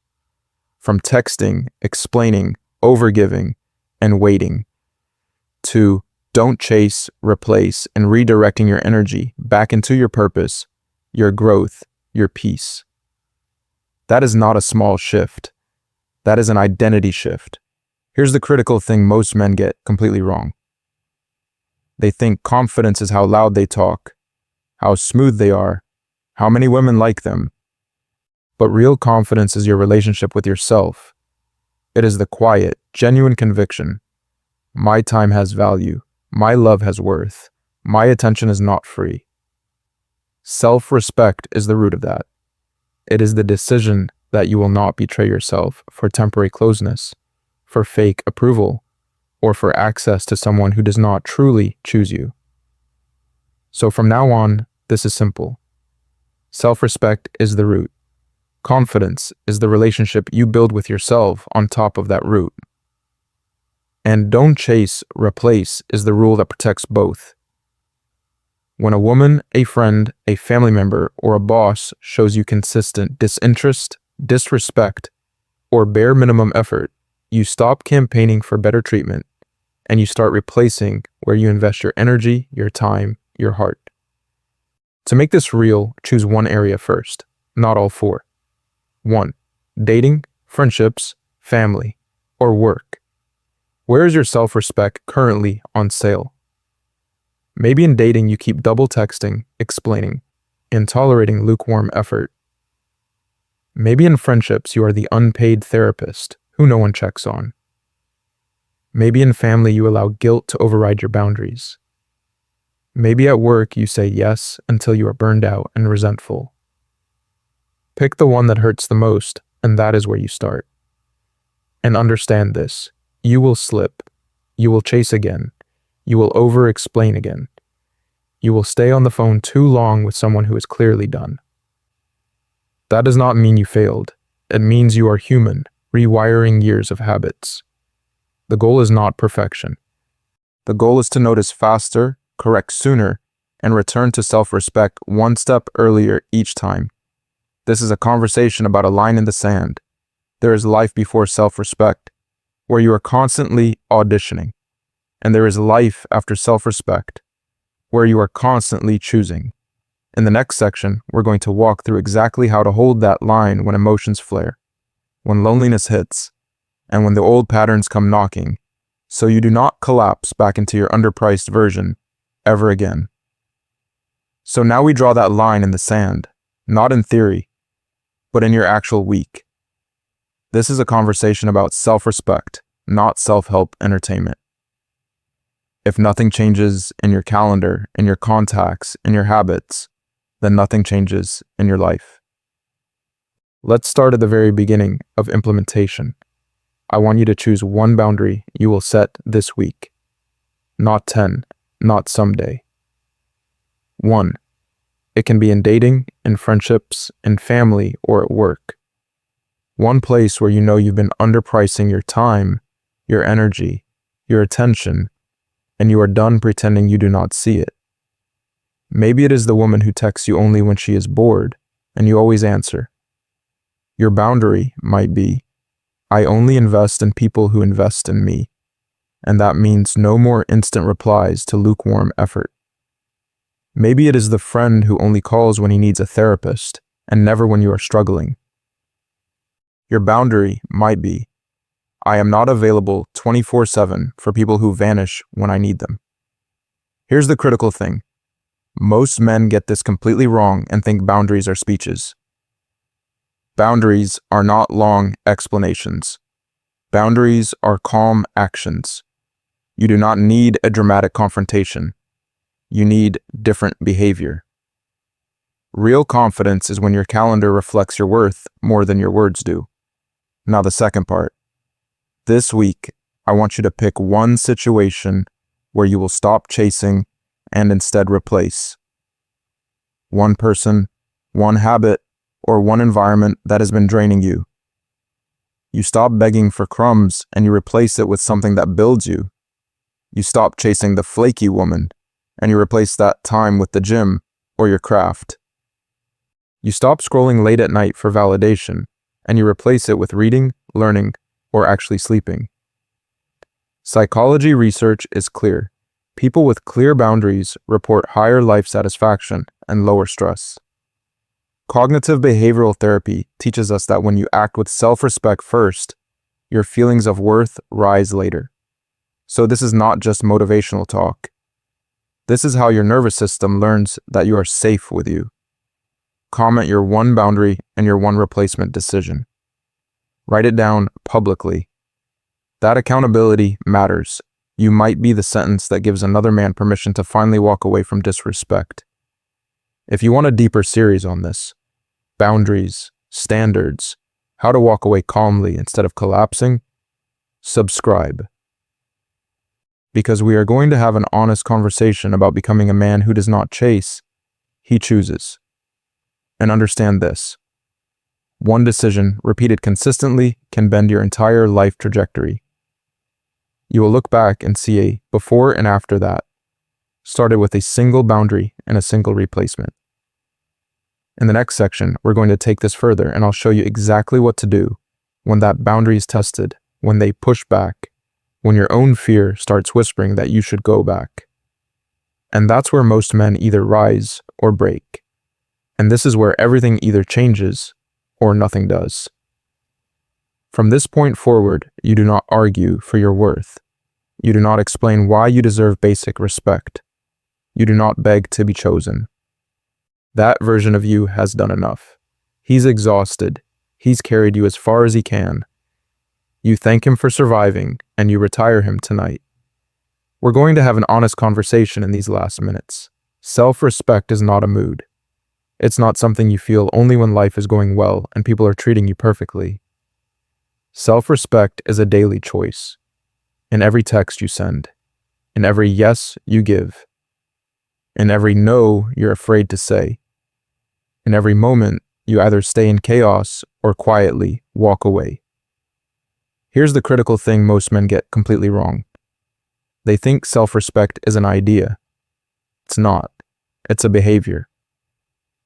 from texting, explaining, overgiving, and waiting, to don't chase, replace, and redirecting your energy back into your purpose, your growth, your peace. That is not a small shift. That is an identity shift. Here's the critical thing most men get completely wrong. They think confidence is how loud they talk, how smooth they are, how many women like them. But real confidence is your relationship with yourself. It is the quiet, genuine conviction. My time has value. My love has worth. My attention is not free. Self-respect is the root of that. It is the decision that you will not betray yourself for temporary closeness, for fake approval, or for access to someone who does not truly choose you. So from now on, this is simple. Self-respect is the root. Confidence is the relationship you build with yourself on top of that root. And don't chase, replace is the rule that protects both. When a woman, a friend, a family member, or a boss shows you consistent disinterest, disrespect, or bare minimum effort, you stop campaigning for better treatment, and you start replacing where you invest your energy, your time, your heart. To make this real, choose one area first, not all four. 1. Dating, friendships, family, or work. Where is your self-respect currently on sale? Maybe in dating you keep double texting, explaining, and tolerating lukewarm effort. Maybe in friendships you are the unpaid therapist who no one checks on. Maybe in family you allow guilt to override your boundaries. Maybe at work you say yes until you are burned out and resentful. Pick the one that hurts the most, and that is where you start. And understand this. You will slip. You will chase again. You will over-explain again. You will stay on the phone too long with someone who is clearly done. That does not mean you failed. It means you are human, rewiring years of habits. The goal is not perfection. The goal is to notice faster, correct sooner, and return to self-respect one step earlier each time. This is a conversation about a line in the sand. There is life before self-respect, where you are constantly auditioning. And there is life after self-respect, where you are constantly choosing. In the next section, we're going to walk through exactly how to hold that line when emotions flare, when loneliness hits, and when the old patterns come knocking, so you do not collapse back into your underpriced version ever again. So now we draw that line in the sand, not in theory, but in your actual week. This is a conversation about self-respect, not self-help entertainment. If nothing changes in your calendar, in your contacts, in your habits, then nothing changes in your life. Let's start at the very beginning of implementation. I want you to choose one boundary you will set this week. Not 10, not someday. 1. It can be in dating, in friendships, in family, or at work. One place where you know you've been underpricing your time, your energy, your attention, and you are done pretending you do not see it. Maybe it is the woman who texts you only when she is bored, and you always answer. Your boundary might be, I only invest in people who invest in me, and that means no more instant replies to lukewarm effort. Maybe it is the friend who only calls when he needs a therapist, and never when you are struggling. Your boundary might be, I am not available 24/7 for people who vanish when I need them. Here's the critical thing. Most men get this completely wrong and think boundaries are speeches. Boundaries are not long explanations. Boundaries are calm actions. You do not need a dramatic confrontation. You need different behavior. Real confidence is when your calendar reflects your worth more than your words do. Now the second part. This week, I want you to pick one situation where you will stop chasing and instead replace. One person, one habit, or one environment that has been draining you. You stop begging for crumbs and you replace it with something that builds you. You stop chasing the flaky woman, and you replace that time with the gym or your craft. You stop scrolling late at night for validation, and you replace it with reading, learning, or actually sleeping. Psychology research is clear. People with clear boundaries report higher life satisfaction and lower stress. Cognitive behavioral therapy teaches us that when you act with self-respect first, your feelings of worth rise later. So this is not just motivational talk. This is how your nervous system learns that you are safe with you. Comment your one boundary and your one replacement decision. Write it down publicly. That accountability matters. You might be the sentence that gives another man permission to finally walk away from disrespect. If you want a deeper series on this, boundaries, standards, how to walk away calmly instead of collapsing, subscribe. Because we are going to have an honest conversation about becoming a man who does not chase, he chooses. And understand this: one decision repeated consistently can bend your entire life trajectory. You will look back and see a before and after that started with a single boundary and a single replacement. In the next section, we're going to take this further, and I'll show you exactly what to do when that boundary is tested, when they push back, when your own fear starts whispering that you should go back. And that's where most men either rise or break. And this is where everything either changes or nothing does. From this point forward, you do not argue for your worth. You do not explain why you deserve basic respect. You do not beg to be chosen. That version of you has done enough. He's exhausted. He's carried you as far as he can. You thank him for surviving, and you retire him tonight. We're going to have an honest conversation in these last minutes. Self-respect is not a mood. It's not something you feel only when life is going well and people are treating you perfectly. Self-respect is a daily choice. In every text you send, in every yes you give, in every no you're afraid to say, in every moment you either stay in chaos or quietly walk away. Here's the critical thing most men get completely wrong. They think self-respect is an idea. It's not. It's a behavior.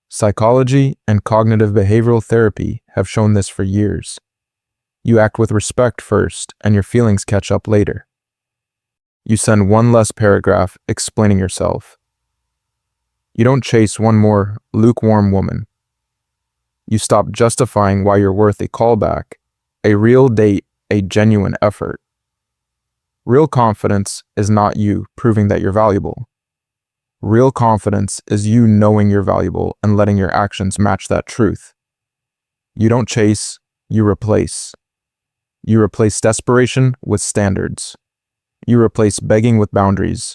Psychology and cognitive behavioral therapy have shown this for years. You act with respect first, and your feelings catch up later. You send one less paragraph explaining yourself. You don't chase one more lukewarm woman. You stop justifying why you're worth a callback, a real date, a genuine effort. Real confidence is not you proving that you're valuable. Real confidence is you knowing you're valuable and letting your actions match that truth. You don't chase, you replace. You replace desperation with standards. You replace begging with boundaries.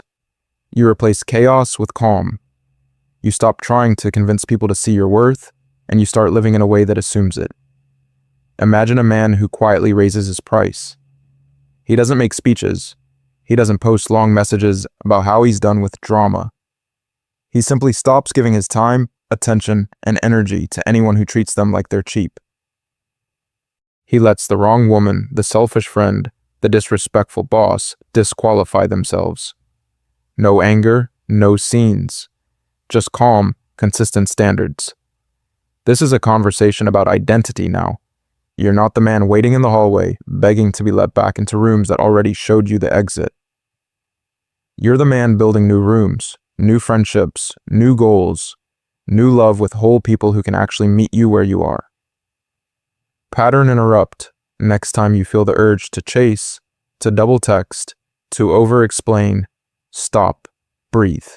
You replace chaos with calm. You stop trying to convince people to see your worth, and you start living in a way that assumes it. Imagine a man who quietly raises his price. He doesn't make speeches. He doesn't post long messages about how he's done with drama. He simply stops giving his time, attention, and energy to anyone who treats them like they're cheap. He lets the wrong woman, the selfish friend, the disrespectful boss disqualify themselves. No anger, no scenes. Just calm, consistent standards. This is a conversation about identity now. You're not the man waiting in the hallway, begging to be let back into rooms that already showed you the exit. You're the man building new rooms, new friendships, new goals, new love with whole people who can actually meet you where you are. Pattern interrupt next time you feel the urge to chase, to double text, to over-explain. Stop. Breathe.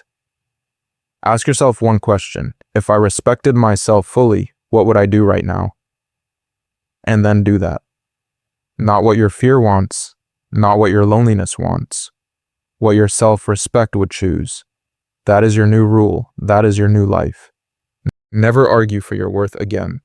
Ask yourself one question. If I respected myself fully, what would I do right now? And then do that. Not what your fear wants, not what your loneliness wants, what your self-respect would choose. That is your new rule. That is your new life. Never argue for your worth again.